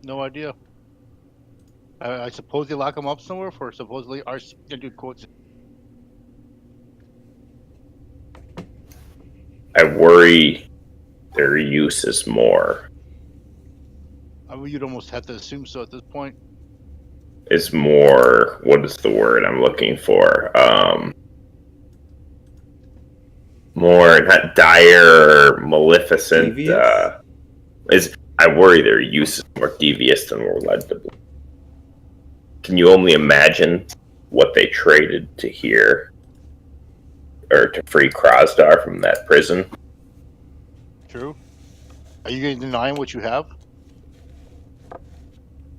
No idea. I suppose they lock them up somewhere for supposedly our do quotes. I worry their use is more. I mean, you'd almost have to assume so at this point. Is more. What is the word I'm looking for? More not dire or maleficent. I worry their use is more devious than we're led to believe. Can you only imagine what they traded to here or to free Krasdar from that prison? True. Are you going to deny what you have?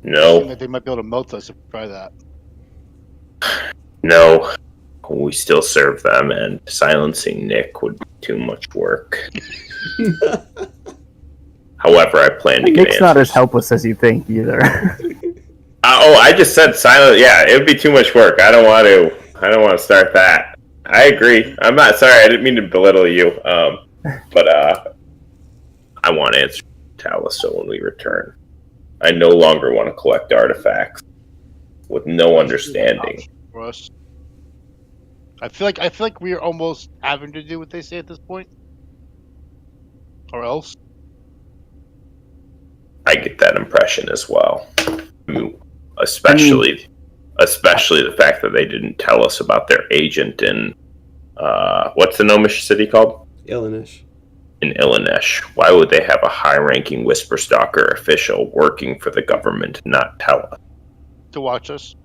No. That they might be able to melt us if we try that. No. We still serve them, and silencing Nick would be too much work. However, I plan to get Nick's not as helpless as you think either. I just said silent. Yeah, it would be too much work. I don't want to start that. I agree. I'm not sorry. I didn't mean to belittle you. But I want to answer Taliesin when we return. I no longer want to collect artifacts with no understanding. For us. I feel like we are almost having to do what they say at this point, or else. I get that impression as well. Especially the fact that they didn't tell us about their agent in what's the Gnomish city called? Illinish. In Illinish. Why would they have a high-ranking Whisperstalker official working for the government and not tell us? To watch us.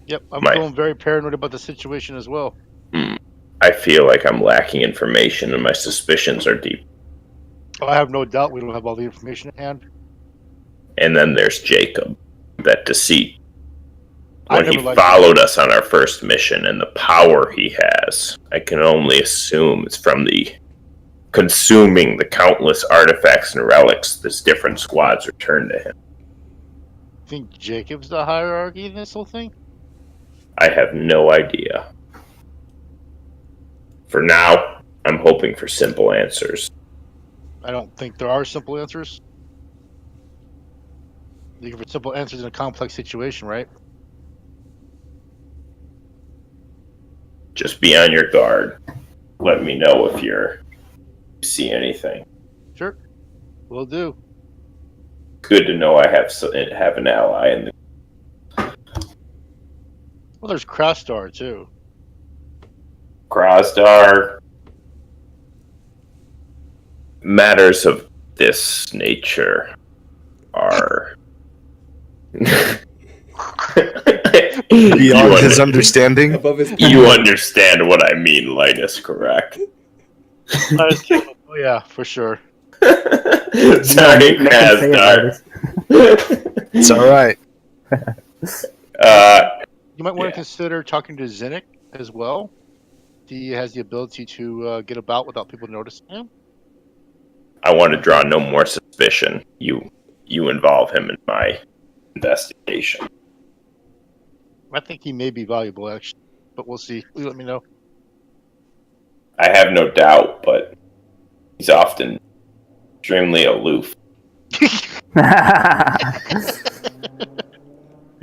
Yep, I'm feeling very paranoid about the situation as well. I feel like I'm lacking information and my suspicions are deep. I have no doubt we don't have all the information at hand. And then there's Jacob, that deceit. When he followed us on our first mission and the power he has, I can only assume it's from the consuming the countless artifacts and relics this different squads return to him. Think Jacob's the hierarchy in this whole thing? I have no idea. For now, I'm hoping for simple answers. I don't think there are simple answers. Looking for simple answers in a complex situation, right? Just be on your guard. Let me know if you see anything. Sure, will do. Good to know I have an ally in the. Well, there's Krasdar too. Krasdar. Matters of this nature are beyond his understanding. You understand what I mean, Linus, correct? Oh yeah, for sure. Sorry, Krasdar. It's all right. You might want to consider talking to Zinnik as well. He has the ability to get about without people noticing him. I want to draw no more suspicion. You involve him in my investigation. I think he may be valuable, actually, but we'll see. Please let me know. I have no doubt, but he's often extremely aloof. You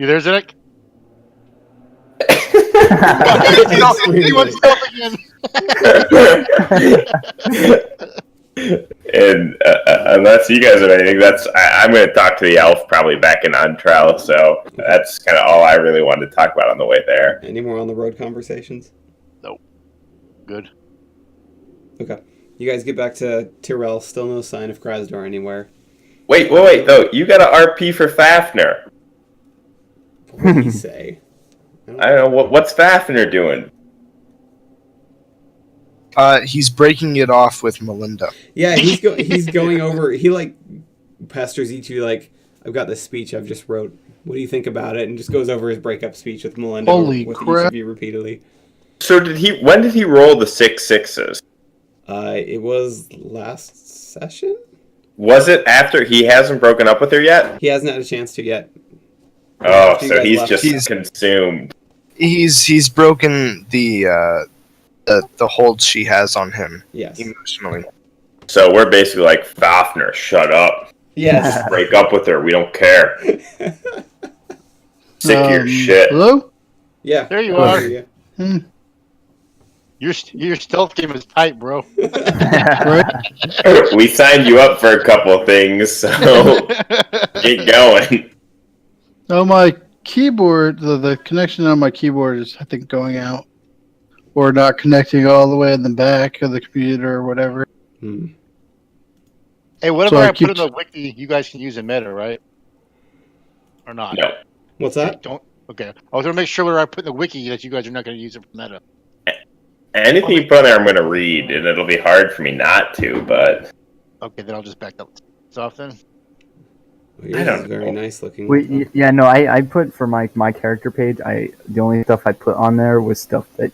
there, Zinnik? He wants to help again. And unless you guys have anything, I'm going to talk to the elf probably back in Antral, so that's kind of all I really wanted to talk about on the way there. Any more on the road conversations? Nope. Good. Okay. You guys get back to Tyrell, still no sign of Krasdar anywhere. Wait, though. You got an RP for Fafnir. What did he say? I don't know. What's Fafnir doing? He's breaking it off with Melinda. Yeah, he's going over. He pesters each of you like, I've got this speech I've just wrote. What do you think about it? And just goes over his breakup speech with Melinda. Holy with crap! Each of you repeatedly. So when did he roll the 6 6s? It was last session. Was it after he hasn't broken up with her yet? He hasn't had a chance to yet. Oh, so he's just consumed. He's broken the hold she has on him. Yes. Emotionally. So we're basically like, Fafnir, shut up. Yes. Break up with her. We don't care. Sick of your shit. Hello? Yeah. There you I are. hear Hmm. Your stealth game is tight, bro. Right? We signed you up for a couple of things, so get going. Oh, my keyboard, the connection on my keyboard is, I think, going out. Or not connecting all the way in the back of the computer or whatever. Hmm. Hey, whatever So I I put keep- in the wiki, you guys can use in meta, right? Or not? No. What's that? Don't. Okay. I was gonna make sure whatever I put in the wiki that you guys are not gonna use it for meta. Anything you put on there, I'm going to read, and it'll be hard for me not to, but Okay, then I'll just back up off then. Well, yours I don't is very know. nice looking. Yeah, no, I put for my character page. The only stuff I put on there was stuff that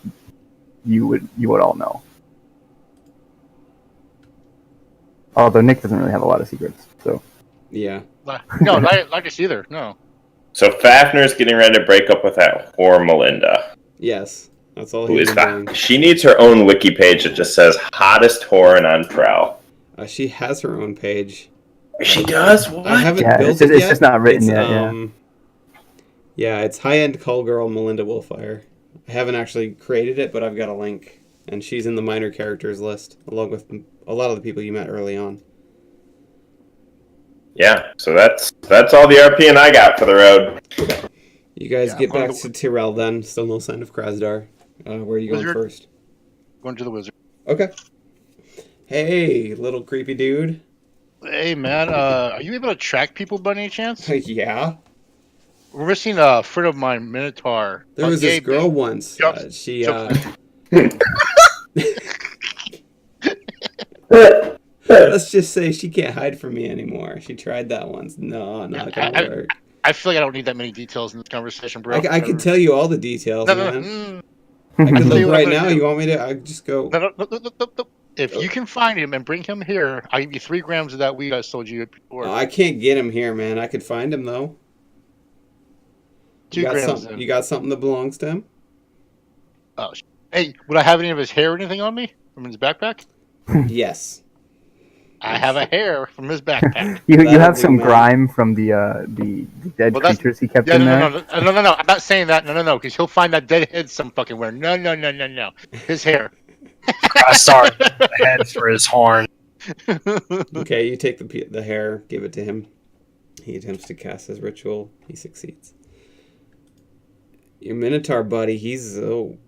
you would all know. Although Nick doesn't really have a lot of secrets, so Yeah. No, not just either. No. So Fafner's getting ready to break up with that whore Melinda. Yes. That's all Who he's is been doing. that? She needs her own wiki page that just says hottest whore in Unprowl. She has her own page. She does? What? I haven't Yeah, built it's it just- yet. it's just not written yet, yeah. Yeah, it's high-end call girl Melinda Wolfire. I haven't actually created it, but I've got a link, and she's in the minor characters list, along with a lot of the people you met early on. Yeah, so that's all the RPN I got for the road. You guys Yeah, get I'm back going to Tyrell then. Still no sign of Krasdar. Where are you going Wizard. first? Going to the wizard. Okay. Hey, little creepy dude. Hey man, are you able to track people by any chance? Yeah. We're missing a friend of mine, Minotaur. There was this girl once. jumps- She jumps- let's just say she can't hide from me anymore. She tried that once. No, not gonna work. I feel like I don't need that many details in this conversation, bro. I could tell you all the details, No, no, man. no, I could Tell look you what right I'm gonna now. do. You want me to? I just go. no, no. If you can find him and bring him here, I'll give you 3 grams of that weed I sold you before. I can't get him here, man. I could find him though. 2 You got grams. something? Then. You got something that belongs to him? Oh, hey, would I have any of his hair or anything on me from his backpack? Yes. I have a hair from his backpack. you That'll have do, some man. grime from the dead Well, that's- creatures he kept Yeah, in no, there. no. I'm not saying that. No, because he'll find that dead head some fucking where. No. His hair. Sorry, the head for his horn. Okay, you take the hair, give it to him. He attempts to cast his ritual. He succeeds. Your Minotaur buddy, he's in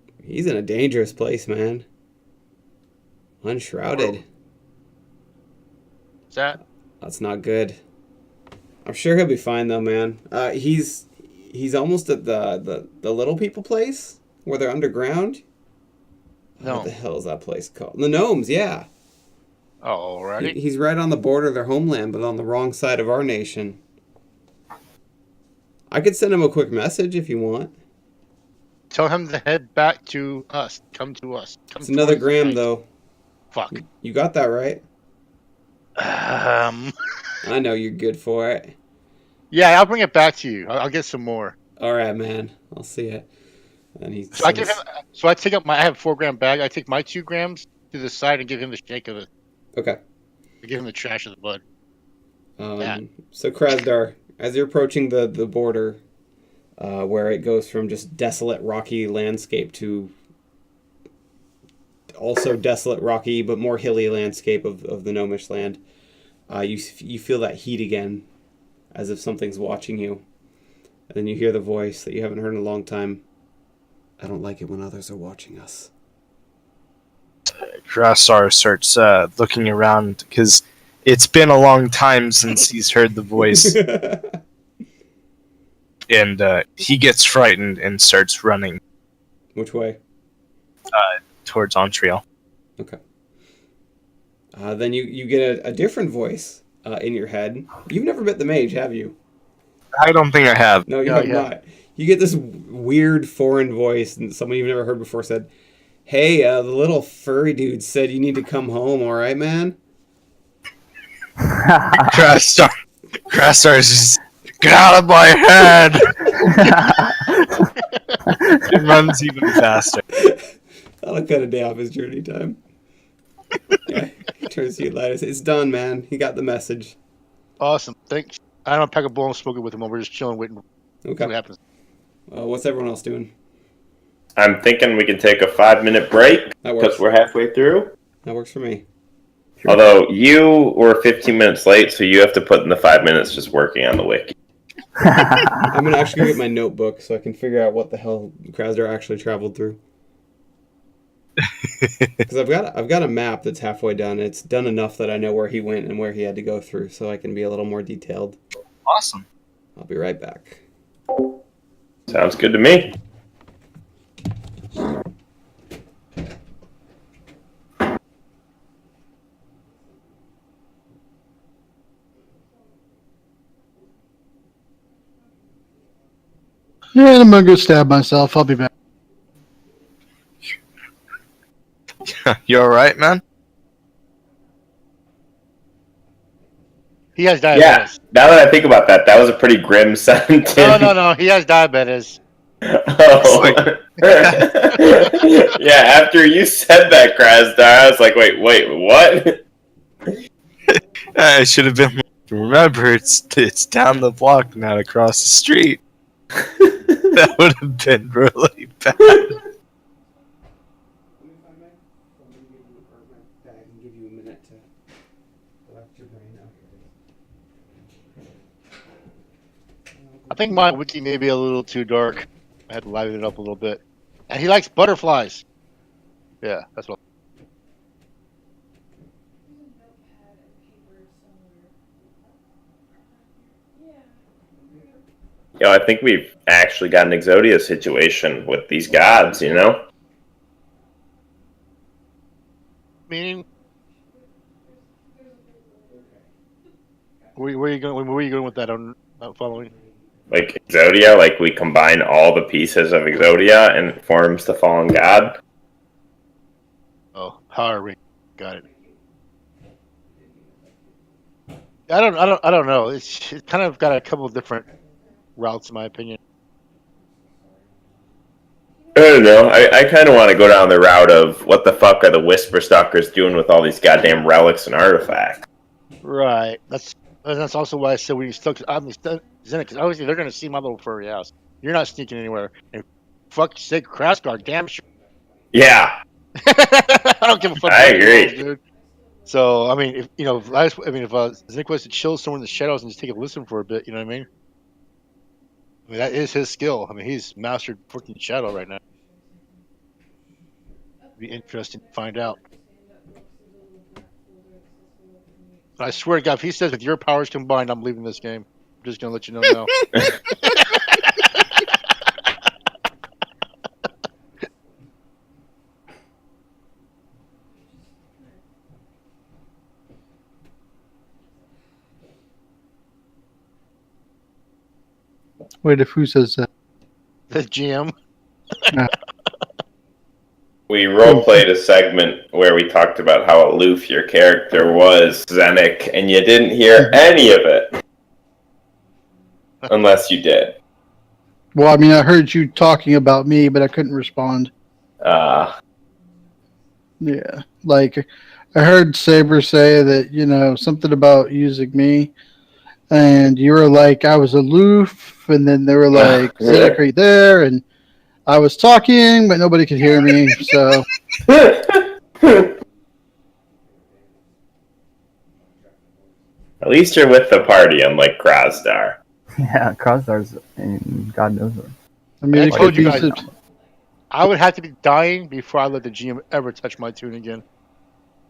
a dangerous place, man. Unshrouded. Is that? That's not good. I'm sure he'll be fine though, man. He's almost at the little people place where they're underground. No. What the hell is that place called? The Gnomes, yeah. Oh, alrighty. He's right on the border of their homeland, but on the wrong side of our nation. I could send him a quick message if you want. Tell him to head back to us. Come to us. Come It's to another us gram tonight. though. Fuck. You got that right. Um. I know you're good for it. Yeah, I'll bring it back to you. I'll get some more. All right, man. I'll see it. And he So I give him. So I take up my. I have a 4-gram bag. I take my 2 grams to the side and give him the shake of it. Okay. I give him the trash of the bud. Yeah. So Krasdar, as you're approaching the border, where it goes from just desolate rocky landscape to also desolate rocky but more hilly landscape of the gnomish land, you feel that heat again, as if something's watching you, and then you hear the voice that you haven't heard in a long time. I don't like it when others are watching us. Grassar starts looking around because it's been a long time since he's heard the voice, and he gets frightened and starts running Which way? towards Ontriel. Okay. Then you get a different voice in your head. You've never met the mage, have you? I don't think I have. No, you No, have yeah. not. You get this weird foreign voice, and someone you've never heard before said, "Hey, the little furry dude said you need to come home. All right, man." Grassar is just, get out of my head! It runs even faster. That'll cut a day off his journey time. Yeah, he turns to you, Linus. It's done, man. He got the message. Awesome. Thanks. I don't pack a bowl and smoke it with him while we're just chilling, waiting to see what Okay. happens. What's everyone else doing? I'm thinking we can take a 5-minute break That works. because we're halfway through. That works for me. Sure. Although you were 15 minutes late, so you have to put in the 5 minutes just working on the wiki. I'm gonna actually go get my notebook so I can figure out what the hell Krasdar actually traveled through. Because I've got a map that's halfway done. It's done enough that I know where he went and where he had to go through, so I can be a little more detailed. Awesome. I'll be right back. Sounds good to me. Yeah, I'm gonna go stab myself. I'll be back. You all right, man? He has Yeah, diabetes. now that I think about that, that was a pretty grim sentence. No. He has diabetes. Oh. Yeah, after you said that, Krasdar, I was like, wait, what? I should have been. Remember, it's down the block, not across the street. That would have been really bad. I think my wiki may be a little too dark. I had to liven it up a little bit. And he likes butterflies. Yeah, that's what. Yo, I think we've actually got an Exodia situation with these gods, you know? Meaning, where are you going? Where are you going with that? On not following. Like Exodia, like we combine all the pieces of Exodia and it forms the fallen god. Oh, power ring. Got it. I don't know. It's kind of got a couple of different routes, in my opinion. I don't know. I kind of want to go down the route of what the fuck are the Whisperstalkers doing with all these goddamn relics and artifacts? Right. That's also why I said when you stuck. I'm Zenit because obviously they're going to see my little furry house. You're not sneaking anywhere. And fuck's sake, Krasdar, damn sure. Yeah, I don't give a fuck. I what agree. he knows, dude. So I mean, if Zenit was to chill somewhere in the shadows and just take a listen for a bit, you know what I mean? I mean that is his skill. I mean he's mastered freaking shadow right now. It'd be interesting to find out. I swear to God, if he says with your powers combined, I'm leaving this game. I'm just gonna let you know now. Wait, if who says that? The GM. We role-played a segment where we talked about how aloof your character was, Zenik, and you didn't hear any of it. Unless you did. Well, I mean, I heard you talking about me, but I couldn't respond. Yeah, like I heard Saber say that something about using me, and you were like I was aloof, and then they were like, "Zach, are you there?" And I was talking, but nobody could hear me. So At least you're with the party, unlike Krasdar. Yeah, Krasdar's in God knows where. I mean, I it told could you be. guys. I would have to be dying before I let the GM ever touch my tune again.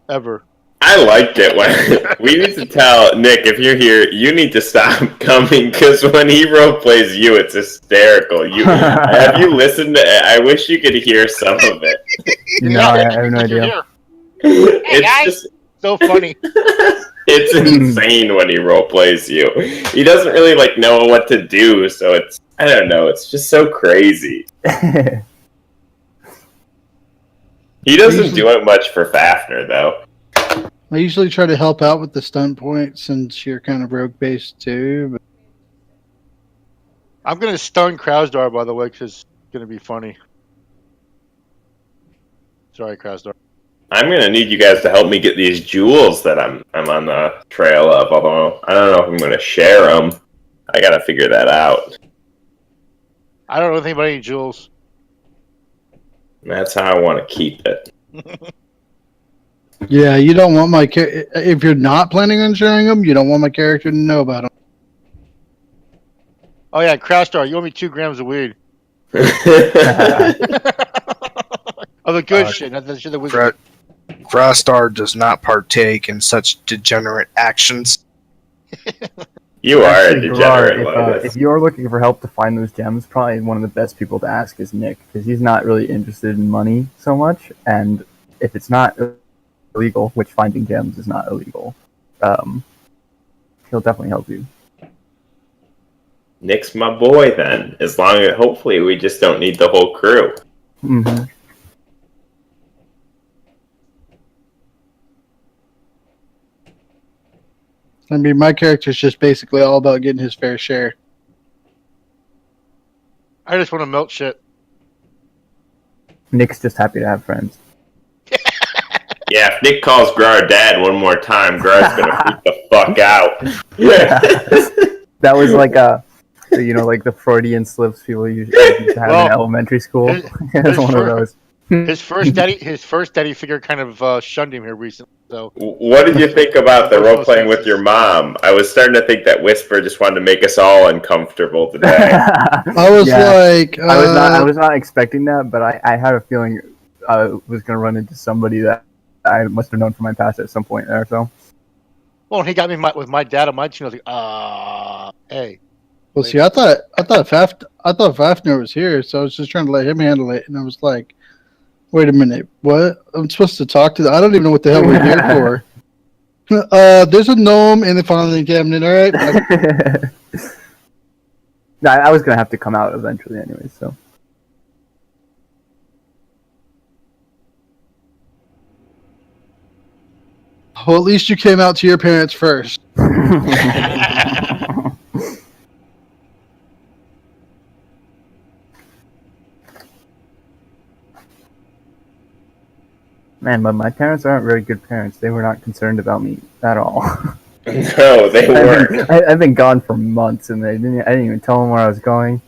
Ever. I liked it when we need to tell Nick, if you're here, you need to stop coming because when he role plays you, it's hysterical. Have you listened to it? I wish you could hear some of it. No, I have no idea. Here. It's guys. just So funny. it's insane when he role plays you. He doesn't really know what to do, so I don't know, it's just so crazy. He doesn't do it much for Fafnir though. I usually try to help out with the stunt point since you're kind of rogue based too. But I'm gonna stun Krasdar, by the way, because it's gonna be funny. Sorry, Krasdar. I'm gonna need you guys to help me get these jewels that I'm on the trail of. Although I don't know if I'm gonna share them. I gotta figure that out. I don't know anything about any jewels. That's how I want to keep it. Yeah, you don't want my if you're not planning on sharing them, you don't want my character to know about them. Oh yeah, Crowstar, you owe me 2 grams of weed. Of the good shit, not the shit that was. Frostar does not partake in such degenerate actions. You are a Actually, Gerard, degenerate, Lotus. if you're looking for help to find those gems, probably one of the best people to ask is Nick, because he's not really interested in money so much, and if it's not illegal, which finding gems is not illegal, he'll definitely help you. Nick's my boy then. As long as hopefully we just don't need the whole crew. Mm-hmm. I mean, my character's just basically all about getting his fair share. I just want to melt shit. Nick's just happy to have friends. Yeah, if Nick calls Grar dad one more time, Grar's gonna freak the fuck out. That was like like the Freudian slips people used to have in elementary school. It's one of those. His first daddy figure kind of shunned him here recently. So, what did you think about the role playing with your mom? I was starting to think that Whisper just wanted to make us all uncomfortable today. I was like, I was not expecting that, but I had a feeling I was going to run into somebody that I must have known from my past at some point there. So, well, he got me with my dad on my team. I was like, hey. Well, see, I thought Fafner was here, so I was just trying to let him handle it, and I was like, wait a minute, what? I'm supposed to talk to I don't even know what the hell we're here for. There's a gnome in the filing cabinet, all right? No, I was going to have to come out eventually anyway, so. Well, at least you came out to your parents first. Man, but my parents aren't very good parents. They were not concerned about me at all. No, they weren't. I've been gone for months, and I didn't even tell them where I was going.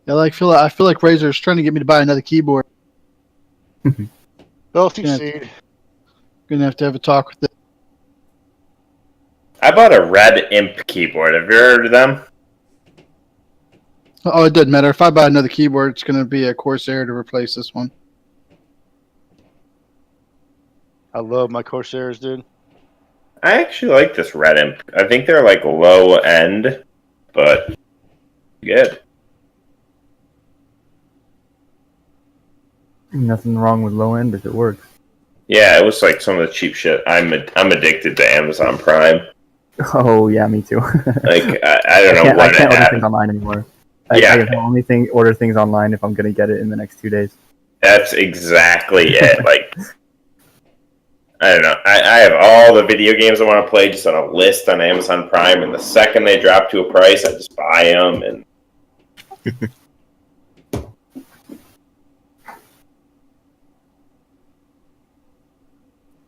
Yeah, I feel like Razor's trying to get me to buy another keyboard. They'll succeed. Gonna have to have a talk with it. I bought a red imp keyboard. Have you heard of them? Oh, it doesn't matter. If I buy another keyboard, it's gonna be a Corsair to replace this one. I love my Corsairs, dude. I actually like this red imp. I think they're like low end, but good. Nothing wrong with low end if it works. Yeah, it was like some of the cheap shit. I'm addicted to Amazon Prime. Oh yeah, me too. Like I don't know I what can't order things online anymore. I can only order things online if I'm gonna get it in the next 2 days. That's exactly it. Like I don't know. I have all the video games I want to play just on a list on Amazon Prime, and the second they drop to a price, I just buy them. And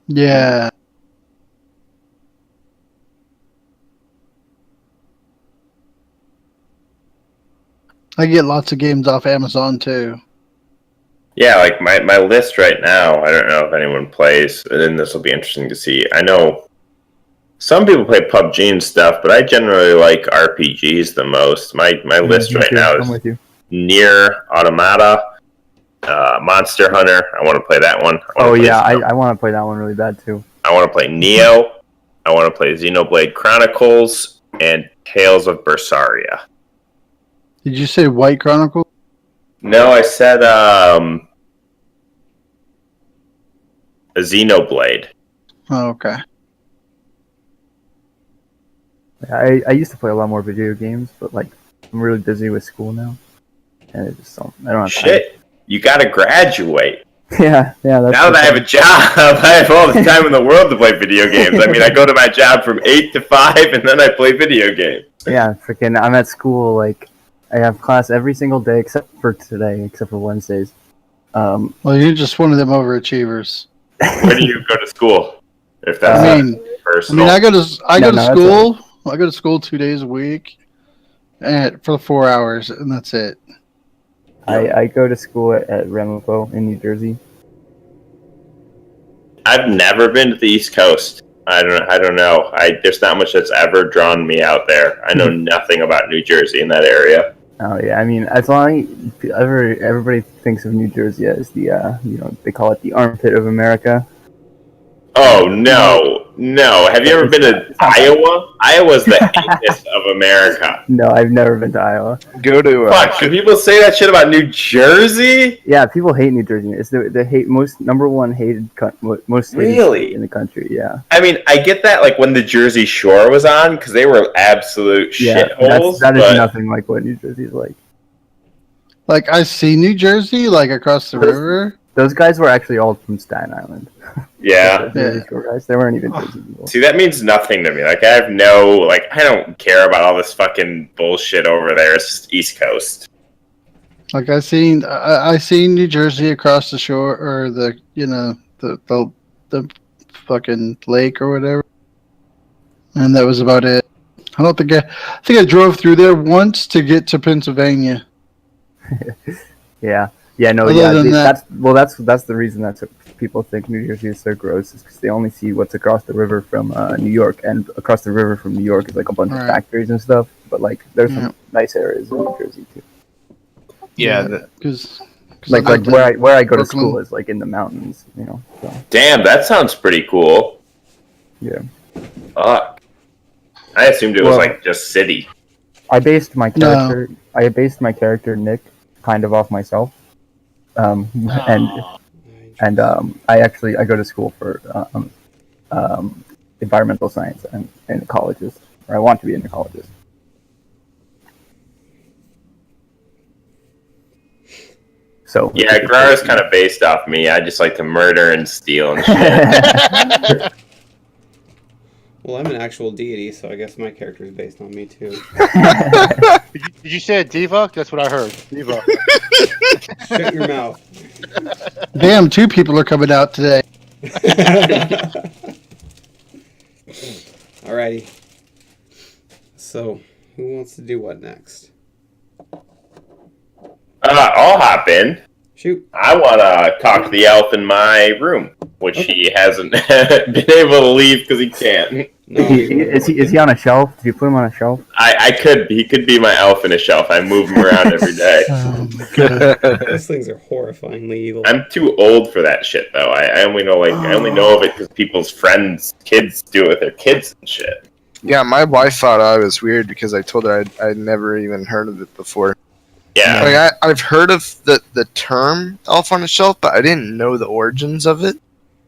Yeah. I get lots of games off Amazon too. yeah, like my list right now, I don't know if anyone plays, and then this will be interesting to see. I know some people play PUBG and stuff, but I generally like RPGs the most. My list right now is Nier Automata, Monster Hunter. I want to play that one. I want to play that one really bad too. I want to play Neo. I want to play Xenoblade Chronicles and Tales of Berseria. Did you say White Chronicle? No, I said a Xenoblade. Oh, okay. I used to play a lot more video games, but like I'm really busy with school now, and I don't have time. Shit, you got to graduate. Yeah. That's Now that I have a job, I have all the time in the world to play video games. I mean, I go to my job from 8 to 5, and then I play video games. Yeah, freaking. I'm at school. Like, I have class every single day except for today, except for Wednesdays. Well, you're just one of them overachievers. Where do you go to school? If that's I not mean, personal. I go to that's school. I go to school 2 days a week, and for 4 hours, and that's it. I go to school at Ramapo in New Jersey. I've never been to the East Coast. I don't know. There's not much that's ever drawn me out there. I know nothing about New Jersey in that area. Oh yeah, I mean, as long as everybody thinks of New Jersey as the they call it the armpit of America. Oh no. Have you ever been to Iowa? Iowa's the anus of America. No, I've never been to Iowa. Go to Fuck, do people say that shit about New Jersey? Yeah, people hate New Jersey. It's the number one hated most Really? in the country. Yeah. I mean, I get that like when the Jersey Shore was on because they were absolute shitholes. That is nothing like what New Jersey's like. Like I see New Jersey, like across the river. Those guys were actually all from Staten Island. Yeah. Jersey Shore guys. They weren't even Jersey people. See, that means nothing to me. Like, I don't care about all this fucking bullshit over there. It's just East Coast. Like I seen New Jersey across the shore, or the fucking lake or whatever, and that was about it. I think I drove through there once to get to Pennsylvania. Yeah. That's the reason that people think New Jersey is so gross, is because they only see what's across the river from New York, and across the river from New York is like a bunch of factories and stuff. But like, there's some nice areas in New Jersey too. Yeah, because like where I go to school is like in the mountains, So. Damn, that sounds pretty cool. Yeah. Fuck. I assumed it was like just city. I based my character Nick kind of off myself. I go to school for environmental science and in colleges, or I want to be in the colleges. So yeah, Grara's kind of based off me. I just like to murder and steal and shit. Well, I'm an actual deity, so I guess my character is based on me too. Did you say a diva? That's what I heard. Diva. Shut your mouth. Damn, 2 people are coming out today. Alrighty. So, who wants to do what next? I'll hop in. Shoot. I want to talk to the elf in my room, which he hasn't been able to leave because he can't. No, is he on a shelf? Did you put him on a shelf? He could be my elf in a shelf. I move him around every day. those things are horrifyingly evil. I'm too old for that shit though. I only know of it because people's friends' kids do it with their kids and shit. Yeah, my wife thought I was weird because I told her I'd never even heard of it before. Yeah. Like I've heard of the term elf on a shelf, but I didn't know the origins of it.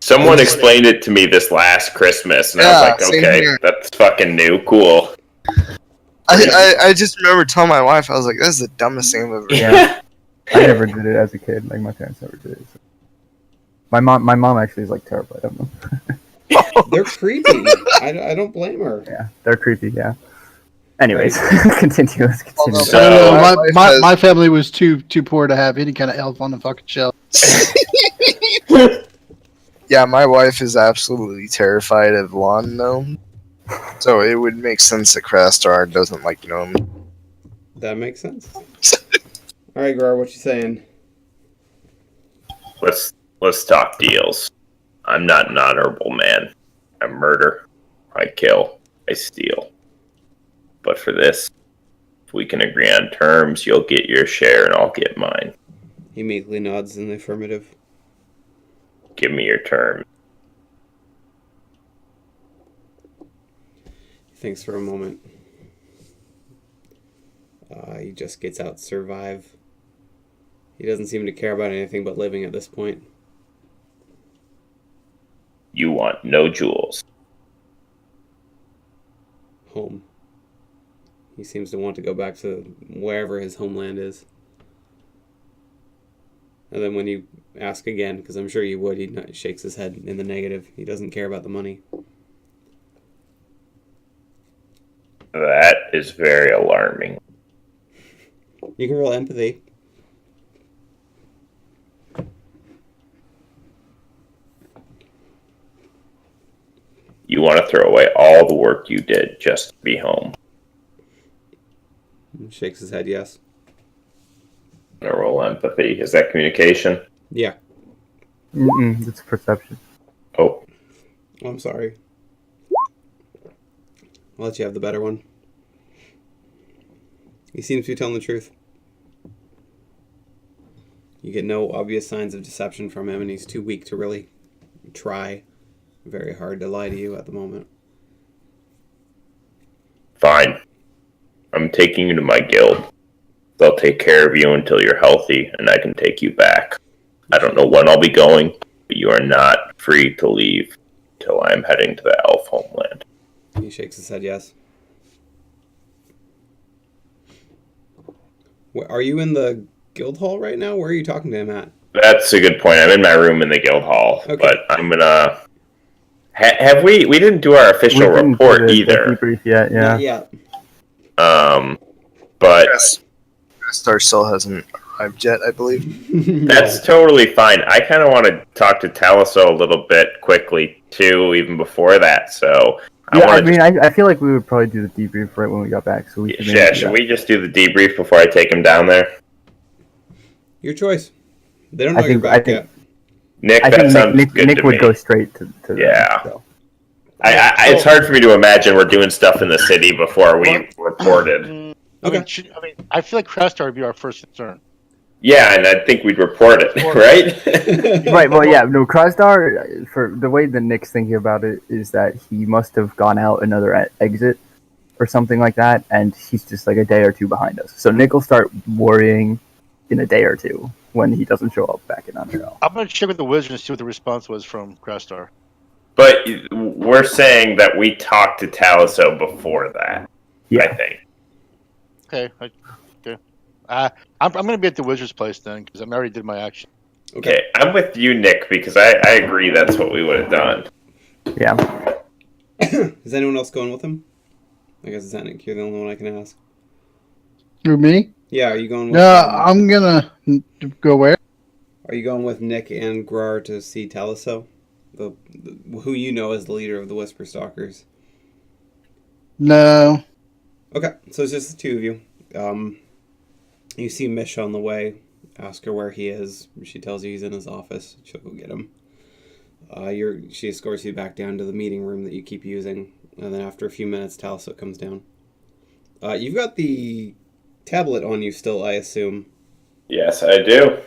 Someone explained it to me this last Christmas, and I was like, okay, that's fucking new. Cool. I just remember telling my wife, I was like, this is the dumbest thing I've ever heard. Yeah. I never did it as a kid. Like, my parents never did it. So. My mom actually is like terrified of them. They're creepy. I don't blame her. Yeah, they're creepy, yeah. Anyways, continue. So, my family was too poor to have any kind of elf on the fucking shelf. Yeah, my wife is absolutely terrified of lawn gnomes. So it would make sense that Crastar doesn't like gnomes. That makes sense. Alright, Gar, what you saying? let's talk deals. I'm not an honorable man. I murder, I kill, I steal. But for this, if we can agree on terms, you'll get your share and I'll get mine. He meekly nods in the affirmative. Give me your terms. He thinks for a moment. He just gets out to survive. He doesn't seem to care about anything but living at this point. You want no jewels. Home. He seems to want to go back to wherever his homeland is. And then when you ask again, because I'm sure you would, he shakes his head in the negative. He doesn't care about the money. That is very alarming. You can roll empathy. You want to throw away all the work you did just to be home. He shakes his head, yes. I'm gonna roll empathy. Is that communication? Yeah. It's perception. Oh. I'm sorry. I'll let you have the better one. He seems to be telling the truth. You get no obvious signs of deception from him, and he's too weak to really try very hard to lie to you at the moment. Fine. I'm taking you to my guild. They'll take care of you until you're healthy, and I can take you back. I don't know when I'll be going, but you are not free to leave till I'm heading to the elf homeland. He shakes his head, yes. Are you in the guild hall right now? Where are you talking to him at? That's a good point. I'm in my room in the guild hall, Okay. but I'm gonna... Have we didn't do our official report either. The debrief yet, yeah. Not yet. But Star still hasn't arrived yet, I believe. that's totally fine. I kind of want to talk to Taliso a little bit quickly, too, even before that, so... I feel like we would probably do the debrief right when we got back. So we should we just do the debrief before I take him down there? Your choice. They don't know you're back yet. Nick, Nick would go straight to yeah. Them, so. It's hard for me to imagine we're doing stuff in the city before we reported. Okay. I feel like Crestar would be our first concern. Yeah, and I think we'd report it, right? Right, well, yeah, no, Krasdar, for the way that Nick's thinking about it, is that he must have gone out another exit or something like that, and he's just like a day or two behind us. So Nick will start worrying in a day or two when he doesn't show up back in Underhill. I'm going to check with the wizard and see what the response was from Krastar. But we're saying that we talked to Taliso before that, yeah. I think. Okay. I'm going to be at the wizard's place then, because I already did my action. Okay, I'm with you, Nick, because I agree that's what we would have done. Yeah. Is anyone else going with him? I guess it's Nick. You're the only one I can ask. Through me? Yeah, are you going with I'm going to go where? Are you going with Nick and Grar to see Taliso? Who you know as the leader of the Whisperstalkers. No. Okay, so it's just the two of you. You see Mish on the way. Ask her where he is. She tells you he's in his office. She'll go get him. She escorts you back down to the meeting room that you keep using. And then after a few minutes, Taliso comes down. You've got the tablet on you still, I assume. Yes, I do.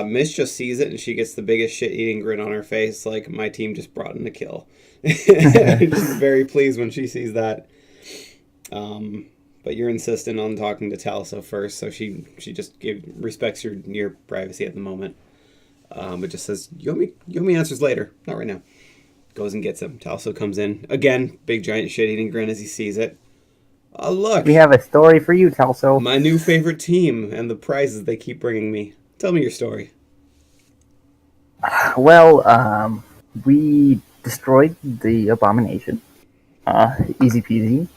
Mish just sees it and she gets the biggest shit-eating grin on her face, like, my team just brought in a kill. She's very pleased when she sees that. But you're insistent on talking to Taliso first, so she just respects your privacy at the moment. But just says, you owe me answers later, not right now. Goes and gets him. Taliso comes in. Again, big giant shit-eating grin as he sees it. Oh, look! We have a story for you, Taliso. My new favorite team and the prizes they keep bringing me. Tell me your story. Well, we destroyed the abomination. Easy peasy.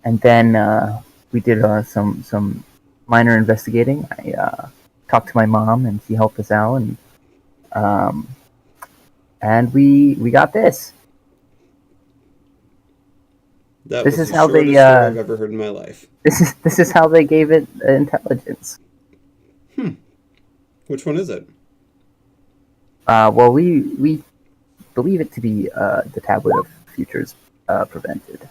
And then we did some minor investigating. I talked to my mom, and she helped us out, and we got this. This is how they. Story I've ever heard in my life. This is how they gave it intelligence. Which one is it? Well, we believe it to be the Tablet of Futures Prevented.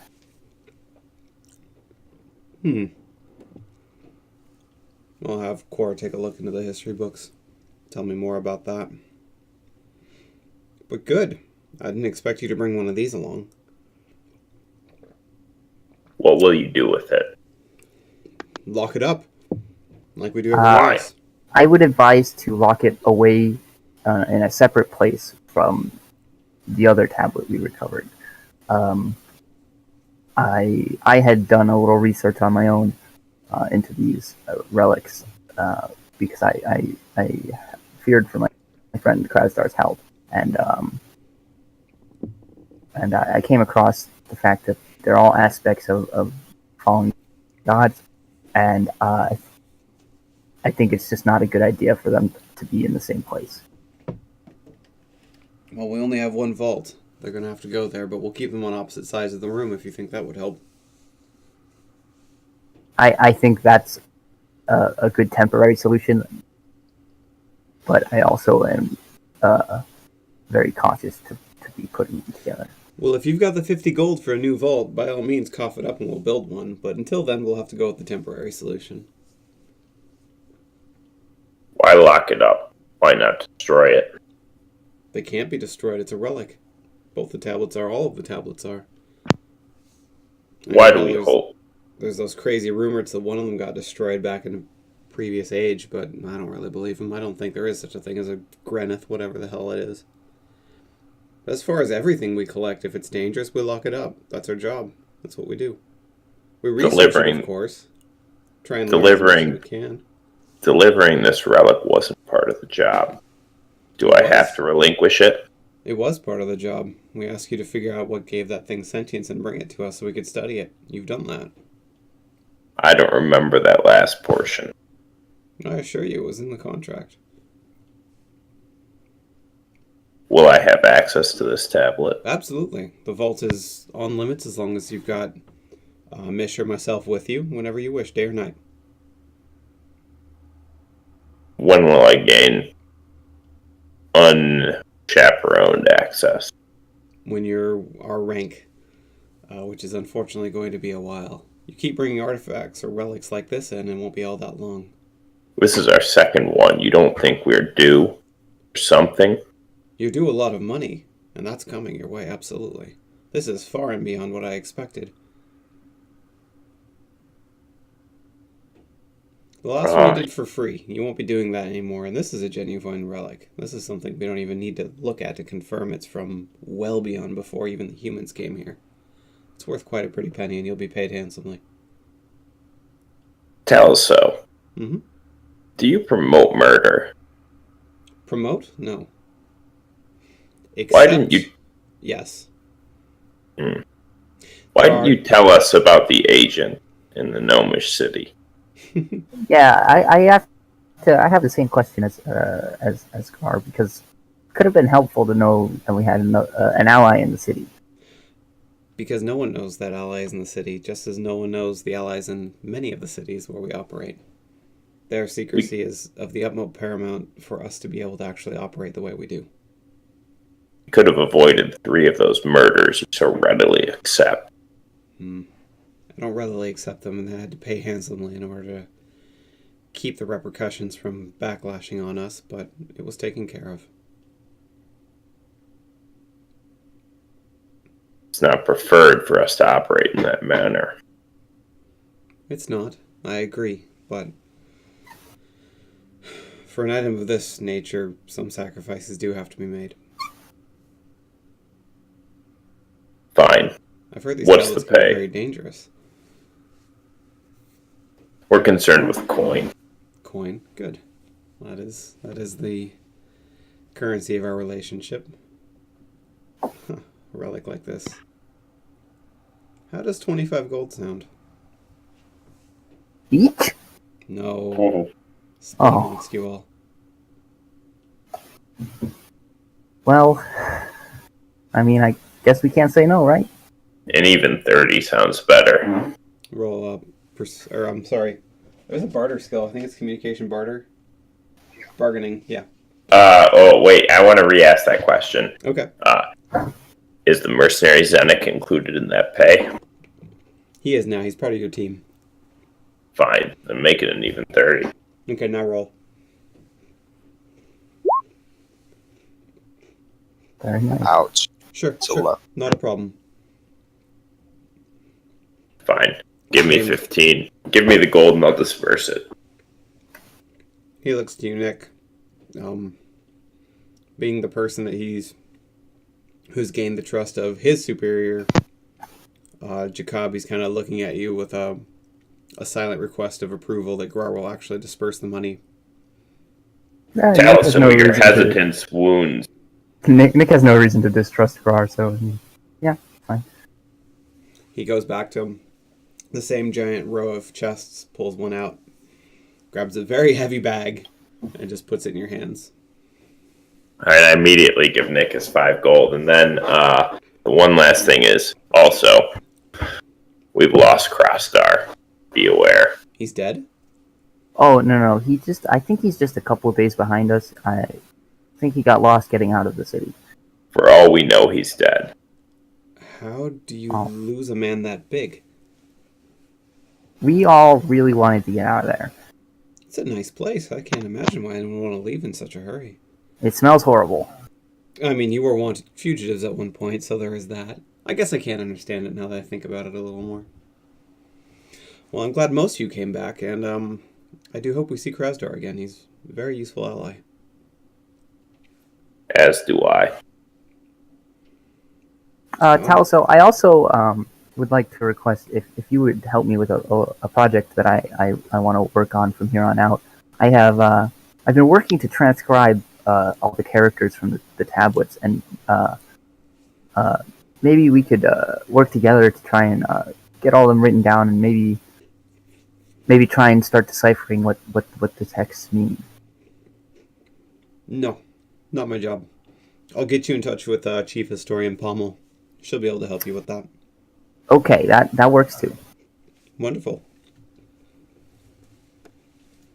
I'll have Cora take a look into the history books. Tell me more about that. But good. I didn't expect you to bring one of these along. What will you do with it? Lock it up. Like we do everywhere else. I would advise to lock it away in a separate place from the other tablet we recovered. I had done a little research on my own into these relics, because I feared for my friend Krasdar's health, and I came across the fact that they're all aspects of fallen gods, and I think it's just not a good idea for them to be in the same place. Well, we only have one vault. They're going to have to go there, but we'll keep them on opposite sides of the room if you think that would help. I think that's a good temporary solution, but I also am very cautious to be putting them together. Well, if you've got the 50 gold for a new vault, by all means, cough it up and we'll build one. But until then, we'll have to go with the temporary solution. Why lock it up? Why not destroy it? They can't be destroyed. It's a relic. Both the tablets are. All of the tablets are. Why do we hope? There's those crazy rumors that one of them got destroyed back in a previous age, but I don't really believe them. I don't think there is such a thing as a Greneth, whatever the hell it is. As far as everything we collect, if it's dangerous, we lock it up. That's our job. That's what we do. We research it, of course. Try and learn as much as we can. Delivering this relic wasn't part of the job. Do I have to relinquish it? It was part of the job. We asked you to figure out what gave that thing sentience and bring it to us so we could study it. You've done that. I don't remember that last portion. I assure you it was in the contract. Will I have access to this tablet? Absolutely. The vault is on limits as long as you've got Mish or myself with you whenever you wish, day or night. When will I gain unchaperoned access? When you're our rank, which is unfortunately going to be a while. You keep bringing artifacts or relics like this in and it won't be all that long. This is our second one. You don't think we're due for something? You do a lot of money, and that's coming your way, absolutely. This is far and beyond what I expected. The last one you did for free. You won't be doing that anymore, and this is a genuine relic. This is something we don't even need to look at to confirm it's from well beyond before even the humans came here. It's worth quite a pretty penny, and you'll be paid handsomely. Tell us so. Mm-hmm. Do you promote murder? Promote? No. Except, why didn't you? Yes. Why didn't you tell us about the agent in the Gnomish city? Yeah, I have the same question as Gar, because it could have been helpful to know that we had an ally in the city. Because no one knows that ally is in the city, just as no one knows the allies in many of the cities where we operate. Their secrecy is of the utmost paramount for us to be able to actually operate the way we do. Could have avoided 3 of those murders you so readily accept. I don't readily accept them, and I had to pay handsomely in order to keep the repercussions from backlashing on us, but it was taken care of. It's not preferred for us to operate in that manner. It's not. I agree, but for an item of this nature, some sacrifices do have to be made. Fine. I've heard these What's tablets the can be pay? very dangerous. We're concerned with coin. Coin, good. That is the currency of our relationship. Huh, a relic like this. How does 25 gold sound? Each? No. Split amongst you all. Well, I mean, I guess we can't say no, right? And even 30 sounds better. Roll up. I'm sorry. There's a barter skill. I think it's communication barter. Bargaining, yeah. Wait. I want to re-ask that question. Okay. Is the mercenary Zenik included in that pay? He is now. He's part of your team. Fine. Then make it an even 30. Okay, now roll. Very nice. Ouch. Sure, So sure. low. Not a problem. Fine. Give me 15. Give me the gold and I'll disperse it. He looks to you, Nick. Being the person that who's gained the trust of his superior, Jacoby's kind of looking at you with a silent request of approval that Grar will actually disperse the money Nick Tell has us some no of your reason hesitance wounds. Nick has no reason to distrust Grar, so yeah, fine. He goes back to him. The same giant row of chests, pulls one out, grabs a very heavy bag, and just puts it in your hands. All right, I immediately give Nick his 5 gold, and then the one last thing is also we've lost Crossstar. Be aware. He's dead? Oh no, I think he's just a couple of days behind us. I think he got lost getting out of the city. For all we know, he's dead. How do you lose a man that big? We all really wanted to get out of there. It's a nice place. I can't imagine why anyone would want to leave in such a hurry. It smells horrible. I mean, you were wanted fugitives at one point, so there is that. I guess I can't understand it now that I think about it a little more. Well, I'm glad most of you came back, and I do hope we see Krasdar again. He's a very useful ally. As do I. Talso, I also would like to request if you would help me with a project that I want to work on from here on out. I've been working to transcribe all the characters from the tablets, and maybe we could work together to try and get all of them written down, and maybe try and start deciphering what the texts mean. No, not my job. I'll get you in touch with Chief Historian Pommel. She'll be able to help you with that. Okay, that works too. Wonderful.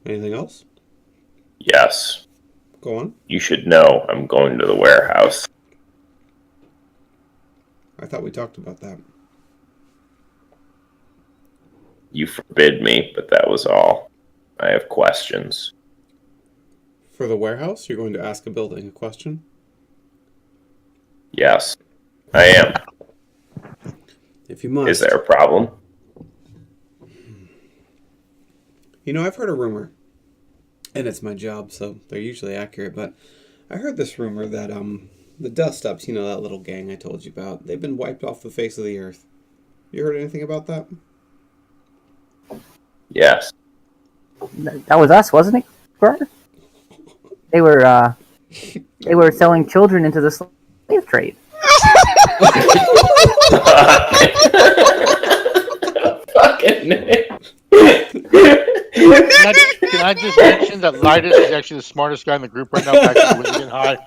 Anything else? Yes. Go on. You should know I'm going to the warehouse. I thought we talked about that. You forbid me, but that was all. I have questions. For the warehouse, you're going to ask a building a question? Yes, I am. If you must. Is there a problem? You know, I've heard a rumor, and it's my job, so they're usually accurate, but I heard this rumor that the Dust Ups, you know, that little gang I told you about, they've been wiped off the face of the earth. You heard anything about that? Yes. That was us, wasn't it, Grar? They were selling children into the slave trade. Fucking Nick. Can I just mention that Lidus is actually the smartest guy in the group right now, back to Winston High?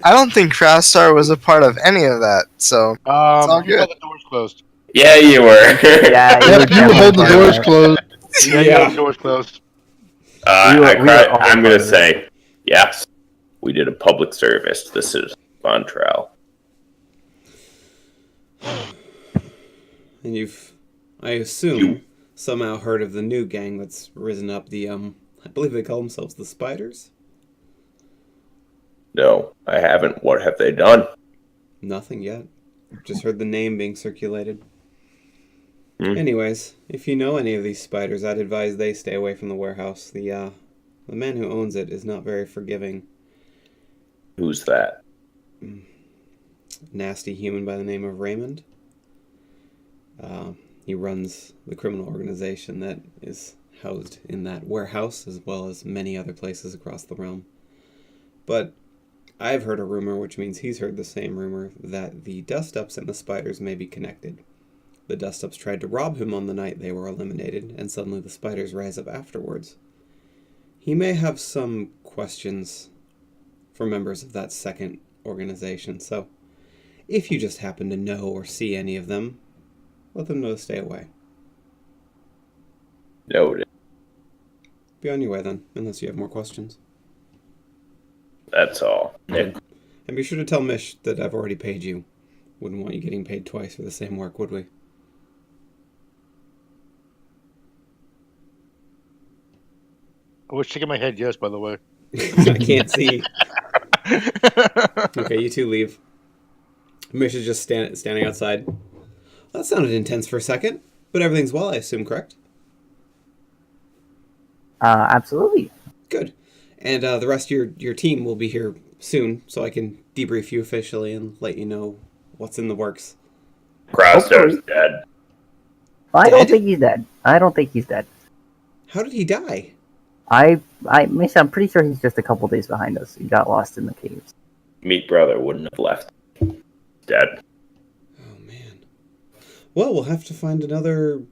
I don't think Craftstar was a part of any of that, so it's all You good. got the doors closed. Yeah, you were. Yeah, Yep, you hold the doors closed. Yeah, you got the doors closed. I'm going to say, yes, we did a public service to the citizens of Montreal. And you've, I assume, somehow heard of the new gang that's risen up, the, I believe they call themselves the Spiders? No, I haven't. What have they done? Nothing yet. Just heard the name being circulated. Hmm. Anyways, if you know any of these spiders, I'd advise they stay away from the warehouse. The man who owns it is not very forgiving. Who's that? Nasty human by the name of Raymond. He runs the criminal organization that is housed in that warehouse, as well as many other places across the realm. But I've heard a rumor, which means he's heard the same rumor, that the Dust-Ups and the Spiders may be connected. The Dust-Ups tried to rob him on the night they were eliminated, and suddenly the Spiders rise up afterwards. He may have some questions for members of that second organization, so if you just happen to know or see any of them, let them know to stay away. Noted. Be on your way then, unless you have more questions. That's all. Nick. And be sure to tell Mish that I've already paid you. Wouldn't want you getting paid twice for the same work, would we? I was shaking my head yes, by the way. I can't see. Okay, you two leave. Mish is just standing outside. That sounded intense for a second, but everything's well, I assume, correct? Absolutely. Good. And the rest of your team will be here soon, so I can debrief you officially and let you know what's in the works. Crossstar's dead. I don't Dead? think he's dead. I don't think he's dead. How did he die? Mason, I'm pretty sure he's just a couple days behind us. He got lost in the caves. Meat brother wouldn't have left. Dead. Oh man. Well, we'll have to find another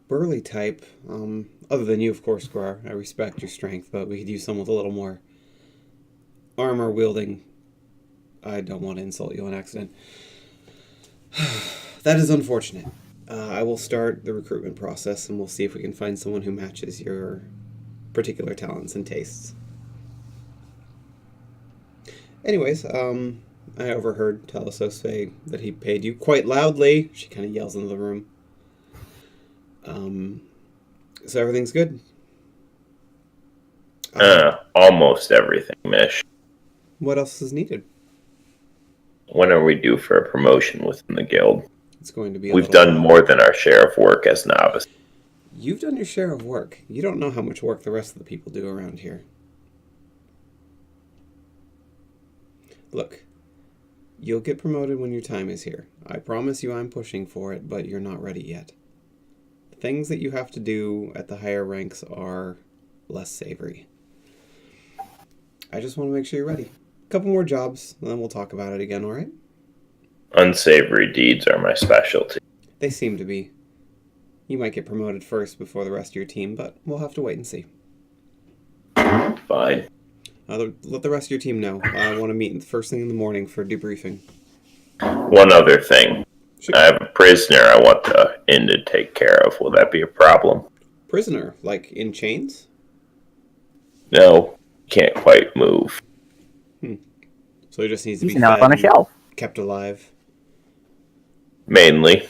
burly type. Other than you, of course, Grar. I respect your strength, but we could use someone with a little more armor wielding. I don't want to insult you on accident. That is unfortunate. I will start the recruitment process, and we'll see if we can find someone who matches your particular talents and tastes. Anyways, I overheard Talasos say that he paid you quite loudly. She kind of yells into the room. So everything's good. Almost everything, Mish. What else is needed? When are we due for a promotion within the guild? It's going to be. We've done more than our share of work as novices. You've done your share of work. You don't know how much work the rest of the people do around here. Look, you'll get promoted when your time is here. I promise you I'm pushing for it, but you're not ready yet. The things that you have to do at the higher ranks are less savory. I just want to make sure you're ready. A couple more jobs, and then we'll talk about it again, alright? Unsavory deeds are my specialty. They seem to be. You might get promoted first before the rest of your team, but we'll have to wait and see. Fine. Let the rest of your team know. I want to meet the first thing in the morning for debriefing. One other thing. Sure. I have a prisoner I want the inn to take care of. Will that be a problem? Prisoner? Like in chains? No, can't quite move. So he just needs to He's be out fed on a shelf. kept alive. Mainly.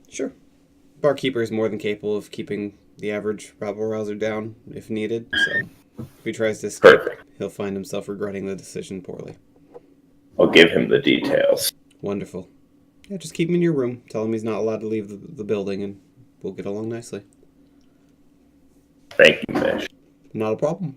Sure. Barkeeper is more than capable of keeping the average rabble-rouser down if needed, so if he tries to escape, Perfect. he'll find himself regretting the decision poorly. I'll give him the details. Wonderful. Yeah, just keep him in your room. Tell him he's not allowed to leave the building, and we'll get along nicely. Thank you, Mish. Not a problem.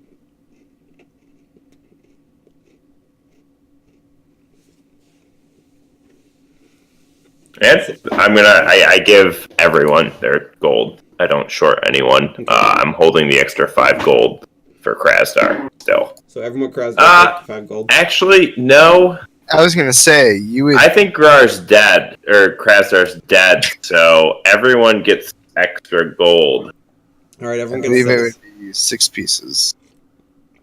And I give everyone their gold. I don't short anyone. Okay. I'm holding the extra 5 gold for Krasdar still. So everyone crowds down 5 gold. Actually, no. I was gonna say you would. I think Grar's dead, or Krasdar's dead, so everyone gets extra gold. Alright, I everyone believe it gets 6. would be 6 pieces.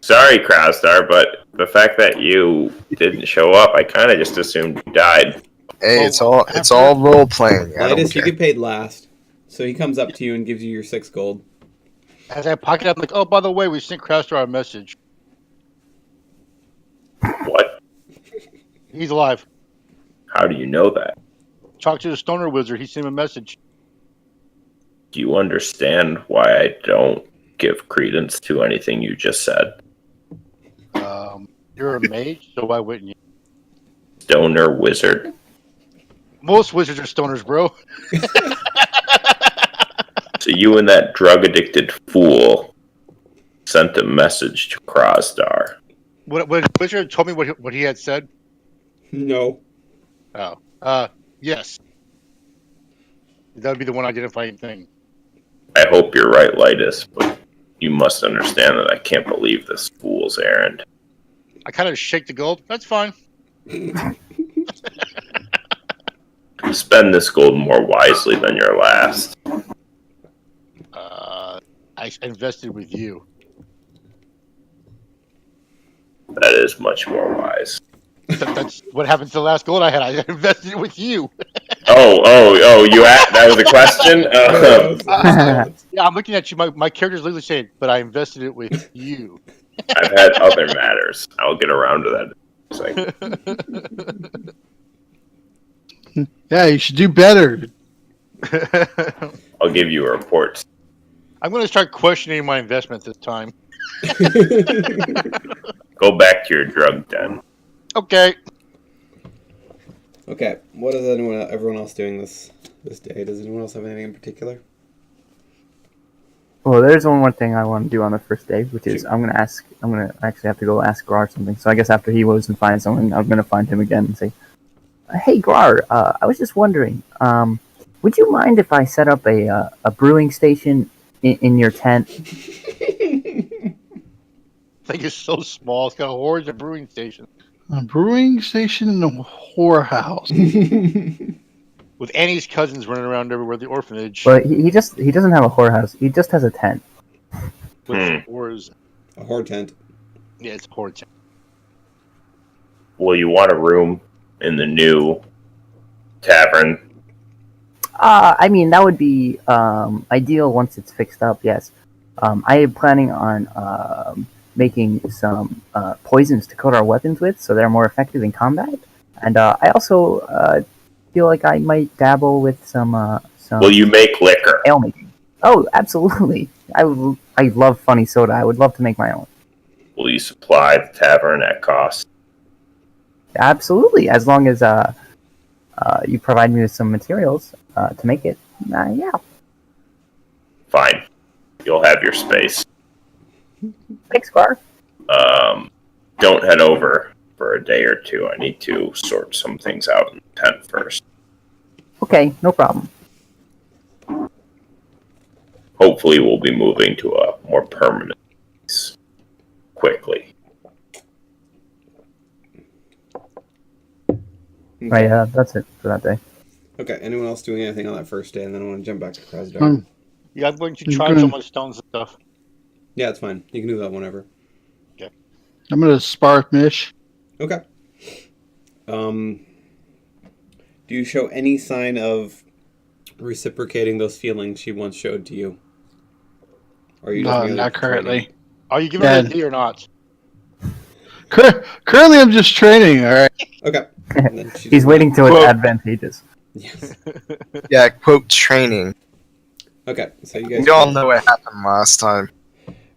Sorry, Krasdar, but the fact that you didn't show up, I kind of just assumed you died. Hey, Well, it's all role playing. I don't Lightus, you care. get paid last. So he comes up to you and gives you your 6 gold. As I pocket up, like, oh, by the way, we sent Crastar a message. What? He's alive. How do you know that? Talk to the stoner wizard. He sent him a message. Do you understand why I don't give credence to anything you just said? You're a mage, so why wouldn't you? Stoner wizard. Most wizards are stoners, bro. So you and that drug-addicted fool sent a message to Krasdar. What wizard told me what he had said? No. Oh. Yes. That would be the one identifying thing. I hope you're right, Lightus, but you must understand that I can't believe this fool's errand. I kind of shake the gold. That's fine. Spend this gold more wisely than your last. I invested with you. That is much more wise. That's what happened to the last gold I had. I invested it with you. That was a question? Yeah, I'm looking at you. My character's literally saying, but I invested it with you. I've had other matters. I'll get around to that. Yeah, you should do better. I'll give you a report. I'm going to start questioning my investment this time. Go back to your drug den. Okay. Okay, what is everyone else doing this day? Does anyone else have anything in particular? Well, there's one more thing I want to do on the first day, which is I'm gonna actually have to go ask Grar something. So I guess after he goes and finds someone, I'm gonna find him again and say, "Hey, Grar, I was just wondering, would you mind if I set up a brewing station in your tent?" thing is so small. It's got hordes of brewing stations A brewing station and a whorehouse. with Annie's cousins running around everywhere. The orphanage Well, he doesn't have a whorehouse. He just has a tent. with Hmm. whores. A whore tent. Yeah, it's a horde. Will you want a room in the new tavern? I mean, that would be ideal once it's fixed up. Yes. I am planning on making some poisons to coat our weapons with, so they're more effective in combat. And I also feel like I might dabble with some. Will you make liquor? Ale making. Oh, absolutely. I love funny soda. I would love to make my own. Will you supply the tavern at cost? Absolutely, as long as you provide me with some materials to make it. Yeah. Fine. You'll have your space. Thanks, Squire. Don't head over for a day or two. I need to sort some things out in the tent first. Okay, no problem. Hopefully we'll be moving to a more permanent place quickly. Right, that's it for that day. Okay, anyone else doing anything on that first day? And then I want to jump back to Krasdar. Yeah, I'm going to try some of the stones and stuff. Yeah, it's fine. You can do that whenever. I'm gonna spark Mish. Okay. Do you show any sign of reciprocating those feelings she once showed to you? Or are you just No, merely not training? currently. Are you giving Yeah. me a D or not? Currently, I'm just training. All right. Okay. And then she He's does waiting not- till it's Well- advantageous. Yes. Yeah, quote training. Okay, so you guys... We all know what happened last time.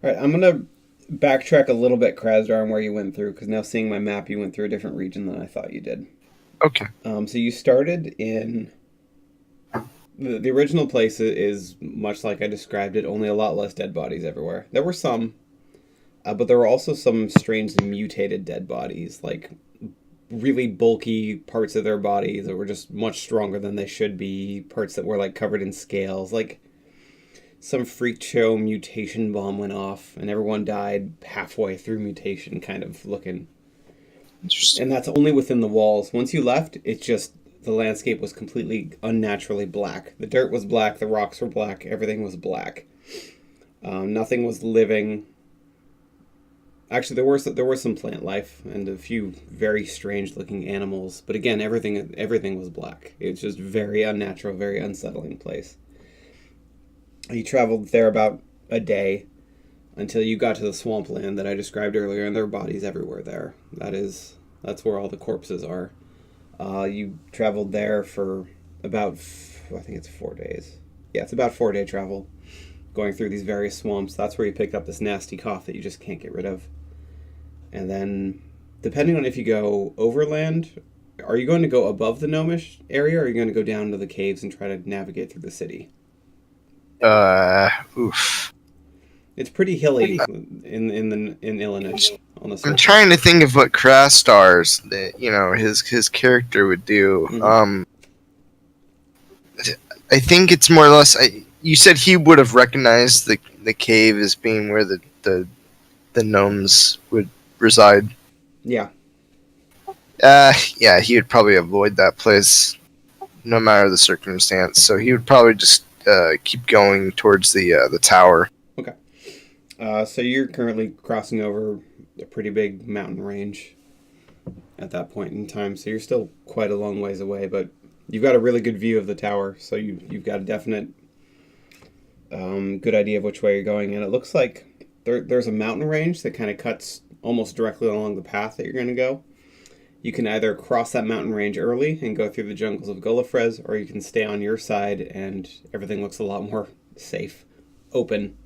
Alright, I'm going to backtrack a little bit, Krasdar, on where you went through, because now seeing my map, you went through a different region than I thought you did. Okay. So you started in... The original place is much like I described it, only a lot less dead bodies everywhere. There were some, but there were also some strangely mutated dead bodies, like really bulky parts of their bodies that were just much stronger than they should be, parts that were like covered in scales, like some freak show mutation bomb went off and everyone died halfway through mutation kind of looking. Interesting. And that's only within the walls. Once you left, it's just the landscape was completely unnaturally black. The dirt was black, the rocks were black, everything was black. Nothing was living. Actually, there was some plant life and a few very strange-looking animals, but again, everything was black. It's just very unnatural, very unsettling place. You traveled there about a day until you got to the swampland that I described earlier, and there are bodies everywhere there. That's where all the corpses are. You traveled there for about, I think it's 4 days. Yeah, it's about 4-day travel, going through these various swamps. That's where you picked up this nasty cough that you just can't get rid of. And then, depending on if you go overland, are you going to go above the gnomish area, or are you going to go down to the caves and try to navigate through the city? Oof. It's pretty hilly in Illinois on the I'm surface. trying to think of what Krastar's, his character would do. Mhm. I think it's more or less. You said he would have recognized the cave as being where the gnomes would reside. Yeah. Yeah, he would probably avoid that place, no matter the circumstance. So he would probably just keep going towards the tower. So you're currently crossing over a pretty big mountain range at that point in time. So you're still quite a long ways away, but you've got a really good view of the tower. So you've got a definite good idea of which way you're going. And it looks like there's a mountain range that kind of cuts almost directly along the path that you're going to go. You can either cross that mountain range early and go through the jungles of Golafrez, or you can stay on your side and everything looks a lot more safe, open.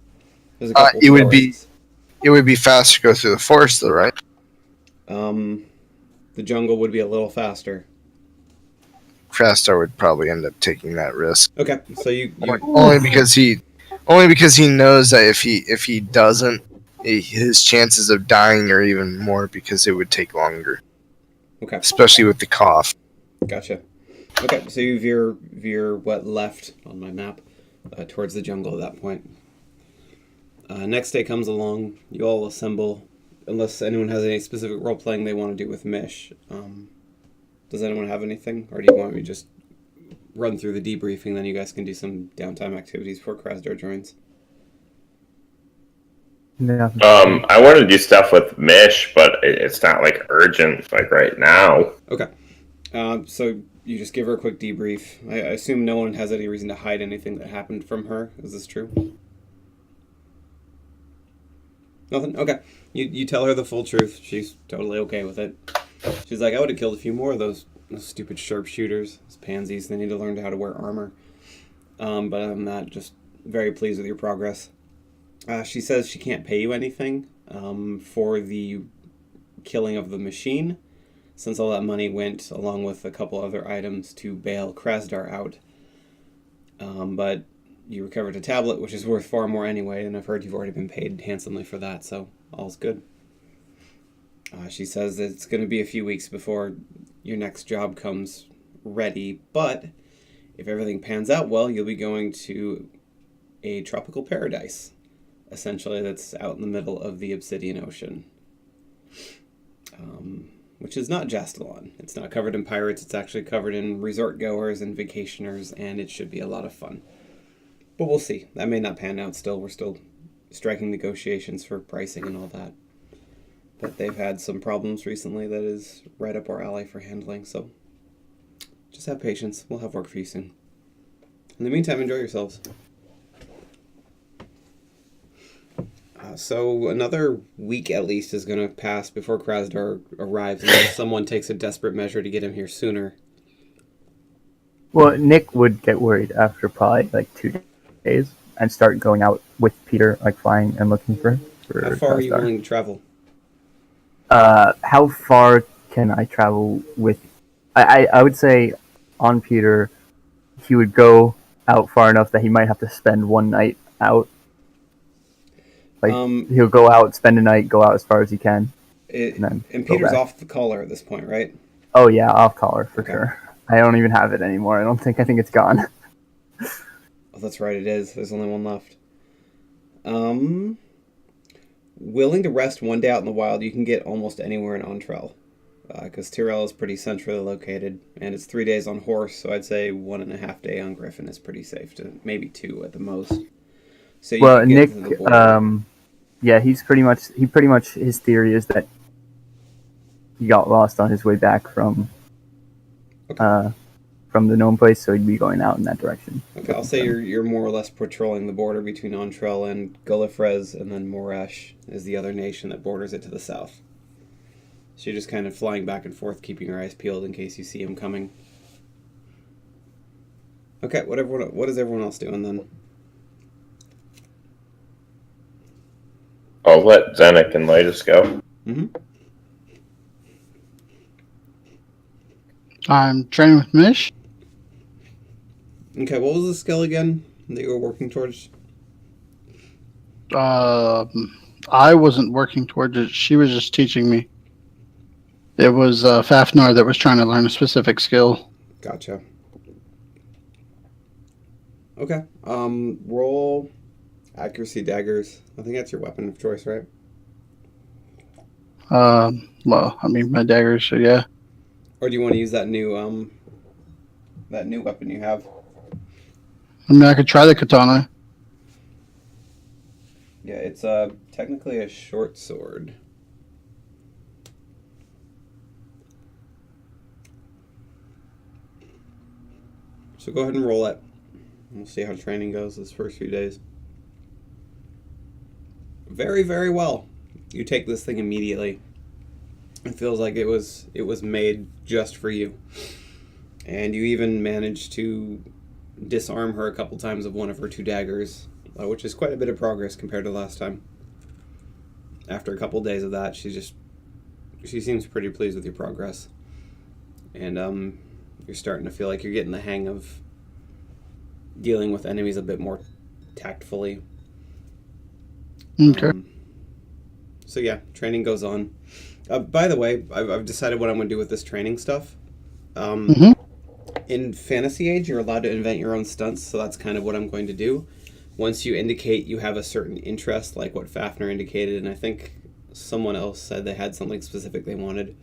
There's a couple It would be forests. It would be faster to go through the forest, though, right? The jungle would be a little faster. Krastar would probably end up taking that risk. Okay, so you Only because he knows that if he doesn't, his chances of dying are even more because it would take longer, okay? especially with the cough. Gotcha. Okay, so you veer what left on my map towards the jungle at that point. Next day comes along. You all assemble unless anyone has any specific role playing they want to do with Mish. Does anyone have anything, or do you want me to just run through the debriefing, then you guys can do some downtime activities before Krasdar joins? Yeah. I want to do stuff with Mish, but it's not like urgent, like right now. Okay. So you just give her a quick debrief. I assume no one has any reason to hide anything that happened from her. Is this true? Nothing? Okay. You tell her the full truth. She's totally okay with it. She's like, I would have killed a few more of those stupid sharpshooters, those pansies. They need to learn how to wear armor. But other than that, just very pleased with your progress. She says she can't pay you anything for the killing of the machine, since all that money went along with a couple other items to bail Krasdar out. But you recovered a tablet, which is worth far more anyway, and I've heard you've already been paid handsomely for that, so all's good. She says that it's going to be a few weeks before your next job comes ready, but if everything pans out well, you'll be going to a tropical paradise, essentially, that's out in the middle of the Obsidian Ocean. Which is not Jastelon. It's not covered in pirates, it's actually covered in resort goers and vacationers, and it should be a lot of fun. But we'll see. That may not pan out still. We're still striking negotiations for pricing and all that. But they've had some problems recently that is right up our alley for handling, so just have patience. We'll have work for you soon. In the meantime, enjoy yourselves. So another week at least is going to pass before Krasdar arrives, unless someone takes a desperate measure to get him here sooner. Well, Nick would get worried after probably like 2 days and start going out with Peter, like flying and looking for How far are you Krasdar. willing to travel? How far can I travel with... I would say on Peter, he would go out far enough that he might have to spend one night out. Like, he'll go out, spend a night, go out as far as he can. And Peter's off the collar at this point, right? Oh, yeah, off collar, for sure. I don't even have it anymore. I think it's gone. Oh, that's right, it is. There's only one left. Willing to rest one day out in the wild, you can get almost anywhere in Ontrell. Because Tyrell is pretty centrally located, and it's 3 days on horse, so I'd say 1.5 day on Griffin is pretty safe, to maybe 2 at the most. So you well, can get Nick, to the border. yeah, he pretty much, his theory is that he got lost on his way back from the gnome place, so he'd be going out in that direction. Okay, I'll say you're more or less patrolling the border between Ontrell and Gullifrez, and then Moresh is the other nation that borders it to the south. So you're just kind of flying back and forth, keeping your eyes peeled in case you see him coming. Okay, what is everyone else doing then? I'll let Zenek and Lightus go. Mm-hmm. I'm training with Mish. Okay, what was the skill again that you were working towards? I wasn't working towards it. She was just teaching me. It was Fafnir that was trying to learn a specific skill. Gotcha. Okay. Roll accuracy daggers. I think that's your weapon of choice, right? Well, I mean, my daggers, so yeah. Or do you want to use that new weapon you have? I mean, I could try the katana. Yeah, it's technically a short sword. So go ahead and roll it. We'll see how training goes this first few days. Very, very well. You take this thing immediately. It feels like it was made just for you. And you even managed to disarm her a couple times of one of her 2 daggers, which is quite a bit of progress compared to last time. After a couple days of that, she seems pretty pleased with your progress. And you're starting to feel like you're getting the hang of dealing with enemies a bit more tactfully. Okay. So yeah, training goes on. By the way, I've decided what I'm going to do with this training stuff. In Fantasy Age, you're allowed to invent your own stunts, so that's kind of what I'm going to do. Once you indicate you have a certain interest, like what Fafnir indicated, and I think someone else said they had something specific they wanted.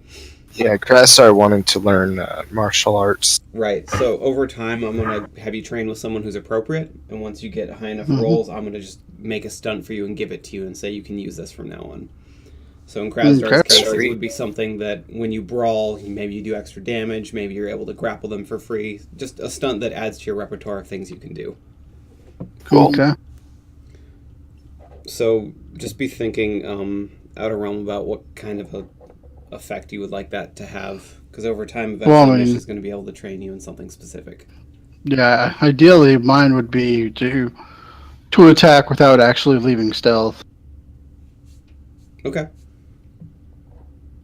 Yeah, Grass started wanting to learn martial arts. Right. So over time, I'm gonna have you train with someone who's appropriate, and once you get high enough rolls, I'm gonna just make a stunt for you and give it to you and say you can use this from now on. So in Krasdar's case, it would be something that when you brawl, maybe you do extra damage, maybe you're able to grapple them for free. Just a stunt that adds to your repertoire of things you can do. Cool. Okay. So just be thinking out of realm about what kind of a effect you would like that to have, because over time, eventually, Mish is going to be able to train you in something specific. Yeah, ideally, mine would be to attack without actually leaving stealth. Okay.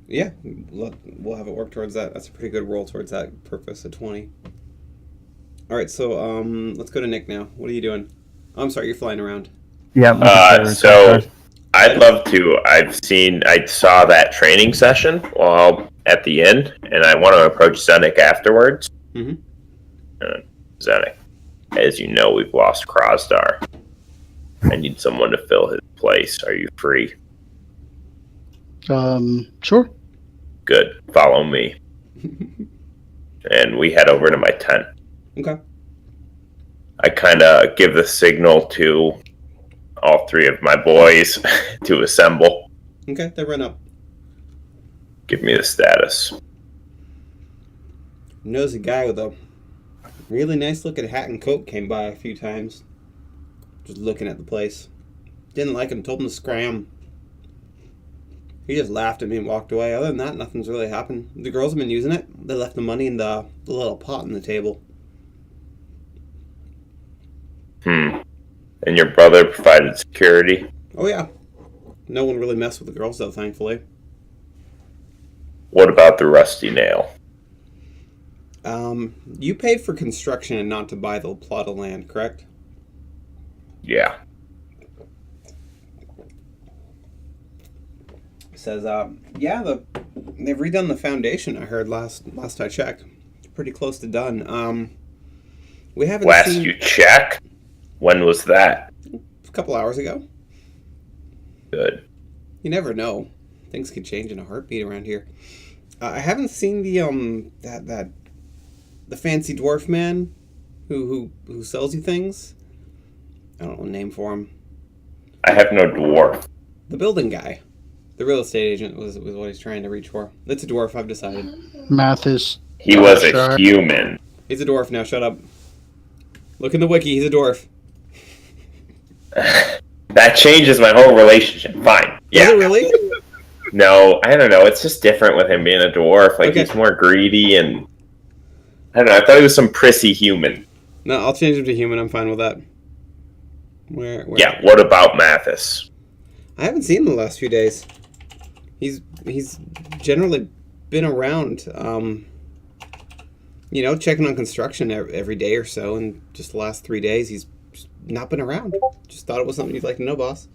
Yeah, we'll have it work towards that. That's a pretty good roll towards that purpose, a 20. All right, so let's go to Nick now. What are you doing? Oh, I'm sorry, you're flying around. Yeah. So I'd love to. I saw that training session while at the end, and I want to approach Zenik afterwards. Mm-hmm. Zenik, as you know, we've lost Krasdar. I need someone to fill his place. Are you free? Sure. Good. Follow me. And we head over to my tent. Okay. I kind of give the signal to all three of my boys to assemble. Okay, they run up. Give me the status. Knows a guy with a really nice looking hat and coat came by a few times. Just looking at the place. Didn't like him, told him to scram. He just laughed at me and walked away. Other than that, nothing's really happened. The girls have been using it. They left the money in the little pot on the table. And your brother provided security? Oh, yeah. No one really messed with the girls, though, thankfully. What about the rusty nail? You paid for construction and not to buy the plot of land, correct? Yeah. Says, yeah, they've redone the foundation, I heard last I checked. Pretty close to done. We haven't seen... you check? When was that? A couple hours ago. Good. You never know. Things could change in a heartbeat around here. I haven't seen the fancy dwarf man who sells you things. I don't know a name for him. I have no dwarf. The building guy. The real estate agent was what he's trying to reach for. It's a dwarf, I've decided. Mathis. He was a human. He's a dwarf now, shut up. Look in the wiki, he's a dwarf. That changes my whole relationship. Fine. Yeah. Is it really? No, I don't know. It's just different with him being a dwarf. Like, he's more greedy and... I don't know. I thought he was some prissy human. No, I'll change him to human. I'm fine with that. Where? Yeah, what about Mathis? I haven't seen him the last few days. He's generally been around, checking on construction every day or so, and just the last 3 days he's just not been around. Just thought it was something you'd like to know, boss.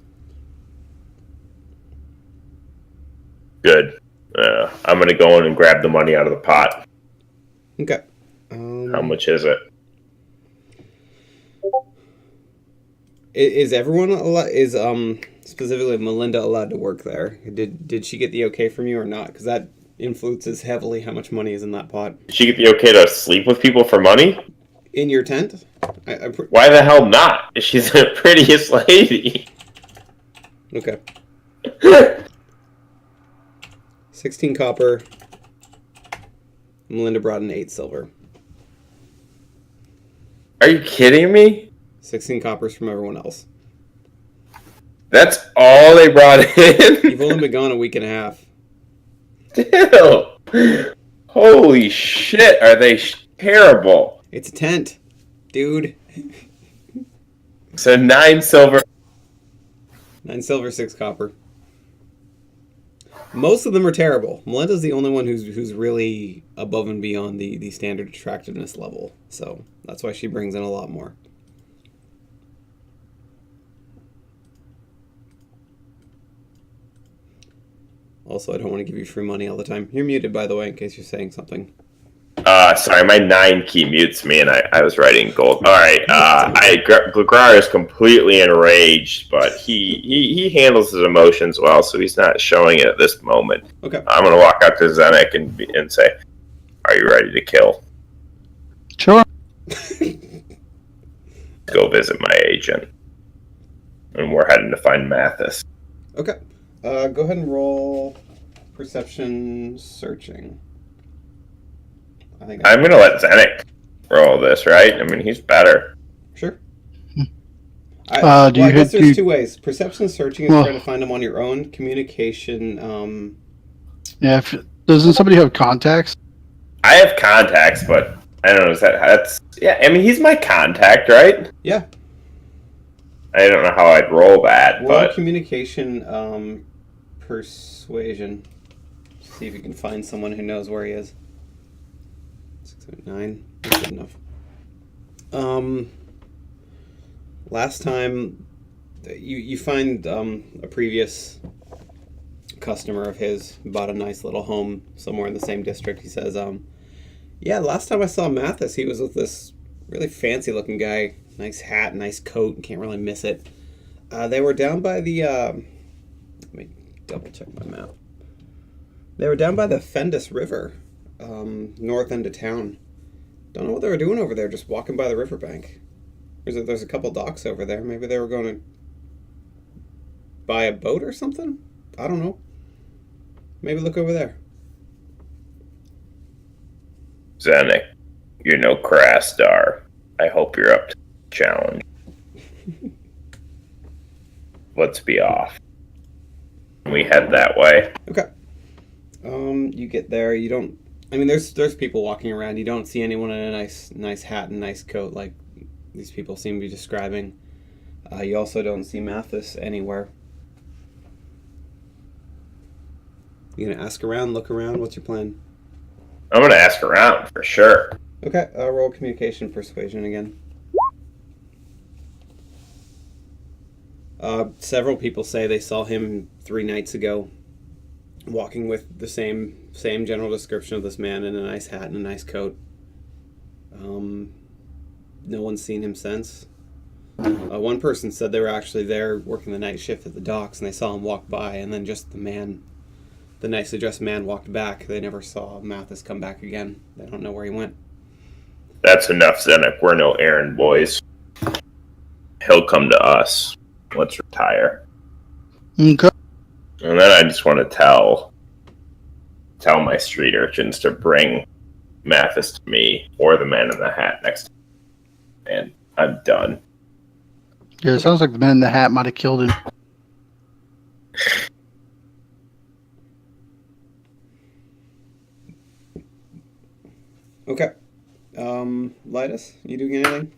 Good. I'm going to go in and grab the money out of the pot. Okay. How much is it? Is everyone specifically Melinda allowed to work there? Did she get the okay from you or not? Because that influences heavily how much money is in that pot. Did she get the okay to sleep with people for money? In your tent? Why the hell not? She's the prettiest lady. Okay. 16 copper. Melinda brought in 8 silver. Are you kidding me? 16 coppers from everyone else. That's all they brought in? You've only been gone a week and a half. Still. Holy shit, are they terrible. It's a tent, dude. So 9 silver. 9 silver, 6 copper. Most of them are terrible. Melinda's the only one who's really above and beyond the standard attractiveness level. So that's why she brings in a lot more. Also, I don't want to give you free money all the time. You're muted, by the way, in case you're saying something. Sorry, my 9 key mutes me, and I was writing gold. All right, Glagrar is completely enraged, but he handles his emotions well, so he's not showing it at this moment. Okay. I'm gonna walk up to Zenek and say, "Are you ready to kill?" Sure. Go visit my agent, and we're heading to find Mathis. Okay. Go ahead and roll perception searching. I think I'm gonna let Zenek roll this, right? I mean, he's better. Sure. I guess there's 2 ways. Perception searching is trying to find them on your own. Communication. Yeah. Doesn't somebody have contacts? I have contacts, but I don't know. That's yeah. I mean, he's my contact, right? Yeah. I don't know how I'd roll that, Roll but communication persuasion. See if you can find someone who knows where he is. 6, 8, 9. That's good enough. Last time you find a previous customer of his who bought a nice little home somewhere in the same district. He says, yeah, last time I saw Mathis, he was with this really fancy looking guy. Nice hat, nice coat, can't really miss it. They were down by the let me double check my map. They were down by the Fendus River, north end of town. Don't know what they were doing over there, just walking by the riverbank. There's a couple docks over there. Maybe they were going to buy a boat or something? I don't know. Maybe look over there. Zenek, you're no Krastar. I hope you're up to the challenge. Let's be off. We head that way. Okay. You get there. You don't. I mean, there's people walking around. You don't see anyone in a nice hat and nice coat like these people seem to be describing. You also don't see Mathis anywhere. You gonna ask around, look around? What's your plan? I'm gonna ask around for sure. Okay. Roll communication persuasion again. Several people say they saw him 3 nights ago, walking with the same general description of this man in a nice hat and a nice coat. No one's seen him since. One person said they were actually there working the night shift at the docks, and they saw him walk by, and then just the nicely dressed man walked back. They never saw Mathis come back again. They don't know where he went. That's enough, Zenek. We're no errand boys. He'll come to us. Let's retire. Okay. And then I just want to tell my street urchins to bring Mathis to me or the man in the hat next to me. And I'm done. Yeah, it sounds like the man in the hat might have killed him. Okay. Lidus, you doing anything?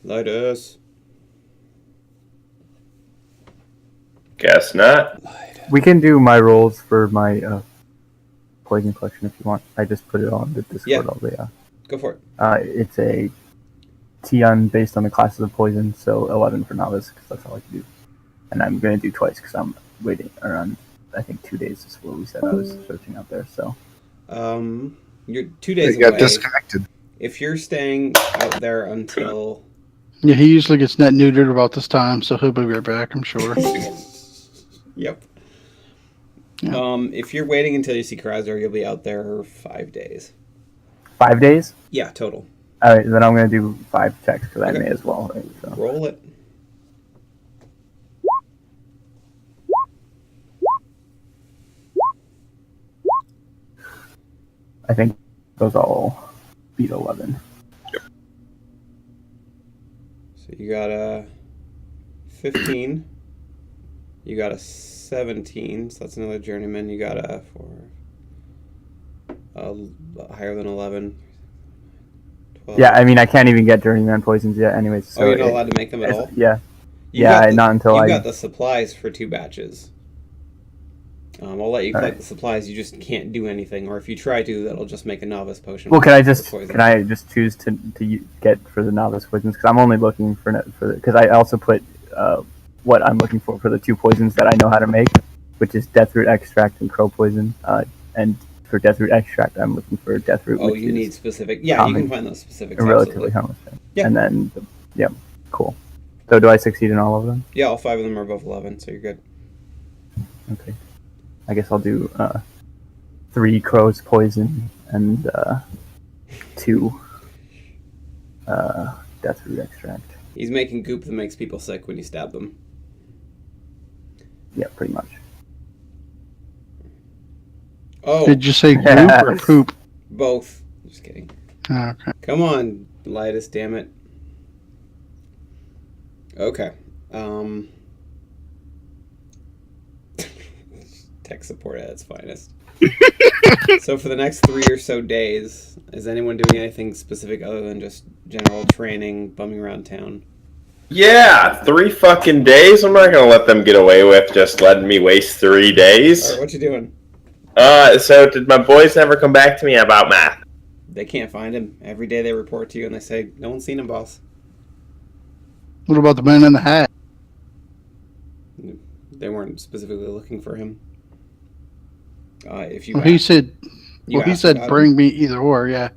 Lidus. Guess not. We can do my rolls for my poison collection if you want. I just put it on the Discord all day. Go for it. It's a Tion based on the classes of poison, so 11 for novice, because that's all I can do. And I'm going to do twice, because I'm waiting around, I think, 2 days is what we said I was searching out there, so. You're 2 days They got away. disconnected. If you're staying out there until... Yeah, he usually gets net neutered about this time, so he'll be right back, I'm sure. Yep. Yeah. If you're waiting until you see Krasar, you'll be out there 5 days. 5 days? Yeah, total. Alright, then I'm going to do 5 checks, because I Okay. may as well. Right, so. Roll it. I think those all beat 11. So you got a 15. You got a 17, so that's another journeyman. You got a 4. Higher than 11. 12. Yeah, I mean, I can't even get journeyman poisons yet, anyways. So You're not allowed to make them at all? Yeah. You Yeah, got the- not until you I- got the supplies for 2 batches. I'll let you collect Alright. the supplies. You just can't do anything, or if you try to, that'll just make a novice potion. Well, can I for just poison. choose to get for the novice poisons? Because I'm only looking because I also put what I'm looking for the 2 poisons that I know how to make. which is deathroot extract and crow poison. And for deathroot extract, I'm looking for deathroot. Oh, which you is need specific. Yeah, common, you can find those specifics. a relatively Absolutely. harmless thing. Yeah. And then, yeah, cool. So do I succeed in all of them? Yeah, all 5 of them are above 11, so you're good. Okay. I guess I'll do 3 crow's poison and 2 deathroot extract. He's making goop that makes people sick when you stab them. Yeah, pretty much. Oh, Did you say goop or poop? both. Just kidding. Oh, okay. Come on, Lightus, damn it. Okay. Tech support at its finest. So for the next 3 or so days, is anyone doing anything specific other than just general training, bumming around town? Yeah, 3 fucking days. I'm not gonna let them get away with just letting me waste 3 days. Alright, what you doing? So did my boys never come back to me about math? They can't find him. Every day they report to you and they say, no one's seen him, boss. What about the man in the hat? They weren't specifically looking for him. If you Well, he asked- said. you Well, he asked said, about "Bring me either or." Yeah.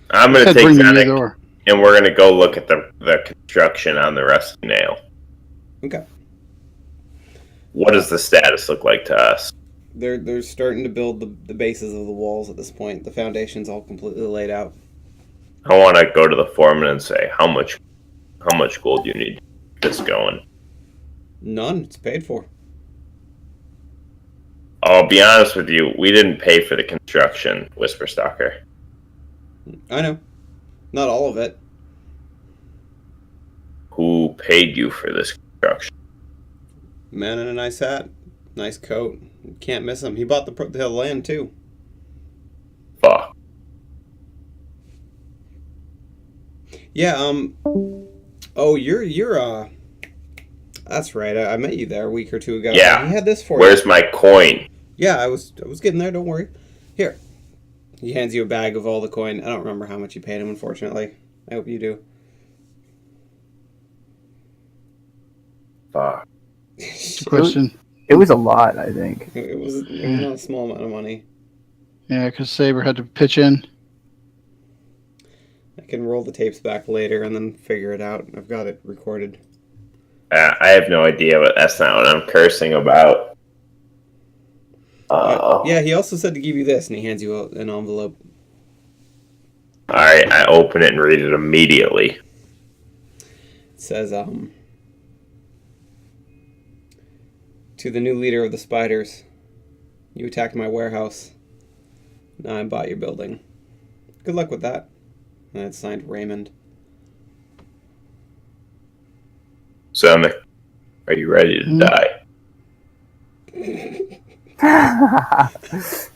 I'm He gonna said, take "Bring me Zenic, either or." and we're gonna go look at the construction on the rusty nail. him. Okay. What does the status look like to us? They're starting to build the bases of the walls at this point. The foundation's all completely laid out. I want to go to the foreman and say how much gold you need to get this going. None. It's paid for. I'll be honest with you, we didn't pay for the construction, Whisperstalker. I know. Not all of it. Who paid you for this construction? Man in a nice hat. Nice coat. Can't miss him. He bought the land too. Fuck. Yeah, oh, you're that's right. I met you there a week or two ago. Yeah. He had this for Where's you. my coin? Yeah, I was getting there, don't worry. Here. He hands you a bag of all the coin. I don't remember how much you paid him, unfortunately. I hope you do. Fuck. Question. It was a lot, I think. It was not a small amount of money. Yeah, because Saber had to pitch in. I can roll the tapes back later and then figure it out. I've got it recorded. I have no idea, but that's not what I'm cursing about. Yeah, he also said to give you this, and he hands you an envelope. Alright, I open it and read it immediately. It says, to the new leader of the spiders, you attacked my warehouse. Now I bought your building. Good luck with that. And it's signed Raymond. Zenic, are you ready to die?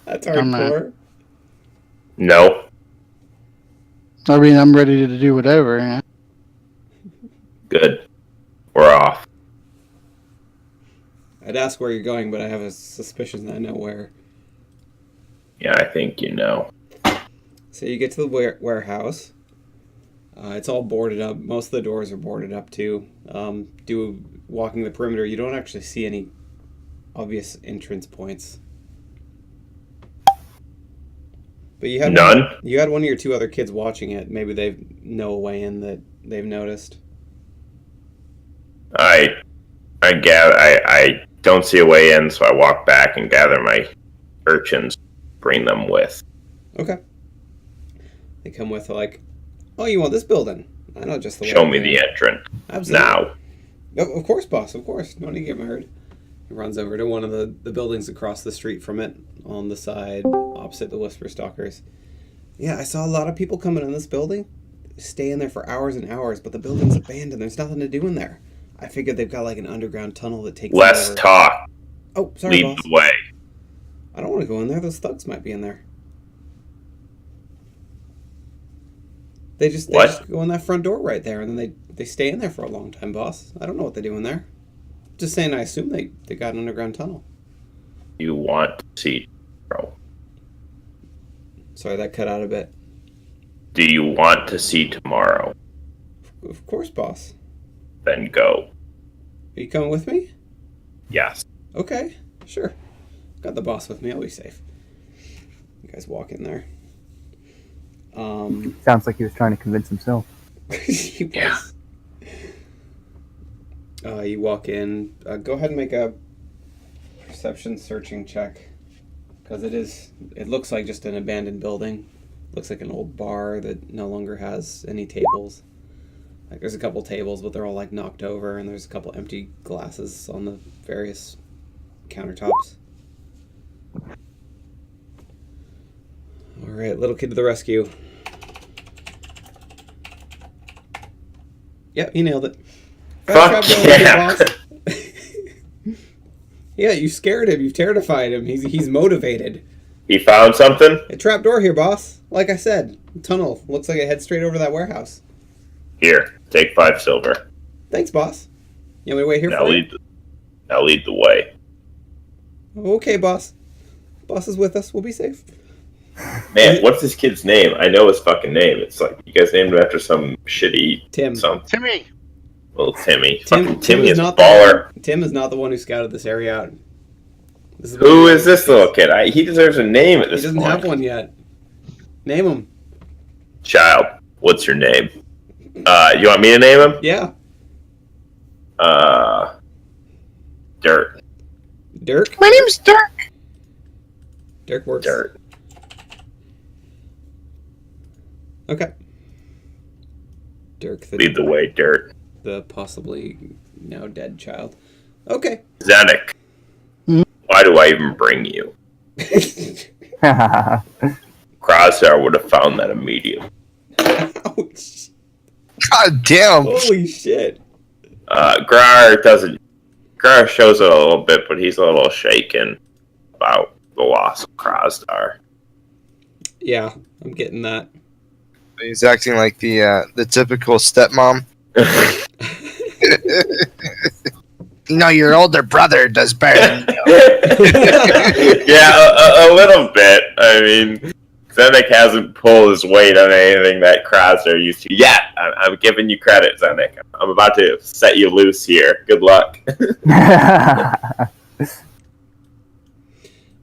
That's I'm not. hardcore. No. I mean, I'm ready to do whatever. Yeah. Good. We're off. I'd ask where you're going, but I have a suspicion that I know where. Yeah, I think you know. So you get to the warehouse. It's all boarded up. Most of the doors are boarded up too. Walking the perimeter, you don't actually see any obvious entrance points. But you had None? You had one of your 2 other kids watching it. Maybe they know a way in that they've noticed. I don't see a way in, so I walk back and gather my urchins, bring them with. Okay. They come with like, oh, you want this building? I know just the way. Show me the entrance. Absolutely. Now. Oh, of course, boss. Of course. No need to get married. He runs over to one of the buildings across the street from it, on the side opposite the Whisperstalkers. Yeah, I saw a lot of people coming in this building, stay in there for hours and hours, but the building's abandoned. There's nothing to do in there. I figured they've got like an underground tunnel that takes. Less over. talk. Oh, sorry, Lead boss. the way. I don't want to go in there. Those thugs might be in there. They just go in that front door right there, and then they stay in there for a long time, boss. I don't know what they do in there. Just saying, I assume they got an underground tunnel. You want to see, bro. Sorry, that cut out a bit. Do you want to see tomorrow? Of course, boss. Then go. Are you coming with me? Yes. Okay, sure. Got the boss with me. I'll be safe. You guys walk in there. Sounds like he was trying to convince himself. He was. You walk in. Go ahead and make a perception searching check. Because it looks like just an abandoned building. Looks like an old bar that no longer has any tables. Like there's a couple tables, but they're all like knocked over, and there's a couple empty glasses on the various countertops. All right, little kid to the rescue. Yep, he nailed it. Fuck yeah. Yeah, you scared him. You've terrified him. He's motivated. He found something? A trapdoor here, boss. Like I said, tunnel. Looks like it heads straight over that warehouse. Here, take 5 silver. Thanks, boss. You want me to wait here for you? Now lead the way. Okay, boss. Boss is with us. We'll be safe. Man, what's this kid's name? I know his fucking name. It's like you guys named him after some shitty Tim. Timmy. Little Timmy. Tim Timmy is a not baller. Tim is not the one who scouted this area out. Who is this little kid? He deserves a name at this point. He doesn't have one yet. Name him. Child, what's your name? You want me to name him? Yeah. Dirt. Dirk? My name's Dirk. Dirk works. Dirt. Okay. Dirk, Lead the way, Dirt. the possibly now dead child. Okay. Zenik. Why do I even bring you? Crosshair would have found that immediately. Ouch. God damn. Holy shit. Grar shows it a little bit, but he's a little shaken about the loss of Krasdar. Yeah, I'm getting that. He's acting like the typical stepmom. You know, your older brother does better than you. Yeah, a little bit. I mean, Zenik hasn't pulled his weight on anything that Krasdar used to yet. I'm giving you credit, Zenik. I'm about to set you loose here. Good luck.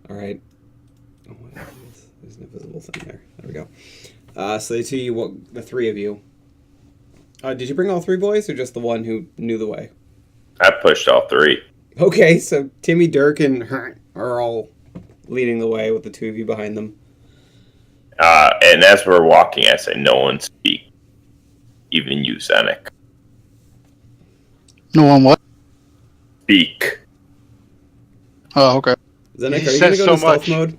All right. Oh, there's an invisible thing there. There we go. So the three of you. Did you bring all 3 boys, or just the one who knew the way? I pushed all 3. Okay, so Timmy, Dirk, and Hurt are all leading the way with the 2 of you behind them. And as we're walking, I say, no one speak. Even you, Zenik. No one what? Speak. Oh, okay. Zenek, He are you going to says go to so stealth much. mode?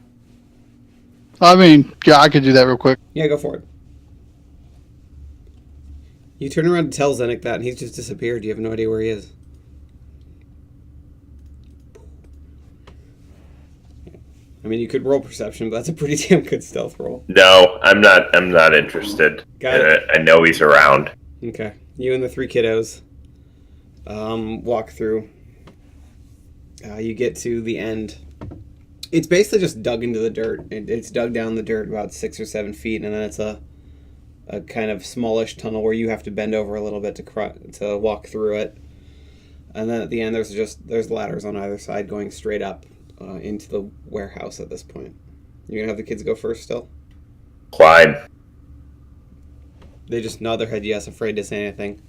I mean, yeah, I could do that real quick. Yeah, go for it. You turn around to tell Zenek that, and he's just disappeared. You have no idea where he is. I mean, you could roll perception, but that's a pretty damn good stealth roll. No, I'm not interested. Got it. I know he's around. Okay. You and the 3 kiddos walk through. You get to the end. It's basically just dug into the dirt. It's dug down the dirt about 6 or 7 feet, and then it's a kind of smallish tunnel where you have to bend over a little bit to walk through it. And then at the end, there's ladders on either side going straight up into the warehouse at this point. You're gonna have the kids go first still? Climb. They just nod their head yes, afraid to say anything.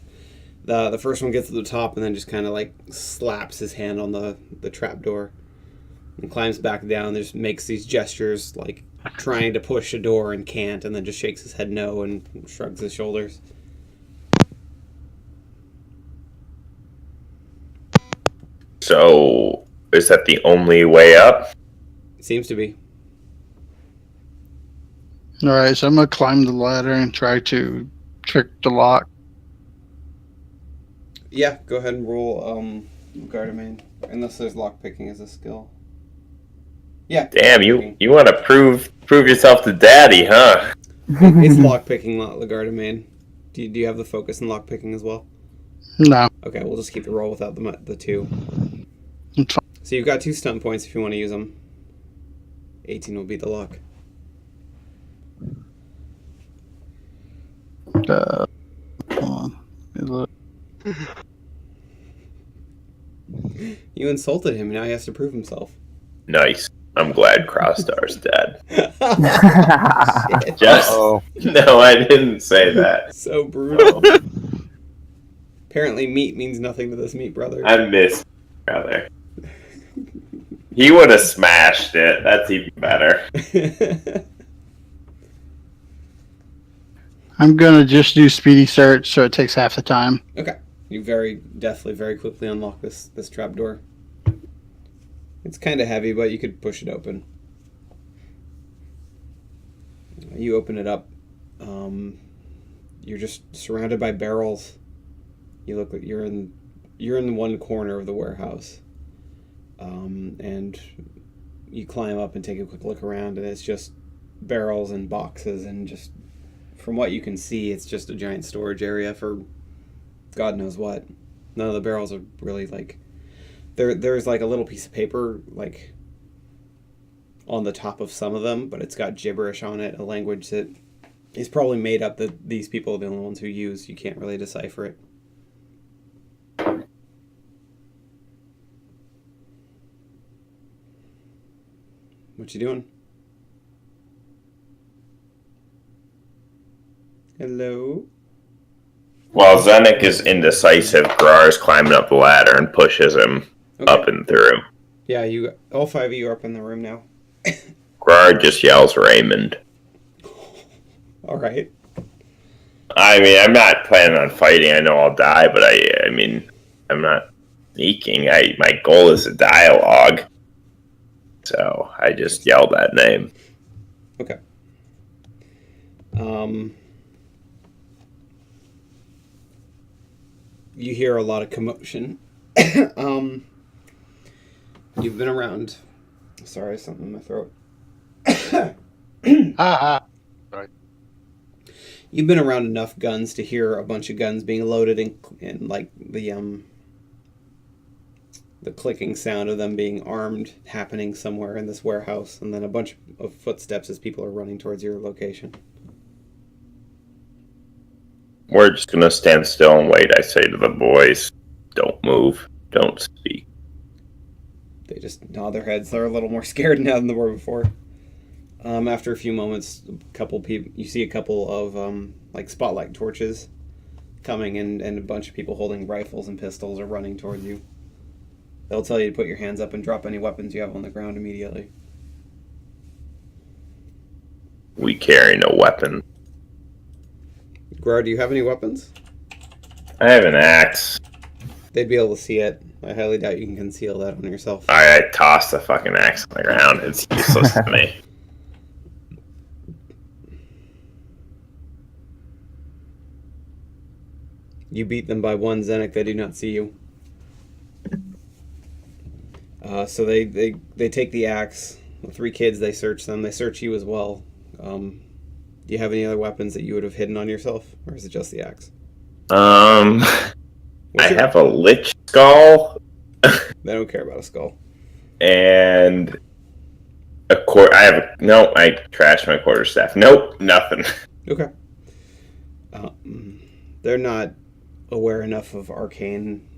The first one gets to the top and then just kind of like slaps his hand on the trapdoor and climbs back down. Just makes these gestures like trying to push a door and can't, and then just shakes his head no and shrugs his shoulders. So, is that the only way up? Seems to be. All right, so I'm gonna climb the ladder and try to trick the lock. Yeah, go ahead and roll Gardaman. Unless there's lockpicking as a skill. Yeah. Damn, you want to prove yourself to Daddy, huh? It's lockpicking, not Gardaman. Do you have the focus in lockpicking as well? No. Okay, we'll just keep the roll without the 2. It's fine. So you've got 2 stunt points if you want to use them. 18 will be the lock. Hold on. Let me look. You insulted him, now he has to prove himself. Nice. I'm glad Crossstar's dead. Shit. Just no, I didn't say that. So brutal. Apparently meat means nothing to this meat brother. I miss brother. He would have smashed it. That's even better. I'm gonna just do speedy search, so it takes half the time. Okay. You very definitely, very quickly unlock this trap door. It's kind of heavy, but you could push it open. You open it up. You're just surrounded by barrels. You look like you're in one corner of the warehouse, and you climb up and take a quick look around, and it's just barrels and boxes, and just from what you can see, it's just a giant storage area for God knows what. None of the barrels are really like there's like a little piece of paper like on the top of some of them, but it's got gibberish on it, a language that is probably made up that these people are the only ones who use. You can't really decipher it. What you doing? Hello? While Zenik is indecisive, Grar's climbing up the ladder and pushes him up and through. Yeah, all five of you are up in the room now. Grar just yells Raymond. All right. I mean, I'm not planning on fighting. I know I'll die, but I mean, I'm not sneaking. My goal is a dialogue. So I just yelled that name. Okay. You hear a lot of commotion. You've been around. Sorry, something in my throat. Sorry. You've been around enough guns to hear a bunch of guns being loaded and like the clicking sound of them being armed happening somewhere in this warehouse, and then a bunch of footsteps as people are running towards your location. We're just going to stand still and wait. I say to the boys, don't move, don't speak. They just nod their heads. They're a little more scared now than they were before. After a few moments, you see a couple of like spotlight torches coming, and a bunch of people holding rifles and pistols are running towards you. They'll tell you to put your hands up and drop any weapons you have on the ground immediately. We carry no weapon. Grar, do you have any weapons? I have an axe. They'd be able to see it. I highly doubt you can conceal that on yourself. I toss the fucking axe on the ground. It's useless to me. You beat them by one, Zenik. They do not see you. So they take the axe. The three kids, they search them. They search you as well. Do you have any other weapons that you would have hidden on yourself? Or is it just the axe? I have a lich skull. They don't care about a skull. And a I trashed my quarterstaff. Nope, nothing. Okay. They're not aware enough of arcane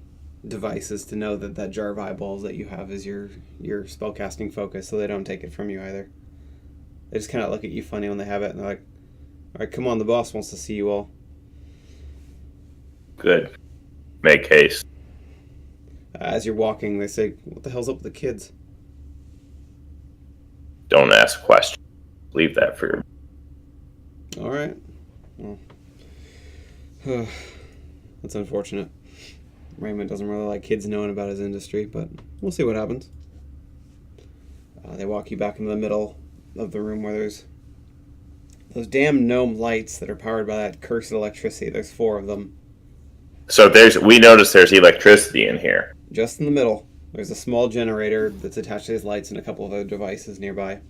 devices to know that jar of eyeballs that you have is your spellcasting focus, so they don't take it from you either. They just kind of look at you funny when they have it, and they're like, all right, come on, the boss wants to see you all. Good. Make haste. As you're walking, they say, what the hell's up with the kids? Don't ask questions. Leave that for your... All right. Well, that's unfortunate. Raymond doesn't really like kids knowing about his industry, but we'll see what happens. They walk you back into the middle of the room where there's those damn gnome lights that are powered by that cursed electricity. There's 4 of them. So we notice there's electricity in here. Just in the middle. There's a small generator that's attached to these lights and a couple of other devices nearby.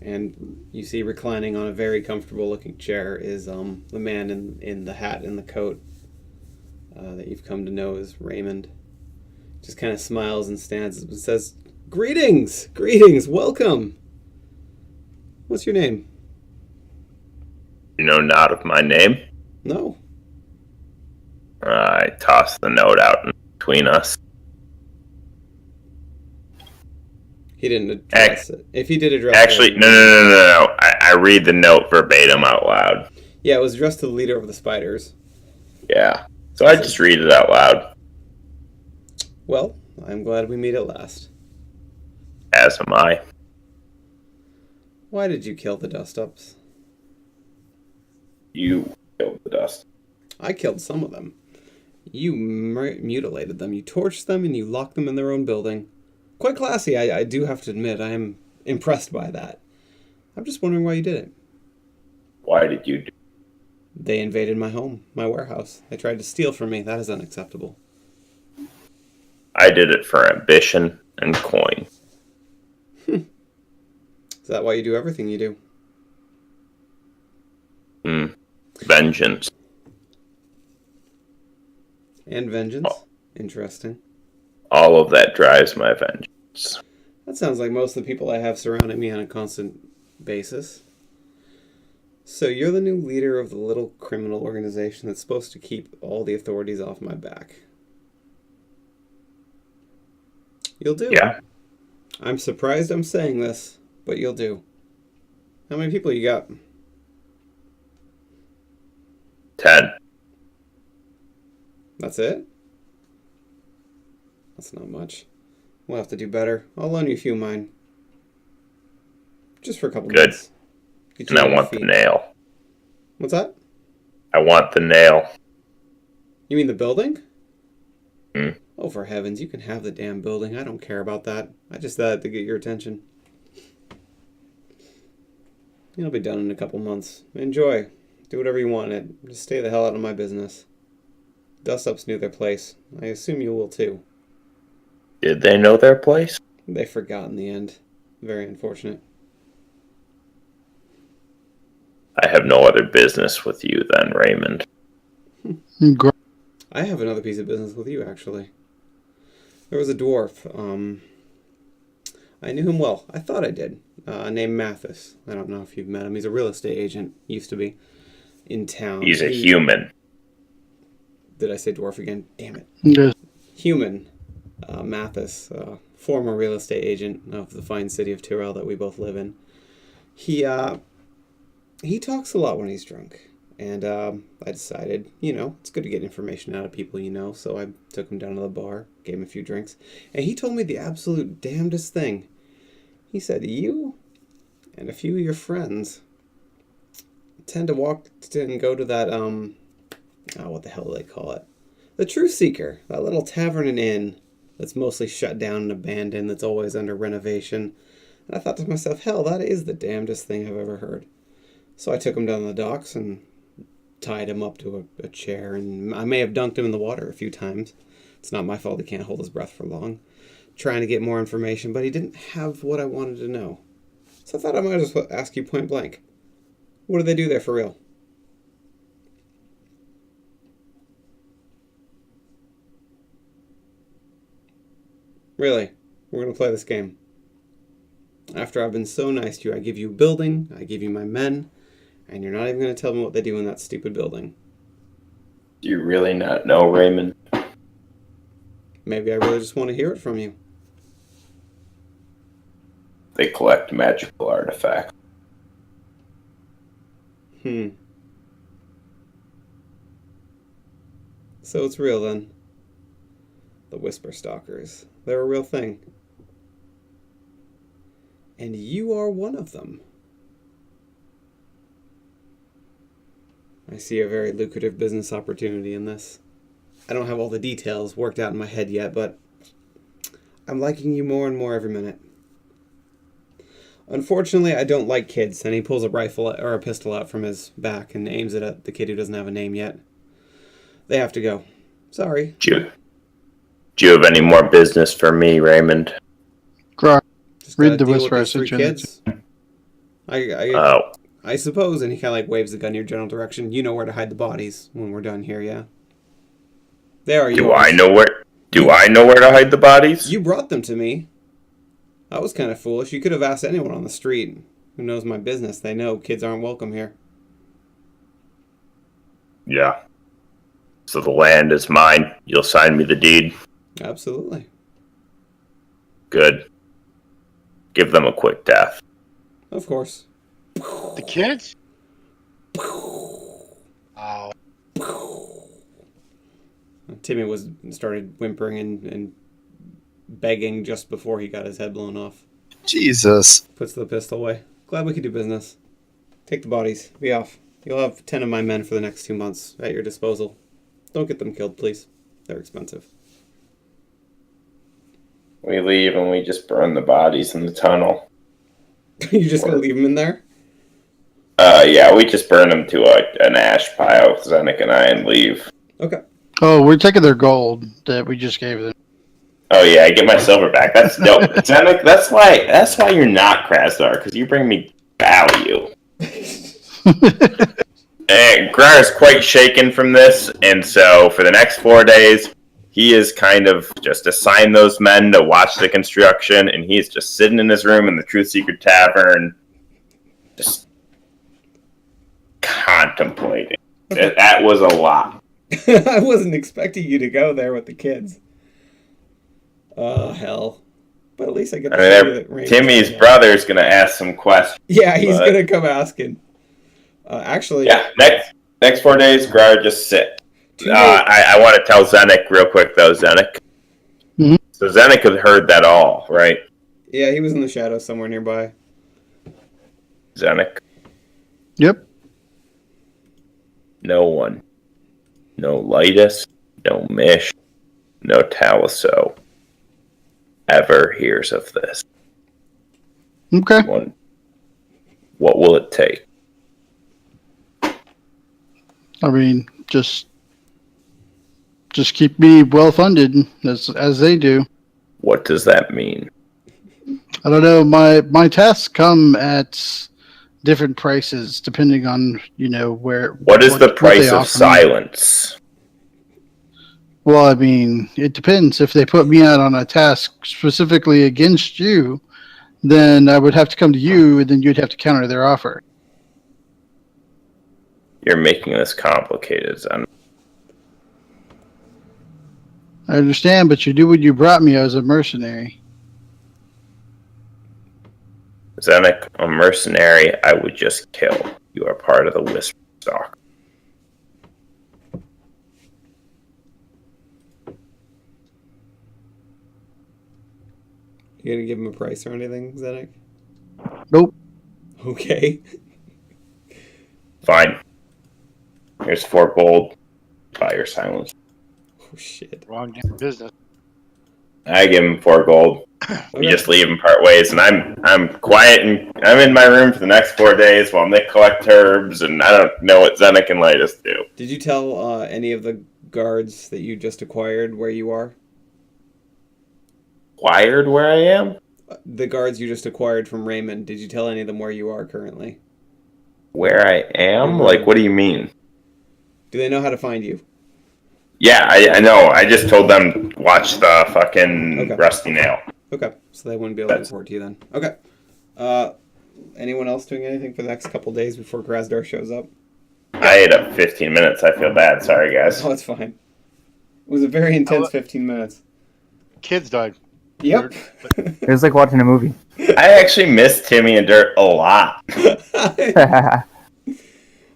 And you see reclining on a very comfortable looking chair is the man in the hat and the coat that you've come to know as Raymond. Just kind of smiles and stands and says, Greetings! Greetings! Welcome! What's your name? You know not of my name? No. I toss the note out in between us. He didn't address it. If he did address Actually, it... no. I read the note verbatim out loud. Yeah, it was addressed to the leader of the spiders. Yeah. So I just read it out loud. Well, I'm glad we meet at last. As am I. Why did you kill the dust-ups? You killed the dust. I killed some of them. You mutilated them. You torched them and you locked them in their own building. Quite classy, I do have to admit. I am impressed by that. I'm just wondering why you did it. Why did you do it? They invaded my home, my warehouse. They tried to steal from me. That is unacceptable. I did it for ambition and coin. Is that why you do everything you do? Vengeance. And vengeance? Interesting. All of that drives my vengeance. That sounds like most of the people I have surrounding me on a constant basis. So you're the new leader of the little criminal organization that's supposed to keep all the authorities off my back. You'll do. Yeah. I'm surprised I'm saying this, but you'll do. How many people you got? 10. That's it? That's not much. We'll have to do better. I'll loan you a few of mine. Just for a couple months. And I want the nail. What's that? I want the nail. You mean the building? Oh, for heavens, you can have the damn building. I don't care about that. I just thought to get your attention. It'll be done in a couple months. Enjoy. Do whatever you want. Just stay the hell out of my business. Dust-ups knew their place. I assume you will too. Did they know their place? They forgot in the end. Very unfortunate. I have no other business with you then, Raymond. I have another piece of business with you, actually. There was a dwarf. I knew him well. I thought I did. Named Mathis. I don't know if you've met him. He's a real estate agent. Used to be. In town. He's a human. Did I say dwarf again? Damn it. Yes. Human. Mathis. Former real estate agent of the fine city of Tyrell that we both live in. He talks a lot when he's drunk. And I decided, it's good to get information out of people you know. So I took him down to the bar, gave him a few drinks. And he told me the absolute damnedest thing. He said, you and a few of your friends tend to walk and go to that, what the hell do they call it? The Truth Seeker. That little tavern and inn that's mostly shut down and abandoned, that's always under renovation. And I thought to myself, hell, that is the damnedest thing I've ever heard. So I took him down the docks and tied him up to a chair, and I may have dunked him in the water a few times. It's not my fault he can't hold his breath for long. Trying to get more information, but he didn't have what I wanted to know. So I thought I might as well ask you point blank. What do they do there for real? Really, we're going to play this game. After I've been so nice to you, I give you a building, I give you my men, and you're not even going to tell me what they do in that stupid building. Do you really not know, Raymond? Maybe I really just want to hear it from you. They collect magical artifacts. So it's real then. The Whisperstalkers. They're a real thing. And you are one of them. I see a very lucrative business opportunity in this. I don't have all the details worked out in my head yet, but I'm liking you more and more every minute. Unfortunately, I don't like kids, and he pulls a rifle or a pistol out from his back and aims it at the kid who doesn't have a name yet. They have to go. Sorry. Do you have any more business for me, Raymond? Read the Whisper Session. Kids. I suppose, and he kind of waves the gun in your general direction. You know where to hide the bodies when we're done here, yeah? There are you. Do I know where to hide the bodies? You brought them to me. That was kind of foolish. You could have asked anyone on the street who knows my business. They know kids aren't welcome here. Yeah. So the land is mine. You'll sign me the deed? Absolutely. Good. give them a quick death. Of course. The kids? Oh. Timmy started whimpering and begging just before he got his head blown off. Jesus. Puts the pistol away. Glad we could do business. Take the bodies. Be off. You'll have 10 of my men for the next 2 months at your disposal. Don't get them killed, please. They're expensive. We leave and we just burn the bodies in the tunnel. You're just going to leave them in there? Yeah, we just burn them to an ash pile, Zenik and I, and leave. Okay. Oh, we're taking their gold that we just gave them. Oh yeah, I get my silver back. That's dope. Zenik, that's why you're not Krasdar, because you bring me value. And Grar is quite shaken from this, and so for the next 4 days, he is kind of just assigned those men to watch the construction, and he's just sitting in his room in the Truth Seeker Tavern, just contemplating. That was a lot. I wasn't expecting you to go there with the kids. Oh, hell. But at least I get to show you that Rain Timmy's is brother's going to ask some questions. Yeah, he's going to come asking. Actually... Yeah, next 4 days, Grar, just sit. 2 days. I want to tell Zenik real quick, though, Zenik. Mhm. So Zenik had heard that all, right? Yeah, he was in the shadows somewhere nearby. Zenik. Yep. No one. No Lytus, no Mish, no Taliso ever hears of this. Okay. What will it take? I mean, just keep me well funded as they do. What does that mean? I don't know. My tasks come at different prices depending on where. What is the what price they of offer me. silence? Well, I mean, it depends. If they put me out on a task specifically against you, then I would have to come to you, and then you'd have to counter their offer. You're making this complicated, Zenik. I understand, but you do what you brought me. I was a mercenary. Zenik, a mercenary I would just kill. You are part of the Whisperstalkers. You gonna give him a price or anything, Zenik? Nope. Okay. Fine. Here's 4 gold. Buy your silence. Oh, shit. Wrong damn business. I give him 4 gold. We just leave him part ways, and I'm quiet, and I'm in my room for the next 4 days while Nick collects herbs, and I don't know what Zenik and Lytus do. Did you tell any of the guards that you just acquired where you are? Wired where I am? The guards you just acquired from Raymond, did you tell any of them where you are currently? Where I am? Like, what do you mean? Do they know how to find you? Yeah, I know. I just told them to watch the fucking Rusty Nail. Okay, so they wouldn't be able to report to you then. Okay. Anyone else doing anything for the next couple days before Krasdar shows up? I ate up 15 minutes. I feel bad. Sorry, guys. Oh, it's fine. It was a very intense 15 minutes. Kids died. Yep. It was like watching a movie. I actually miss Timmy and Dirt a lot.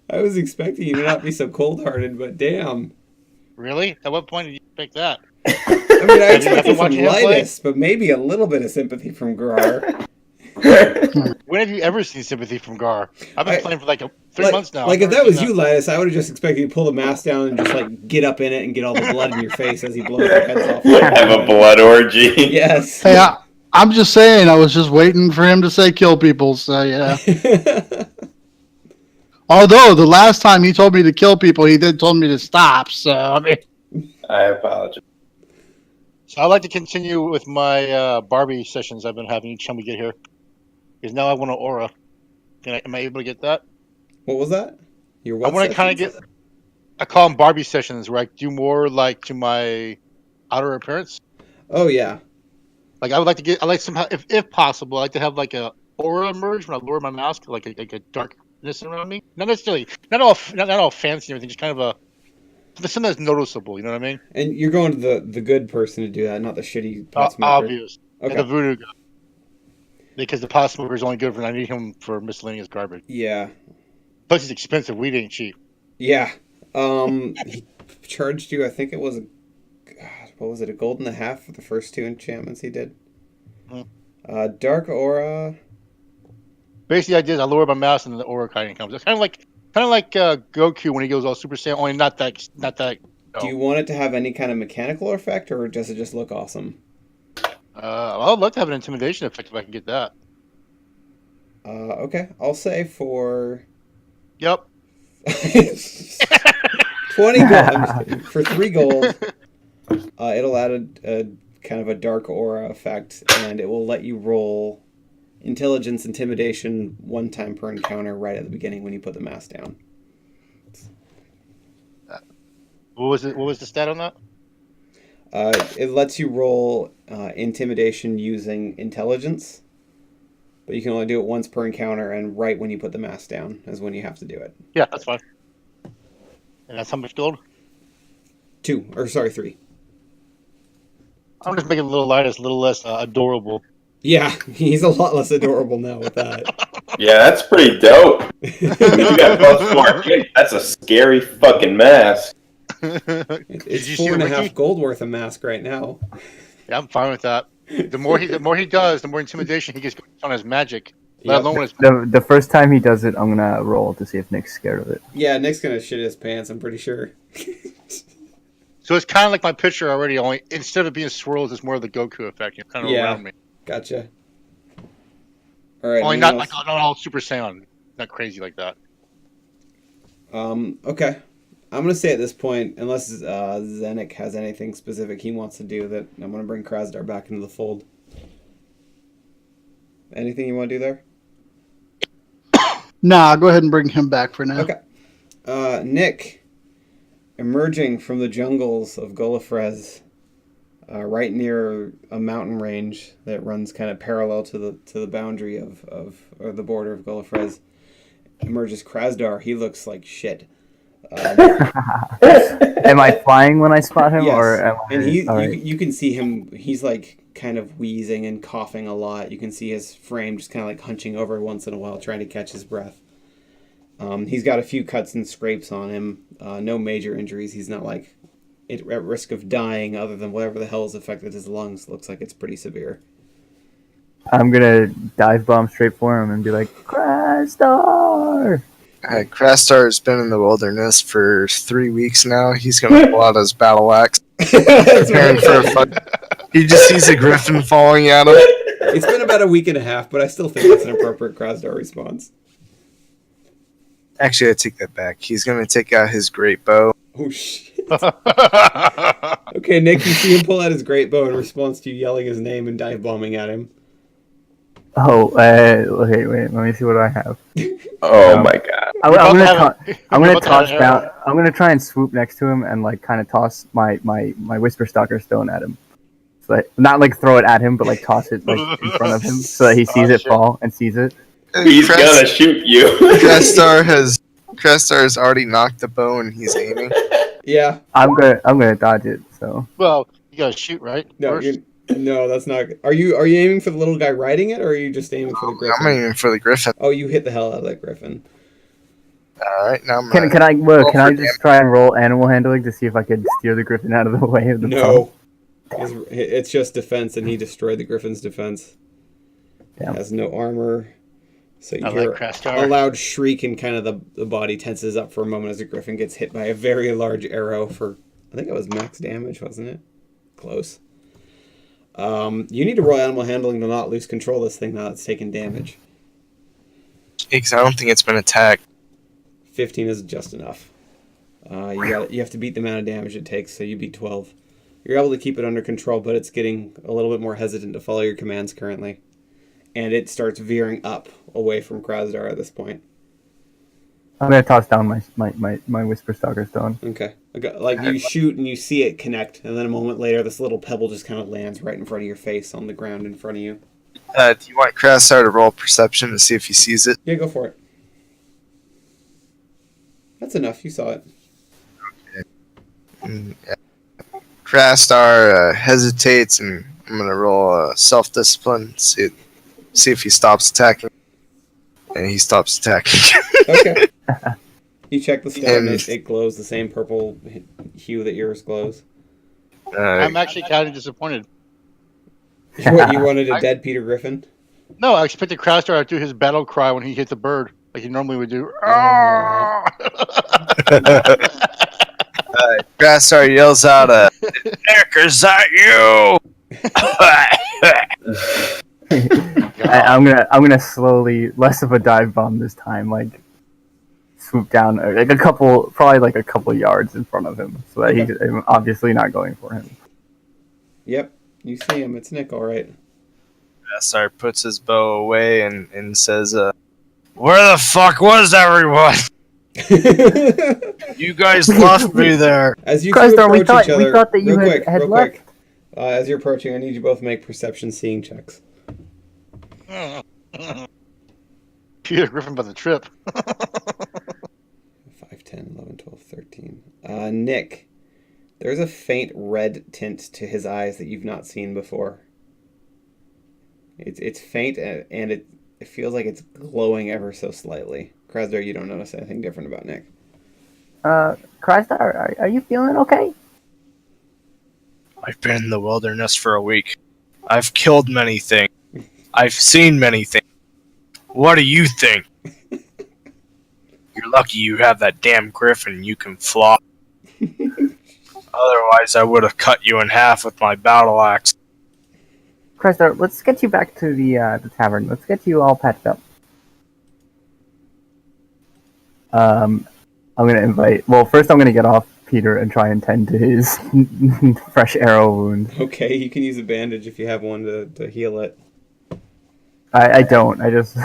I was expecting you to not be so cold-hearted, but damn. Really? At what point did you pick that? I mean, I Did you have to expected some watch him play? Lytus, but maybe a little bit of sympathy from Grar. When have you ever seen sympathy from Gar? I've been playing for like 3 months now. Like, if that was you, Lytus, I would have just expected you to pull the mask down and just, like, get up in it and get all the blood in your face as he blows their heads off. Have a blood orgy. Yes. Hey, I'm just saying. I was just waiting for him to say kill people. So yeah. Although the last time he told me to kill people, he then told me to stop. So I mean, I apologize. So I'd like to continue with my Barbie sessions I've been having each time we get here. Because now I want an aura. Am I able to get that? What was that? Your what I want to kind of sessions? get. I call them Barbie sessions, where I do more like to my outer appearance. Oh, yeah. Like I would like to get. I like somehow, if possible, I like to have like a aura emerge when I lower my mask, like a darkness around me. Not necessarily, not all fancy and everything. Just kind of something that's noticeable. You know what I mean? And you're going to the good person to do that, not the shitty pots maker. Obvious. Okay. And the voodoo guy. Because the pasta mover is only good for I need him for miscellaneous garbage. Yeah. Plus, he's expensive. Weed ain't cheap. Yeah. He charged you, I think it was, what was it, a gold and a half for the first 2 enchantments he did? Dark Aura. Basically, I lower my mouse and the aura kind of comes. It's kind of like Goku when he goes all Super Saiyan. Only not that. Do you want it to have any kind of mechanical effect, or does it just look awesome? I'd love to have an intimidation effect if I can get that. Okay. I'll say for... Yep. 20 gold. I'm just kidding. For 3 gold, it'll add a kind of a dark aura effect, and it will let you roll intelligence intimidation 1 time per encounter right at the beginning when you put the mask down. What was it? What was the stat on that? It lets you roll intimidation using intelligence, but you can only do it once per encounter, and right when you put the mask down is when you have to do it. Yeah, that's fine. And that's how much gold? 3. I'm just making it a little lighter, a little less adorable. Yeah, he's a lot less adorable now with that. Yeah, that's pretty dope. You got +4 hit. That's a scary fucking mask. It's 4.5 gold worth of mask right now. Yeah, I'm fine with that. The more he does, the more intimidation he gets on his magic. Yep. The first time he does it, I'm gonna roll to see if Nick's scared of it. Yeah, Nick's gonna shit his pants, I'm pretty sure. So it's kind of like my picture already. Only instead of being swirls, it's more of the Goku effect. Kind of around me. Gotcha. All right. Only not all Super Saiyan, not crazy like that. Okay. I'm gonna say at this point, unless Zenik has anything specific he wants to do, that I'm gonna bring Krasdar back into the fold. Anything you want to do there? Nah, go ahead and bring him back for now. Okay. Nick, emerging from the jungles of Golafrez, right near a mountain range that runs kind of parallel to the boundary of the border of Golafrez, emerges Krasdar. He looks like shit. Am I flying when I spot him? Yes. Or am I... And you can see him. He's like kind of wheezing and coughing a lot. You can see his frame just kind of like hunching over once in a while, trying to catch his breath. He's got a few cuts and scrapes on him. No major injuries. He's not like at risk of dying, other than whatever the hell has affected his lungs. Looks like it's pretty severe. I'm gonna dive bomb straight for him and be like, Krasdar! Krasdar has been in the wilderness for 3 weeks now. He's gonna pull out his battle axe. Preparing for a fight. He just sees a griffin falling at him. It's been about a week and a half, but I still think that's an appropriate Krasdar response. Actually, I take that back. He's gonna take out his great bow. Oh shit. Okay, Nick, you see him pull out his great bow in response to you yelling his name and dive bombing at him. Oh, okay, wait, let me see what I have. Oh my god. I'm gonna try and swoop next to him and like kind of toss my Whisperstalker stone at him. So like, not like throw it at him, but like toss it like in front of him so that he sees it fall and sees it. He's gonna shoot you. Krasdar has already knocked the bow and he's aiming. Yeah. I'm gonna dodge it. So. Well, you gotta shoot, right? No, no, that's not. Are you aiming for the little guy riding it, or are you just aiming for the griffin? I'm aiming for the griffin. Oh, you hit the hell out of that griffin. All right, now can I just try and roll animal handling to see if I could steer the griffin out of the way of the No. It's just defense, and he destroyed the griffin's defense. Yeah. Has no armor. So you I hear like Krasdar. a loud shriek, and kind of the body tenses up for a moment as the griffin gets hit by a very large arrow for, I think it was max damage, wasn't it? Close. You need to roll animal handling to not lose control of this thing now that's taking damage. Because I don't think it's been attacked. 15 is just enough. You have to beat the amount of damage it takes, so you beat 12. You're able to keep it under control, but it's getting a little bit more hesitant to follow your commands currently. And it starts veering up away from Krasdar at this point. I'm gonna toss down my Whisperstalker stone. Okay. Like you shoot and you see it connect, and then a moment later, this little pebble just kind of lands right in front of your face on the ground in front of you. Do you want Krasdar to roll perception to see if he sees it? Yeah, go for it. That's enough. You saw it. Okay. Yeah. Krasdar hesitates, and I'm gonna roll self-discipline. See see if he stops attacking. And he stops attacking. Okay. You check the stone, And- it glows the same purple hue that yours glows. I'm actually kind of disappointed. What, you wanted a dead Peter Griffin? No, I expected Crowstar to do his battle cry when he hit the bird, like he normally would do. Grassar yells out, Nick, is that you? I'm gonna slowly, less of a dive bomb this time, like swoop down like probably like a couple yards in front of him, so that he's obviously not going for him. Yep, you see him. It's Nick, all right. Grassar puts his bow away and says, where the fuck was everyone? You guys left me there. As you Crowstar, two approach each other, we thought that you real had quick. left. As you're approaching, I need you both to make perception seeing checks. Peter Griffin by the trip. 5, 10, 11, 12, 13. Nick, there's a faint red tint to his eyes that you've not seen before. It's faint and it feels like it's glowing ever so slightly. Krasdar, you don't notice anything different about Nick. Crystar, are you feeling okay? I've been in the wilderness for a week. I've killed many things. I've seen many things. What do you think? You're lucky you have that damn griffin you can fly. Otherwise, I would have cut you in half with my battle axe. Crystar, let's get you back to the tavern. Let's get you all patched up. I'm gonna invite. Well, first I'm gonna get off Peter and try and tend to his fresh arrow wound. Okay, you can use a bandage if you have one to heal it. I don't. I just.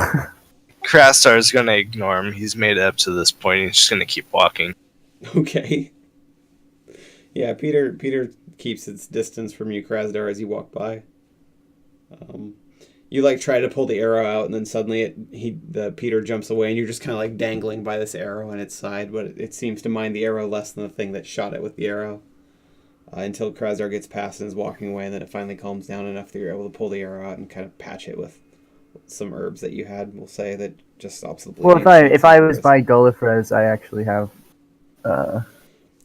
Crastar is gonna ignore him. He's made it up to this point. He's just gonna keep walking. Okay. Yeah, Peter keeps its distance from you, Krasdar, as you walk by. You like try to pull the arrow out, and then suddenly Peter jumps away, and you're just kind of like dangling by this arrow on its side. But it seems to mind the arrow less than the thing that shot it with the arrow. Until Krasdar gets past and is walking away, and then it finally calms down enough that you're able to pull the arrow out and kind of patch it with some herbs that you had. We'll say that just stops the bleeding. Well, if I was by Gullifrez, I actually have. Oh,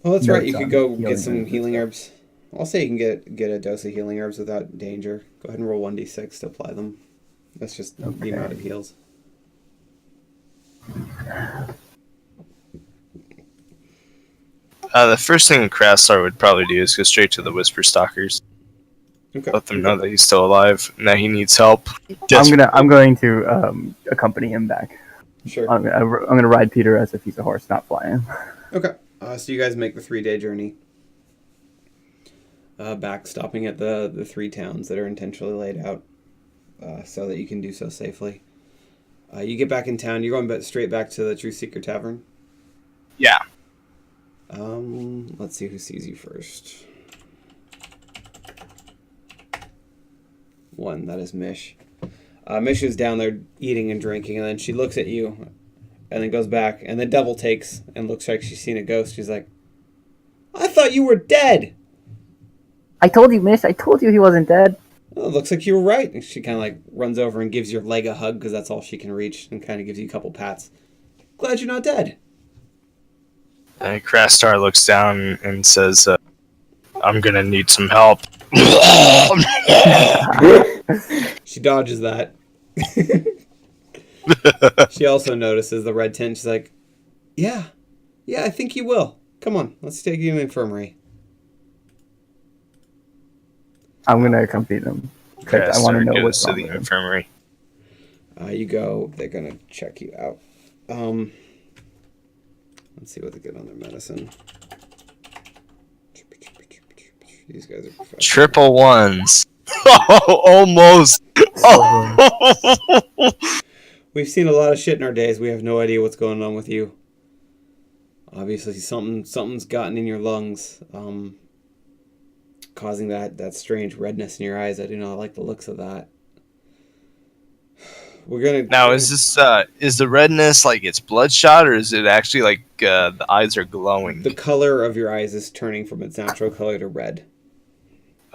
that's right. You notes could on go healing get some herbs. healing herbs. I'll say you can get a dose of healing herbs without danger. Go ahead and roll 1d6 to apply them. That's just the amount of heals. The first thing Crastar would probably do is go straight to the Whisperstalkers. Okay. Let them know that he's still alive and that he needs help. I'm going to accompany him back. Sure. I'm gonna ride Peter as if he's a horse, not flying. Okay. So you guys make the 3-day journey. Back, stopping at the 3 towns that are intentionally laid out so that you can do so safely. You get back in town. You're going straight back to the Truth Seeker Tavern? Yeah. Let's see who sees you first. 1, that is Mish. Mish is down there eating and drinking, and then she looks at you, and then goes back, and then double takes, and looks like she's seen a ghost. She's like, I thought you were dead! I told you, Mish. I told you he wasn't dead. Oh, it looks like you were right. And she kind of like runs over and gives your leg a hug, because that's all she can reach, and kind of gives you a couple pats. Glad you're not dead. And Crastar looks down and says, I'm gonna need some help. She dodges that. She also notices the red tint. She's like, yeah, I think you will. Come on, let's take you to the infirmary. I'm gonna accompany them. 'Cause I want to know what's to wrong the with him. infirmary. You go. They're gonna check you out. Let's see what they get on their medicine. These guys are professional. Triple ones. Almost. We've seen a lot of shit in our days. We have no idea what's going on with you. Obviously, something's gotten in your lungs, causing that strange redness in your eyes. I do not like the looks of that. We're gonna Now, is this is the redness like it's bloodshot, or is it actually like the eyes are glowing? The color of your eyes is turning from its natural color to red.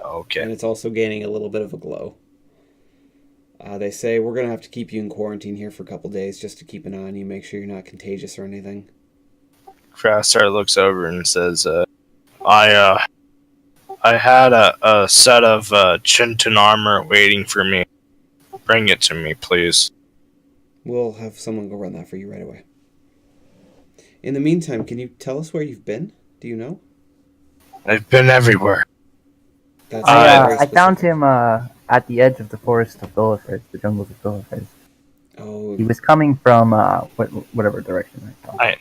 Okay. And it's also gaining a little bit of a glow. They say we're going to have to keep you in quarantine here for a couple days just to keep an eye on you, make sure you're not contagious or anything. Krastar looks over and says, I had a set of Chinton armor waiting for me. Bring it to me, please. We'll have someone go run that for you right away. In the meantime, can you tell us where you've been? Do you know? I've been everywhere. That's I found him at the edge of the forest of Dolifers, the jungles of Dolifers. Oh, He was coming from whatever direction.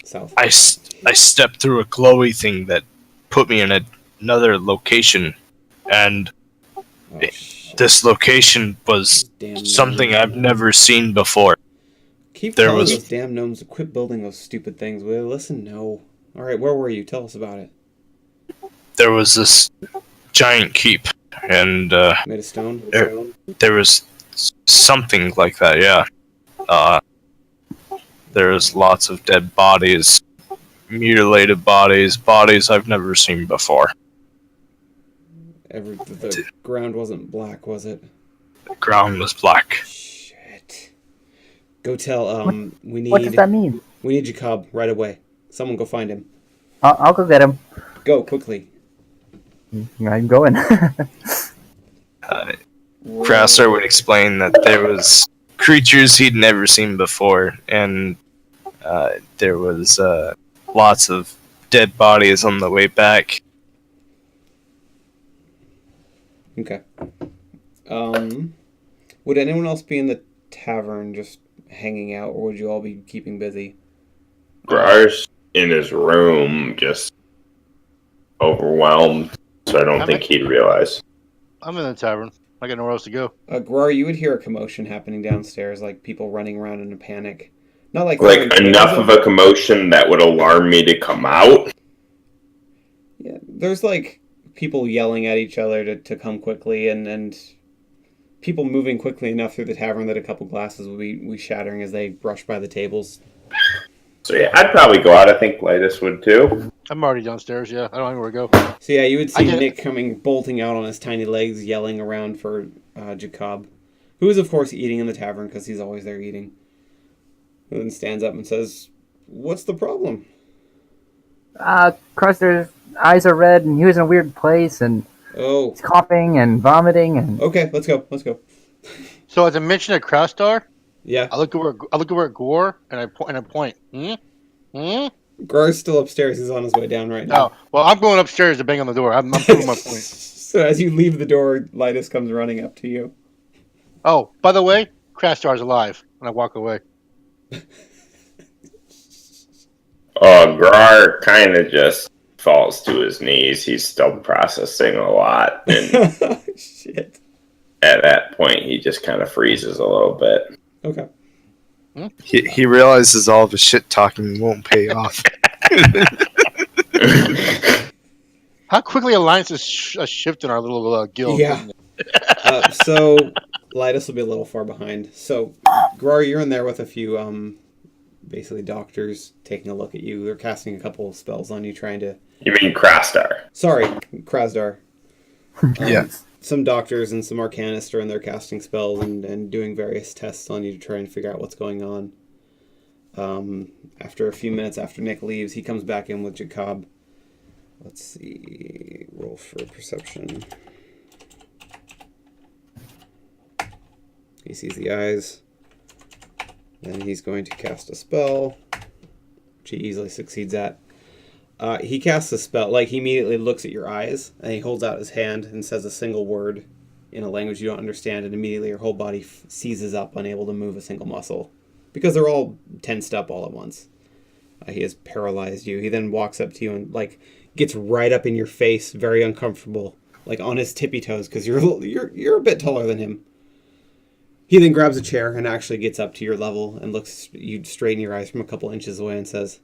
south. I stepped through a glowy thing that put me in another location, and Oh, shit. this location was Damn something gnomes. I've never seen before. Keep there telling was- those damn gnomes to quit building those stupid things. Will they listen? No. All right, where were you? Tell us about it. There was this giant keep, and Made of stone? there was something like that, yeah. There was lots of dead bodies, mutilated bodies I've never seen before. The ground wasn't black, was it? The ground was black. Shit. Go tell, we What does that mean? We need Jacob right away. Someone go find him. I'll go get him. Go, quickly. I'm going. Krasser would explain that there was creatures he'd never seen before, and there was lots of dead bodies on the way back. Okay. Would anyone else be in the tavern just hanging out, or would you all be keeping busy? Grar's in his room, just overwhelmed, so I don't think he'd realize. I'm in the tavern. I got nowhere else to go. Grar, you would hear a commotion happening downstairs, like people running around in a panic. Not like enough of a commotion that would alarm me to come out. Yeah, there's like people yelling at each other to come quickly, and people moving quickly enough through the tavern that a couple glasses will be shattering as they brush by the tables. So yeah, I'd probably go out. I think Lytus would too. I'm already downstairs, yeah. I don't know anywhere to go. So yeah, you would see Nick coming, bolting out on his tiny legs, yelling around for Jacob, who is of course eating in the tavern because he's always there eating. And then stands up and says, "What's the problem?" Cruster's eyes are red, and he was in a weird place, and Oh, he's coughing and vomiting, and okay, let's go. So as I mentioned at Crowstar, Yeah, I look over at Gore and I point. Grar's still upstairs. He's on his way down right now. Oh, well, I'm going upstairs to bang on the door. I'm proving my point. So as you leave the door, Lytus comes running up to you. Oh, by the way, Crowstar's alive. And I walk away. Grar kind of just falls to his knees. He's still processing a lot, and Shit. at that point, he just kind of freezes a little bit. Okay. He realizes all of his shit talking won't pay off. How quickly alliances shift in our little guild. Yeah. So Lytus will be a little far behind. So Grar, you're in there with a few basically doctors taking a look at you. They're casting a couple of spells on you, trying to. You mean Krastar? Sorry, Krasdar. Yeah. Some doctors and some arcanists are in there casting spells and doing various tests on you to try and figure out what's going on. After a few minutes after Nick leaves, he comes back in with Jacob. Let's see. Roll for perception. He sees the eyes. Then he's going to cast a spell, which he easily succeeds at. He casts a spell, like he immediately looks at your eyes, and he holds out his hand and says a single word in a language you don't understand, and immediately your whole body seizes up, unable to move a single muscle. Because they're all tensed up all at once. He has paralyzed you. He then walks up to you and, like, gets right up in your face, very uncomfortable, like on his tippy toes, because you're a bit taller than him. He then grabs a chair and actually gets up to your level and looks you straight in your eyes from a couple inches away and says,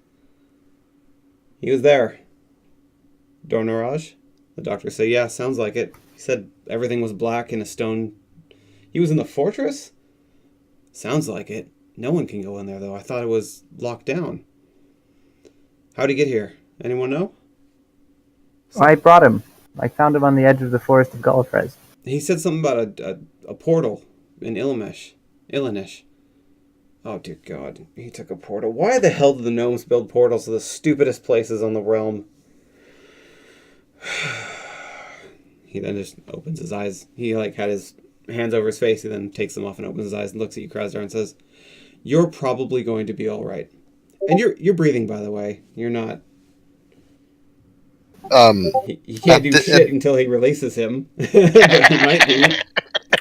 "He was there. Dornaraj?" The doctor said, "Yeah, sounds like it. He said everything was black in a stone. He was in the fortress? Sounds like it. No one can go in there, though. I thought it was locked down. How'd he get here? Anyone know?" I brought him. I found him on the edge of the forest of Gallifrey. He said something about a portal. in Illinish. Oh dear God, he took a portal. Why the hell do the gnomes build portals to the stupidest places on the realm? He then just opens his eyes. He had his hands over his face. He then takes them off and opens his eyes and looks at you, Krasdar, and says, "You're probably going to be all right." And you're breathing, by the way. You're not. He can't do shit until he releases him. But he might be.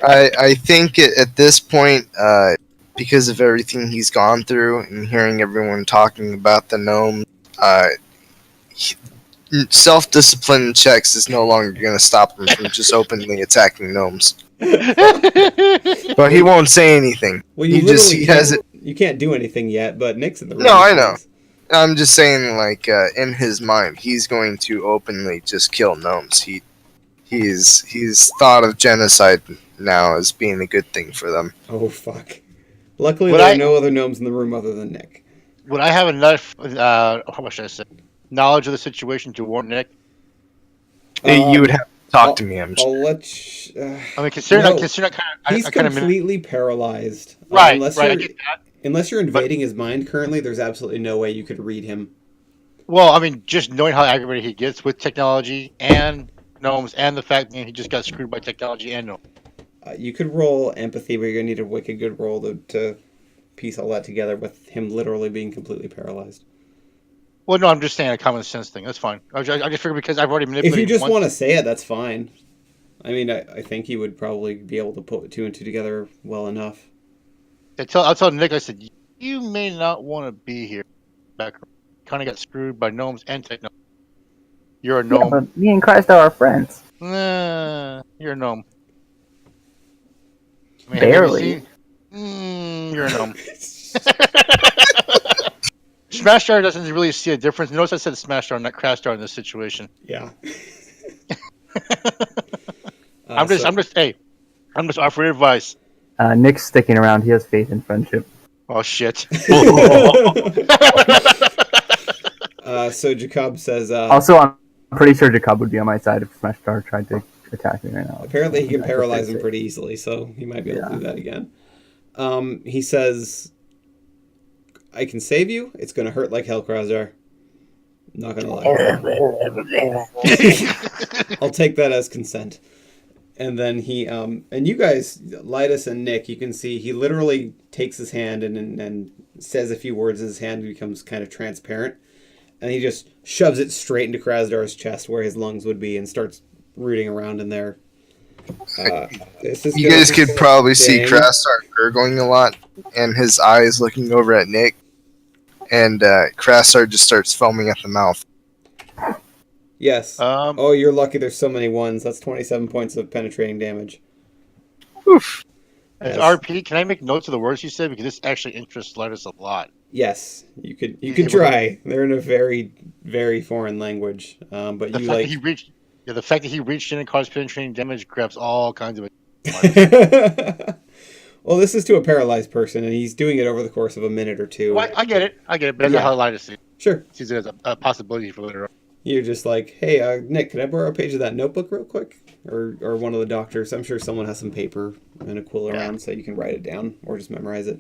I think at this point, because of everything he's gone through and hearing everyone talking about the gnome, self-discipline checks is no longer going to stop him from just openly attacking gnomes. But he won't say anything. Well, you can't do anything yet, but Nick's in the room. No, I know. I'm just saying, in his mind, he's going to openly just kill gnomes. He's thought of genocide now as being a good thing for them. Oh, fuck. Luckily, there are no other gnomes in the room other than Nick. Would I have enough, how much should I say, knowledge of the situation to warn Nick? You would have to talk to me. I'll let you, I mean, considering he's completely paralyzed. Right, I get that. Unless you're invading his mind currently, there's absolutely no way you could read him. Well, I mean, just knowing how aggravated he gets with technology and gnomes, and the fact that he just got screwed by technology and gnomes. You could roll empathy, but you're going to need a wicked good roll to piece all that together with him literally being completely paralyzed. Well, no, I'm just saying a common sense thing. That's fine. I just figured because I've already manipulated. If you just want to say it, that's fine. I mean, I think he would probably be able to put two and two together well enough. I'll tell Nick, I said, you may not want to be here. Back, kind of got screwed by gnomes and technology. You're a gnome. Yeah, but me and Krasdar are friends. Nah, you're a gnome. I mean, Barely. You're a gnome. Smashdar doesn't really see a difference. Notice I said Smashdar, not Krasdar in this situation. Yeah. I'm just offering advice. Nick's sticking around. He has faith in friendship. Oh shit. So Jacob says. Also, I'm pretty sure Jacob would be on my side if Smashdar tried to attack me right now. Apparently, he can paralyze him pretty easily, so he might be able to do that again. He says, "I can save you. It's going to hurt like hell, Krasdar. Not going to lie. I'll take that as consent." And then he, and you guys, Lytus and Nick, you can see he literally takes his hand and says a few words, and his hand becomes kind of transparent. And he just shoves it straight into Krasdar's chest where his lungs would be and starts rooting around in there. You guys could probably see Krasdar gurgling a lot, and his eyes looking over at Nick. And Krasdar just starts foaming at the mouth. Yes. Oh, you're lucky there's so many ones. That's 27 points of penetrating damage. Oof. As RP, can I make notes of the words you said? Because this actually interests Lytus a lot. Yes, you could try. They're in a very, very foreign language. But the fact that he reached in and caused penetrating damage grabs all kinds of Well, this is to a paralyzed person, and he's doing it over the course of a minute or two. Well, I get it, but that's not how Lytus sees it. Sure. Sees it as a possibility for later on. You're just like, hey, Nick, can I borrow a page of that notebook real quick? Or one of the doctors. I'm sure someone has some paper and a quill around so you can write it down or just memorize it.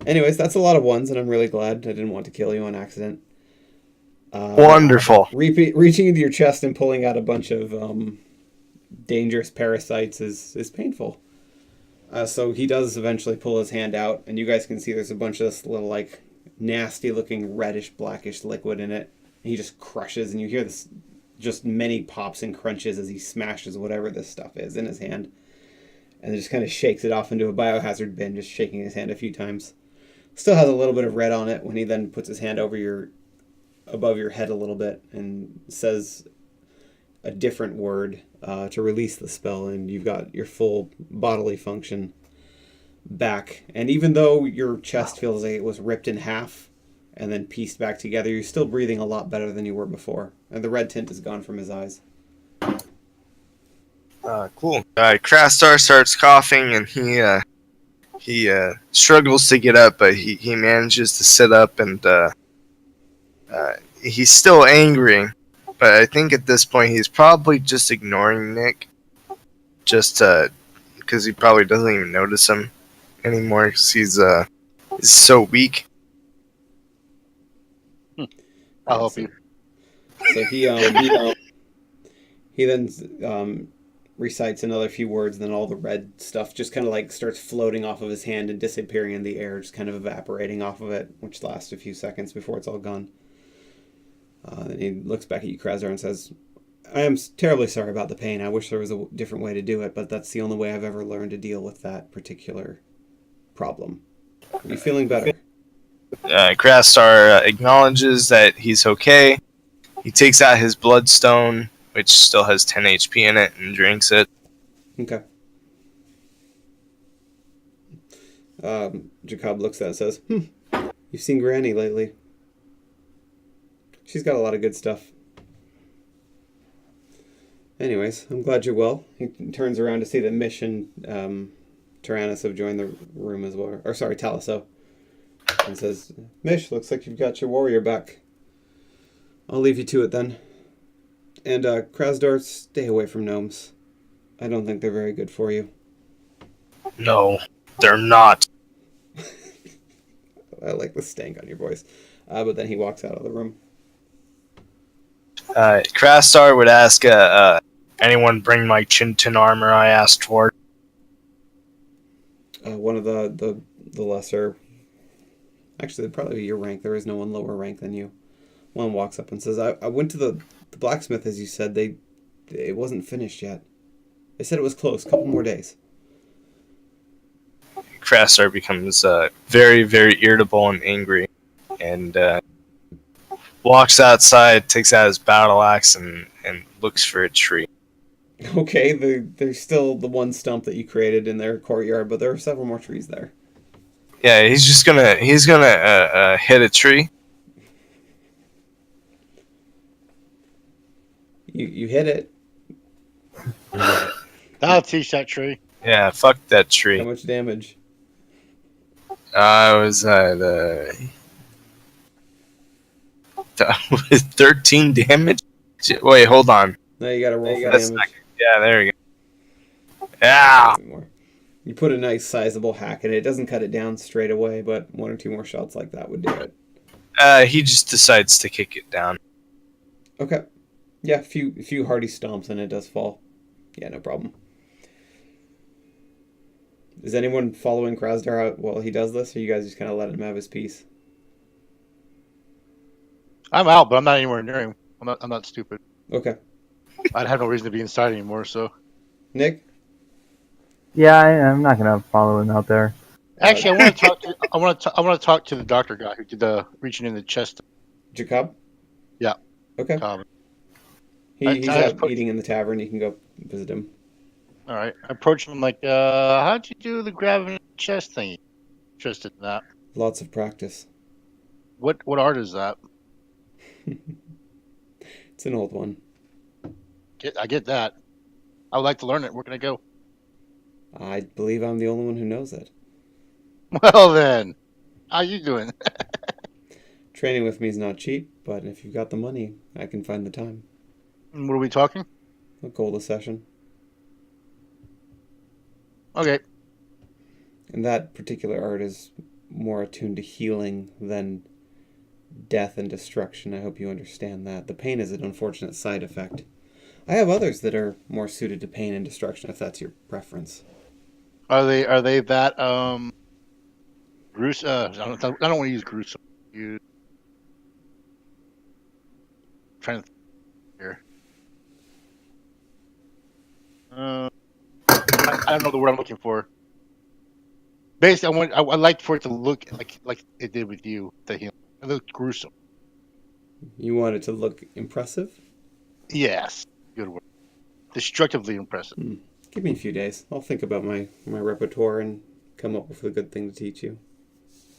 Anyways, that's a lot of ones, and I'm really glad I didn't want to kill you on accident. Wonderful. Reaching into your chest and pulling out a bunch of dangerous parasites is painful. So he does eventually pull his hand out, and you guys can see there's a bunch of this little, nasty-looking reddish, blackish liquid in it. He just crushes, and you hear this just many pops and crunches as he smashes whatever this stuff is in his hand. And just kind of shakes it off into a biohazard bin, just shaking his hand a few times. Still has a little bit of red on it when he then puts his hand above your head a little bit and says a different word to release the spell, and you've got your full bodily function back. And even though your chest feels like it was ripped in half and then pieced back together, you're still breathing a lot better than you were before. And the red tint is gone from his eyes. Cool. Krasdar starts coughing, and he struggles to get up, but he manages to sit up, and he's still angry. But I think at this point he's probably just ignoring Nick, just to because he probably doesn't even notice him anymore because he's so weak. I'll help you. So he then recites another few words, and then all the red stuff just kind of like starts floating off of his hand and disappearing in the air, just kind of evaporating off of it, which lasts a few seconds before it's all gone. Then he looks back at you, Krasdar, and says, I am terribly sorry about the pain. I wish there was a different way to do it, but that's the only way I've ever learned to deal with that particular problem. Are you feeling better? Krasdar acknowledges that he's okay. He takes out his bloodstone, which still has 10 HP in it, and drinks it. Okay. Jacob looks at it and says, you've seen Granny lately. She's got a lot of good stuff. Anyways, I'm glad you're well. He turns around to see that Mish and Tyrannus have joined the room as well. Or sorry, Taliso. And says, Mish, looks like you've got your warrior back. I'll leave you to it then. And Krasdar, stay away from gnomes. I don't think they're very good for you. No, they're not. I like the stank on your voice. But then he walks out of the room. Krasdar would ask, anyone bring my Chintan armor I asked for? One of the lesser... Actually, it'd probably be your rank. There is no one lower rank than you. One walks up and says, I went to the blacksmith, as you said. It wasn't finished yet. They said it was close. A couple more days. Krasdar becomes very, very irritable and angry, and walks outside, takes out his battle axe, and looks for a tree. Okay, there's still the one stump that you created in their courtyard, but there are several more trees there. Yeah, he's gonna hit a tree. You hit it. I'll teach that tree. Yeah, fuck that tree. How much damage? I was at 13 damage. Wait, hold on. Now you gotta roll for That's damage. Yeah, there we go. Yeah. You put a nice sizable hack in it. It doesn't cut it down straight away, but one or two more shots like that would do it. He just decides to kick it down. Okay. Yeah, a few hearty stomps and it does fall. Yeah, no problem. Is anyone following Krasdar out while he does this, or you guys just kind of let him have his piece? I'm out, but I'm not anywhere near him. I'm not stupid. Okay. I'd have no reason to be inside anymore. So, Nick? Yeah, I'm not gonna follow him out there. actually, I want to talk to. I want to talk to the doctor guy who did the reaching in the chest. Jacob? Yeah. Okay. He's I out eating in the tavern. You can go visit him. All right. I approached him like, how'd you do the grabbing the chest thing? Interested in that. Lots of practice. What art is that? It's an old one. I get that. I would like to learn it. Where can I go? I believe I'm the only one who knows it. Well then, how you doing? Training with me is not cheap, but if you've got the money, I can find the time. What are we talking? A gold a session. Okay. And that particular art is more attuned to healing than death and destruction. I hope you understand that. The pain is an unfortunate side effect. I have others that are more suited to pain and destruction, if that's your preference. Are they that gruesome? I don't want to use gruesome. Trying to think here. I don't know the word I'm looking for. Basically, I'd like for it to look like it did with you. The healing. It looked gruesome. You want it to look impressive? Yes, good word. Destructively impressive. Give me a few days. I'll think about my repertoire and come up with a good thing to teach you.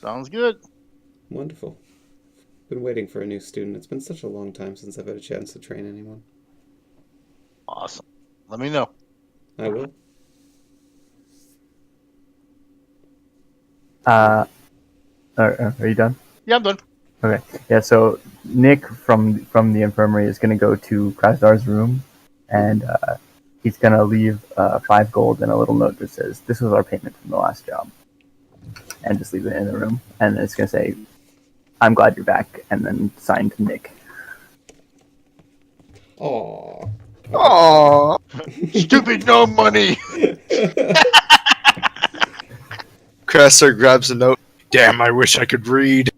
Sounds good. Wonderful. Been waiting for a new student. It's been such a long time since I've had a chance to train anyone. Awesome. Let me know. I will. Are you done? Yeah, I'm done. Okay. Yeah. So Nick from the infirmary is gonna go to Krasdar's room and he's gonna leave 5 gold and a little note that says, "This was our payment from the last job," and just leave it in the room. And it's gonna say, "I'm glad you're back," and then signed Nick. Aww. Aww. Stupid, no money. Cresser grabs the note. Damn, I wish I could read.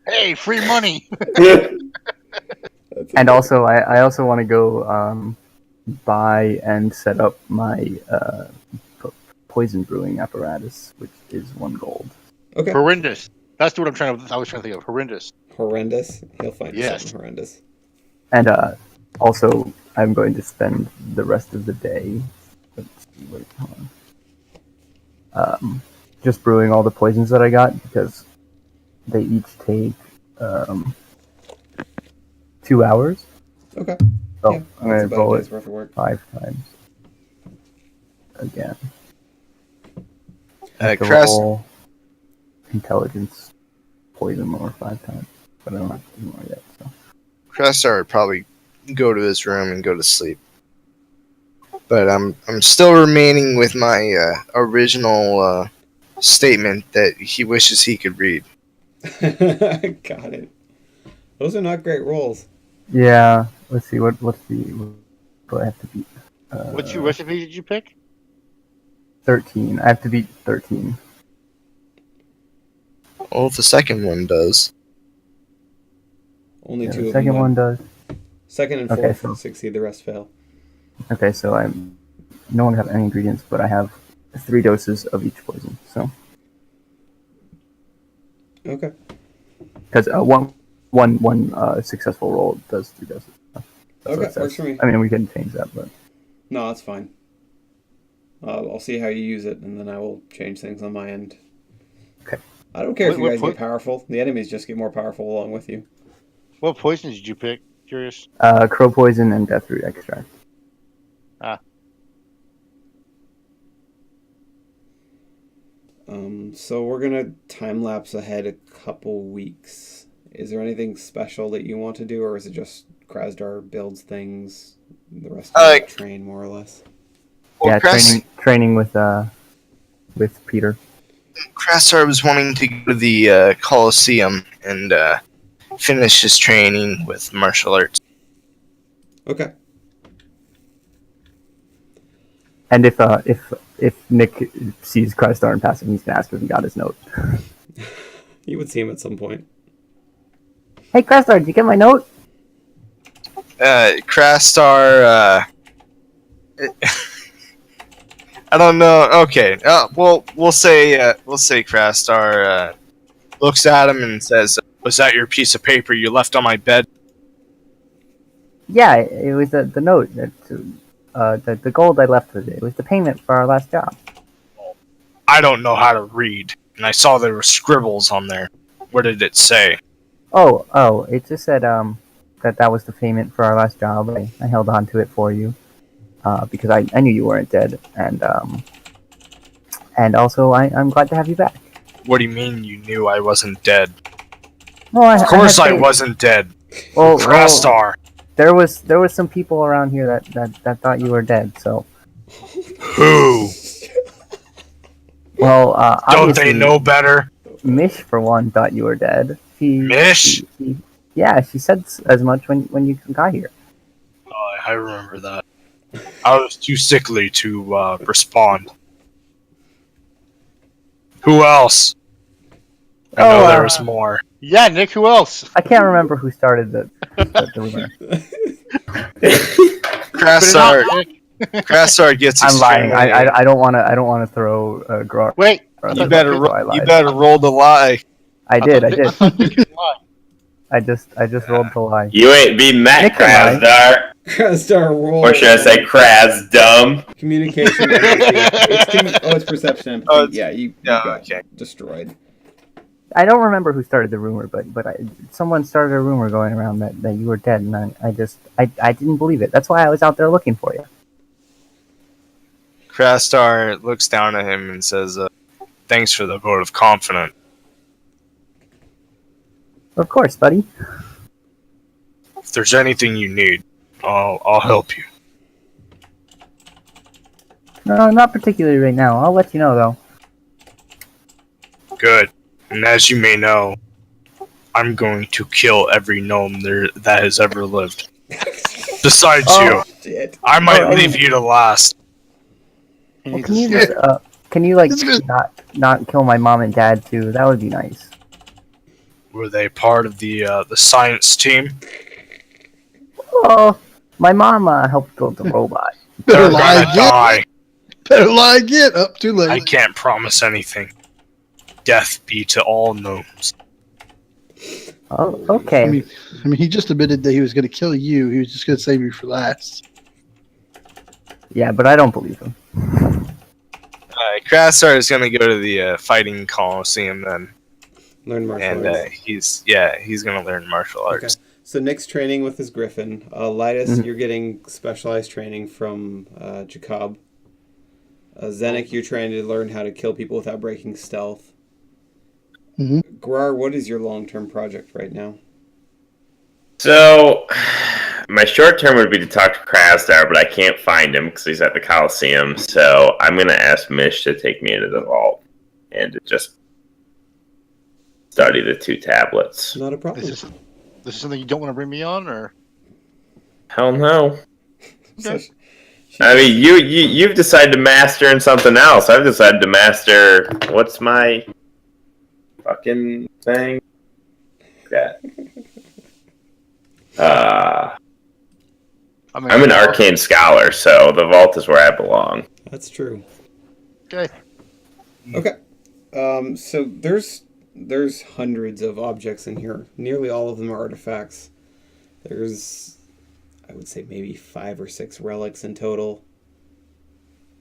Hey, free money. And also, I also want to go buy and set up my poison brewing apparatus, which is 1 gold. Okay. Horrendous. That's what I was trying to think of. Horrendous. Horrendous. He'll find Yes. something horrendous. And also, I'm going to spend the rest of the day. Let's see, wait, hold on. Just brewing all the poisons that I got because they each take 2 hours. Okay. So Yeah, I'm going that's to about roll a it day's worth of work. 5 times. Again. I have to Cress, roll intelligence poison more 5 times, but I don't have to do more yet. So. Cresser would probably go to his room and go to sleep. But I'm still remaining with my original statement that he wishes he could read. Got it. Those are not great rolls. Yeah. Let's see. What do I have to beat? Which recipe did you pick? 13. I have to beat 13. Well, the second one does. Only Yeah, 2 the of them second one does. Second and Okay, fourth so- succeed, the rest fail. Okay, so I'm no one have any ingredients, but I have 3 doses of each poison. So Okay. because one successful roll does 3 doses. That's what Okay, it says. works for me. I mean, we can change that, but No, that's fine. I'll see how you use it, and then I will change things on my end. Okay. I don't care if you What guys po- get powerful. The enemies just get more powerful along with you. What poisons did you pick? Curious. crow poison and death root extract. So we're gonna time lapse ahead a couple weeks. Is there anything special that you want to do, or is it just Krasdar builds things, the rest of it train more or less? Well, Yeah, training with Peter. Cresser was wanting to go to the Coliseum and finish his training with martial arts. Okay. And if Nick sees Crystar and passes him, he's gonna ask if he got his note. You would see him at some point. Hey, Crystar, did you get my note? Crastar, I don't know. Okay. Well, we'll say Crastar looks at him and says, "Was that your piece of paper you left on my bed?" Yeah, it was the note. The gold I left with it. It was the payment for our last job. I don't know how to read, and I saw there were scribbles on there. What did it say? Oh, it just said that was the payment for our last job. I held on to it for you because I knew you weren't dead, and also I'm glad to have you back. What do you mean you knew I wasn't dead? Well, Of course I had wasn't dead. Well, Crastar. there was some people around here that thought you were dead. So, Who? well, Don't obviously, they know better? Mish for one thought you were dead. Mish? She said as much when you got here. Oh, I remember that. I was too sickly to respond. Who else? I know there was more. Yeah, Nick. Who else? I can't remember who started the rumor. Crassar gets. I'm lying. I don't want to throw Grog. Wait. You better roll the lie. I did. I thought Nick could lie. I just rolled the lie. You ain't be Matt Nick and Krasdar. Krasdar roll. Or should I say Krasdum? Communication. It's perception. Oh, you got okay. destroyed. I don't remember who started the rumor, but someone started a rumor going around that you were dead, and I didn't believe it. That's why I was out there looking for you. Crastar looks down at him and says, "Thanks for the vote of confidence." Of course, buddy. If there's anything you need, I'll help you. No, not particularly right now. I'll let you know though. Good. And as you may know, I'm going to kill every gnome there that has ever lived. Besides you, Shit. I might leave you to last. Well, can you just can you like not kill my mom and dad too? That would be nice. Were they part of the science team? Oh, my mom helped build the robot. Better They're lie gonna die. again. Better lie again. Up too late. I can't promise anything. Death be to all gnomes. Oh, okay. I mean, he just admitted that he was going to kill you. He was just going to save you for last. Yeah, but I don't believe him. Krasar is gonna go to the fighting coliseum then, Learn martial and arts. he's gonna learn martial arts. Okay. So Nick's training with his griffin. Lytus, you're getting specialized training from Jacob. Zenik, you're trying to learn how to kill people without breaking stealth. Mm-hmm. Grar, what is your long-term project right now? So, my short term would be to talk to Krasdar, but I can't find him because he's at the Coliseum. So, I'm going to ask Mish to take me into the vault and to just study the 2 tablets. Not a problem. This is something you don't want to bring me on, or? Hell no. So, I mean, you've decided to master in something else. I've decided to master. What's my fucking thing? That. I'm an arcane scholar, so the vault is where I belong. that's true. Okay. Okay. So there's hundreds of objects in here. Nearly all of them are artifacts. There's, I would say, maybe 5 or 6 relics in total.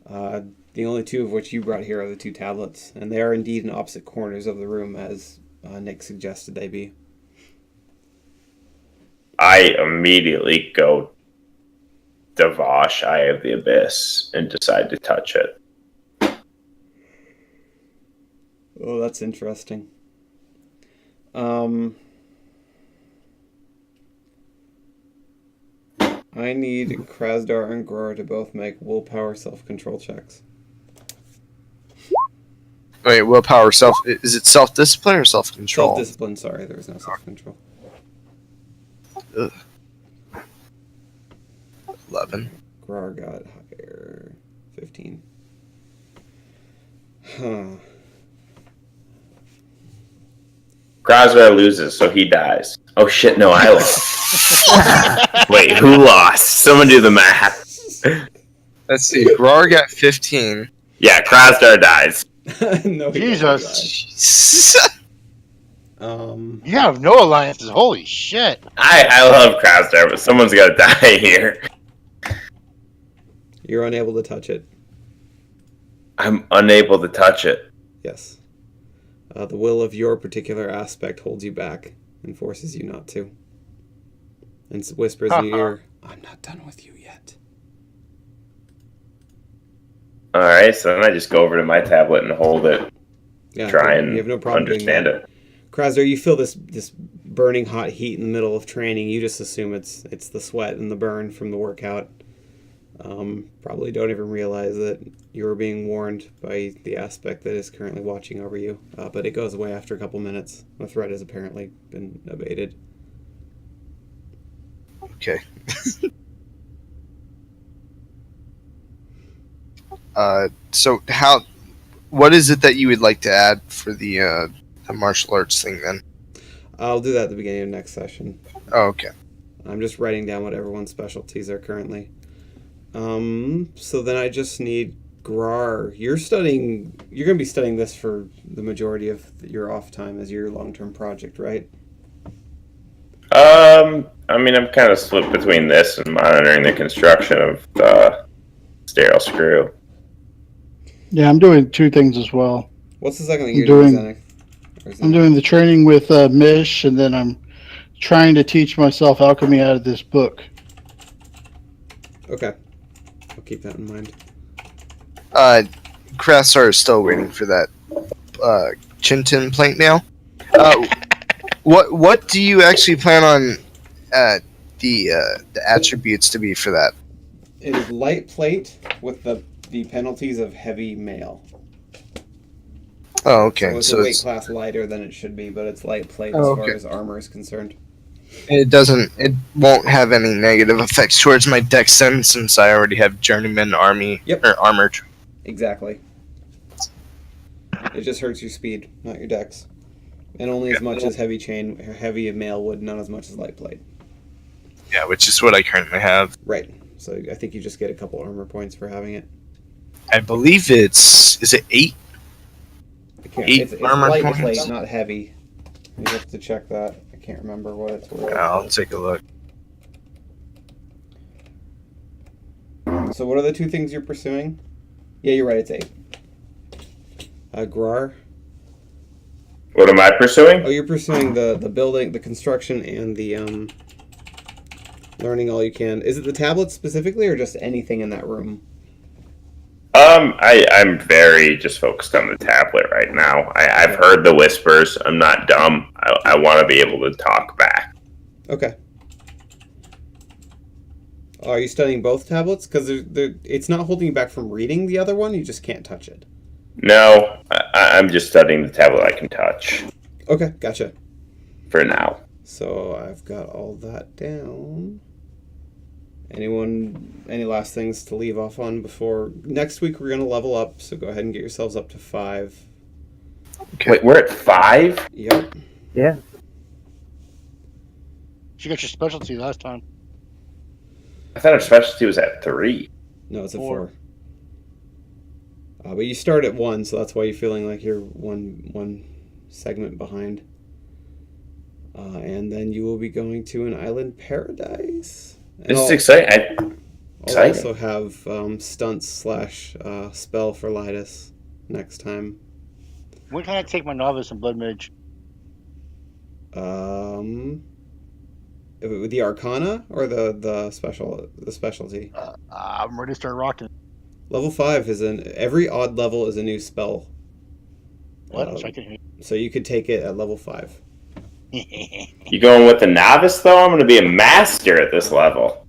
The only 2 of which you brought here are the 2 tablets, and they are indeed in opposite corners of the room, as Nick suggested they be. I immediately go Devosh, Eye of the Abyss, and decide to touch it. Oh, that's interesting. I need Krasdar and Grar to both make willpower self-control checks. Wait, willpower is it self-discipline or self-control? Self-discipline, sorry, there was no self-control. 11. Grar got higher. 15. Huh. Krasdar loses, so he dies. Oh shit, no, I lost. Wait, who lost? Someone do the math. Let's see. Grar got 15. Yeah, Krasdar dies. No, he Jesus. doesn't die. You have no alliances. Holy shit. I love Krasdar, but someone's got to die here. You're unable to touch it. I'm unable to touch it. Yes. The will of your particular aspect holds you back and forces you not to. And whispers in your ear, I'm not done with you yet. Alright, so then I just go over to my tablet and hold it. Yeah, Try you and have no problem understand doing that. it. Krasdar, you feel this burning hot heat in the middle of training. You just assume it's the sweat and the burn from the workout. Probably don't even realize that you were being warned by the aspect that is currently watching over you. But it goes away after a couple minutes. The threat has apparently been abated. Okay. So what is it that you would like to add for the martial arts thing then? I'll do that at the beginning of next session. Oh, okay. I'm just writing down what everyone's specialties are currently. So then I just need Grar. You're going to be studying this for the majority of your off time as your long-term project, right? I mean, I'm kind of split between this and monitoring the construction of the sterile screw. Yeah, I'm doing 2 things as well. What's the second thing you're doing, Zenik? I'm doing the training with Mish, and then I'm trying to teach myself alchemy out of this book. Okay. I'll keep that in mind. Krasar is still waiting for that Chintin plate now. What do you actually plan on the attributes to be for that? It is light plate with the penalties of heavy mail. Oh, okay. So it's a weight class lighter than it should be, but it's light plate as far as armor is concerned. It won't have any negative effects towards my dex since I already have journeyman or armor. Exactly. It just hurts your speed, not your dex. And only as much as heavy mail would, not as much as light plate. Yeah, which is what I currently have. Right. So I think you just get a couple armor points for having it. I believe is it 8? It's armor light points? plate, not heavy. You have to check that. I can't remember what it's worth. I'll take a look. So what are the 2 things you're pursuing? Yeah, you're right, it's 8. Grar? What am I pursuing? Oh, you're pursuing the building, the construction, and the learning all you can. Is it the tablets specifically, or just anything in that room? I'm very just focused on the tablet right now. I've heard the whispers. I'm not dumb. I want to be able to talk back. Okay. Are you studying both tablets? Because it's not holding you back from reading the other one. You just can't touch it. No, I'm just studying the tablet I can touch. Okay, gotcha. For now. So I've got all that down. Any last things to leave off on before next week? We're going to level up, so go ahead and get yourselves up to 5. Okay. Wait, we're at 5? Yep. Yeah. You got your specialty last time. I thought our specialty was at 3. No, it's at 4. But you start at 1, so that's why you're feeling like you're one segment behind. And then you will be going to an island paradise. This is exciting. I'll also have stunts / spell for Lidus next time. When can I take my novice and blood mage? With the Arcana or the specialty? I'm ready to start rocking. Level 5 is every odd level is a new spell. What? So you could take it at level 5. You going with the novice though? I'm going to be a master at this level.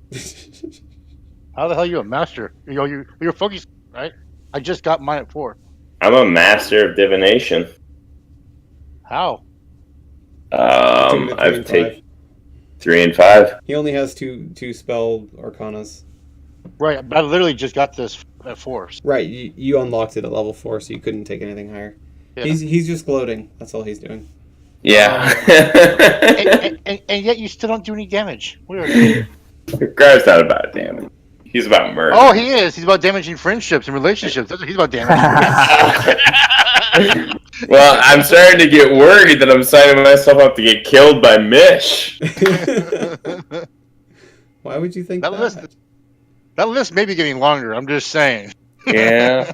How the hell are you a master? You're focused, right? I just got mine at 4. I'm a master of divination. How? I've taken 3 and 5. He only has two spell arcanas. Right, but I literally just got this at 4. Right, you unlocked it at level 4, so you couldn't take anything higher. Yeah. He's just gloating. That's all he's doing. Yeah. And yet you still don't do any damage. Weird. Grab's not about damage. He's about murder. Oh, he is. He's about damaging friendships and relationships. That's what he's about damaging. Well, I'm starting to get worried that I'm signing myself up to get killed by Mish. Why would you think that? That list may be getting longer. I'm just saying. Yeah.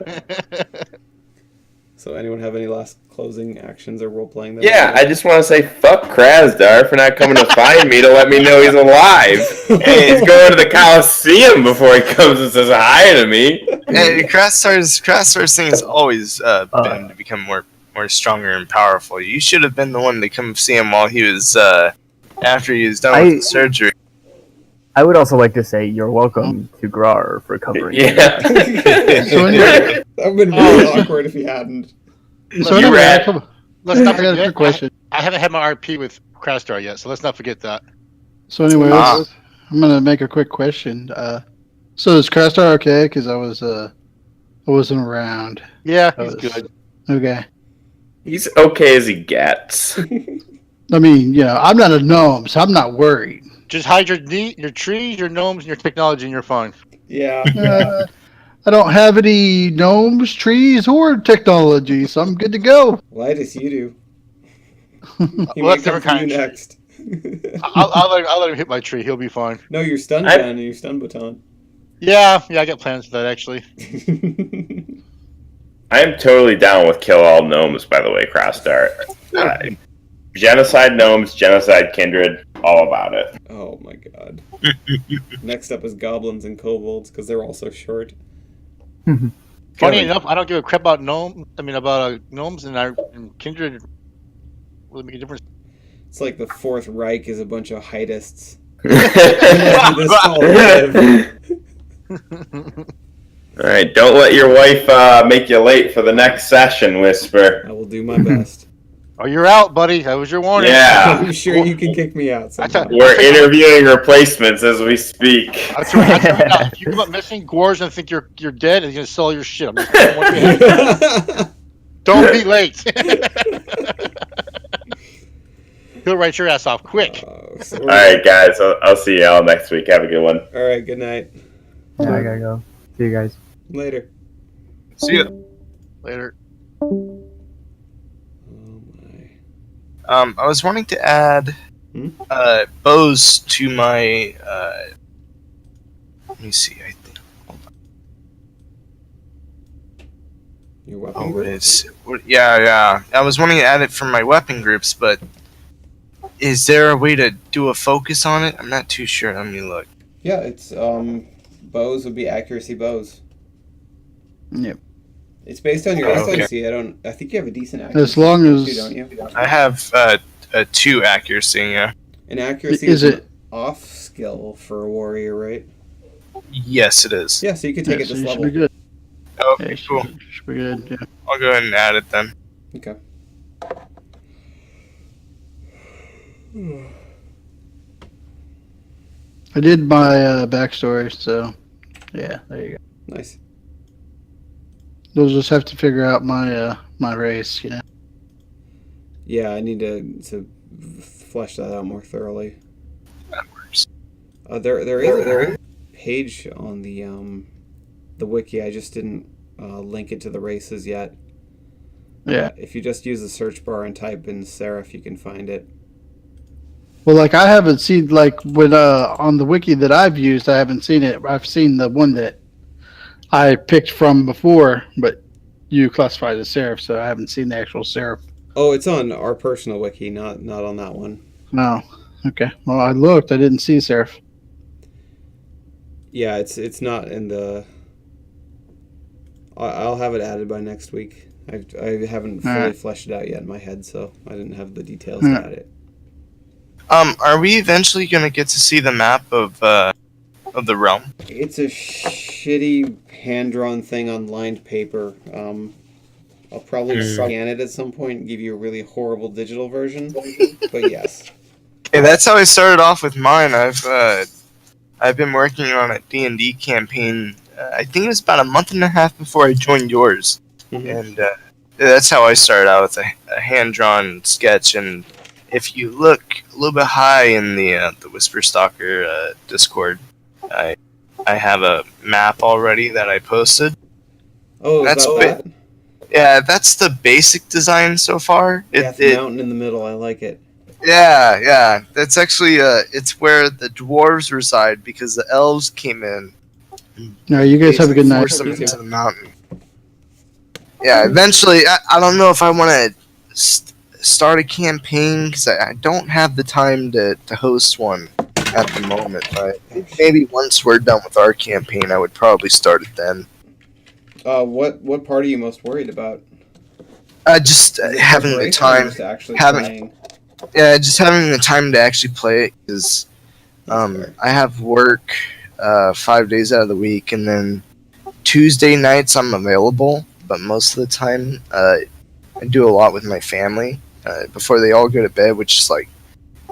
So anyone have any last closing actions or role-playing? Yeah, I just want to say fuck Krasdar for not coming to find me to let me know he's alive. Hey, he's going to the Coliseum before he comes and says hi to me. Hey, Krasdar's thing has always been to become more stronger and powerful. You should have been the one to come see him while he was after he was done with the surgery. I would also like to say you're welcome to Grar for covering. Yeah. So anyway, that would have been really awkward if he hadn't. So anyway, let's not I got a forget. quick question. I haven't had my RP with Krasdar yet, so let's not forget that. So anyway, I'm gonna make a quick question. So is Krasdar okay? Because I wasn't around. Yeah, he's good. Okay. He's okay as he gets. I mean, I'm not a gnome, so I'm not worried. Just hide your trees, your gnomes, and your technology, and you're fine. Yeah. I don't have any gnomes, trees, or technology, so I'm good to go. Lightus, you do. Well, that's different kind. Next. I'll let him hit my tree. He'll be fine. No, your stun gun and your stun baton. Yeah, I got plans for that actually. I'm totally down with kill all gnomes, by the way, Krasdar. Genocide gnomes, genocide kindred, all about it. Oh my god. Next up is goblins and kobolds, because they're all so short. Funny enough, I don't give a crap about gnomes and kindred. Will it make a difference? It's like the Fourth Reich is a bunch of heightists. This tall to live. All right, don't let your wife make you late for the next session, Whisper. I will do my best. Oh, you're out, buddy. That was your warning. Yeah. I'm sure you can kick me out sometime. We're interviewing replacements as we speak. That's right. If you come up missing, Gore's gonna think you're dead, and he's gonna sell your shit. I'm just saying, don't be late. He'll write your ass off quick. All right, guys. I'll see y'all next week. Have a good one. All right, good night. Yeah, I gotta go. See you guys. Later. See ya. Later. Oh my. I was wanting to add bows to my. Let me see. I think. Your weapon Oh, group? yeah. I was wanting to add it for my weapon groups, but is there a way to do a focus on it? I'm not too sure. Let me look. Yeah, it's bows would be accuracy bows. Yep. It's based on your Okay. accuracy. I think you have a decent accuracy. As long as too, don't you? I have a 2 accuracy. Yeah. An accuracy Is is it- an off skill for a warrior, right? Yes, it is. Yeah, so you can take it so this you should level. be good. Okay, Yeah, cool. should be good. Yeah. I'll go ahead and add it then. Okay. I did my backstory, so yeah, there you go. Nice. We'll just have to figure out my my race, you know. Yeah, I need to flesh that out more thoroughly. That works. There is a page on the wiki. I just didn't link it to the races yet. Yeah. If you just use the search bar and type in Seraph, you can find it. Well, like I haven't seen like when on the wiki that I've used, I haven't seen it. I've seen the one that I picked from before, but you classified as Seraph, so I haven't seen the actual Seraph. Oh, it's on our personal wiki, not on that one. No. Okay. Well, I looked. I didn't see Seraph. Yeah, it's not in the. I'll have it added by next week. I haven't fully Alright. fleshed it out yet in my head, so I didn't have the details Alright. to add it. Are we eventually gonna get to see the map of the realm? It's a shitty hand-drawn thing on lined paper. I'll probably scan it at some point and give you a really horrible digital version. But yes. Yeah, that's how I started off with mine. I've been working on a D&D campaign. I think it was about a month and a half before I joined yours, and that's how I started out with a hand-drawn sketch. And if you look a little bit high in the Whisperstalker Discord, I have a map already that I posted. Oh, That's is that that? Yeah, that's the basic design so far. Yeah, the mountain in the middle. I like it. Yeah. That's actually it's where the dwarves reside because the elves came in. No, you guys have a good night. Forced them into the mountain. Yeah, eventually, I don't know if I want to start a campaign because I don't have the time to host one at the moment. But maybe once we're done with our campaign, I would probably start it then. What part are you most worried about? Just Is it having the preparation or time. just actually having- playing? Yeah, just having the time to actually play it because I have work 5 days out of the week, and then Tuesday nights I'm available, but most of the time I do a lot with my family before they all go to bed, which is like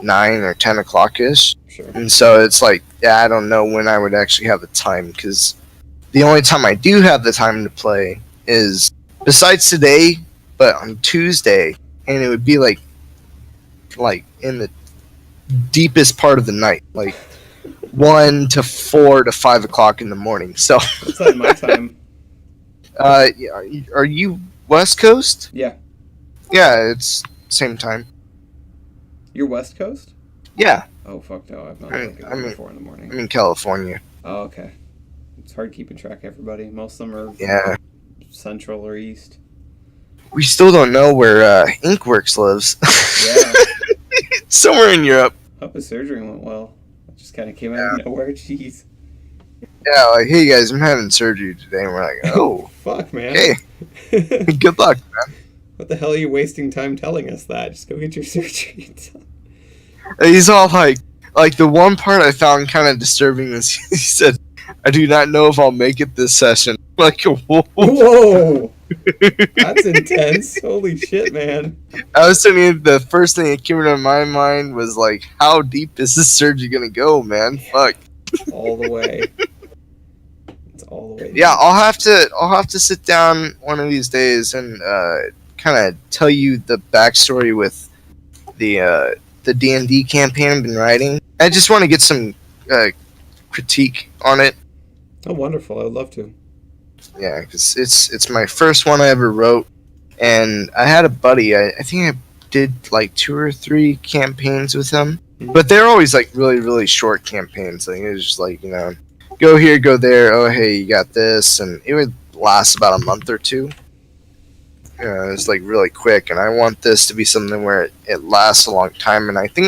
9 or 10 o'clock ish. Sure. And so it's like, yeah, I don't know when I would actually have the time because the only time I do have the time to play is besides today, but on Tuesday, and it would be like in the deepest part of the night, like 1 to 4 to 5 o'clock in the morning. So, What's that in my time? are you West Coast? Yeah. Yeah, it's same time. You're West Coast? Yeah, Oh, fuck no. I've not I looked at mean- 4 in the morning. I'm in California. Oh, okay. It's hard keeping track of everybody. Most of them are Yeah, Central or East. we still don't know where Inkworks lives. Yeah. Somewhere in Europe. Hope his surgery went well. It just kind of came out of nowhere. Jeez. Yeah, like, hey guys, I'm having surgery today, and we're like, oh, Fuck, man. hey, good luck, man. What the hell are you wasting time telling us that? Just go get your surgery done. And he's all like, like the one part I found kind of disturbing was he said, "I do not know if I'll make it this session." Like, whoa. Whoa! That's intense. Holy shit, man. I was telling you, the first thing that came into my mind was like, how deep is this surgery gonna go, man? Fuck. All the way. It's all the way. Yeah, I'll have to sit down one of these days and kind of tell you the backstory with the D&D campaign I've been writing. I just want to get some critique on it. Oh, wonderful. I would love to. Yeah, because it's my first one I ever wrote, and I had a buddy. I think I did like 2 or 3 campaigns with him, but they're always like really, really short campaigns. Like it was just like, go here, go there. Oh, hey, you got this, and it would last about a month or 2. It's like really quick, and I want this to be something where it lasts a long time, and I think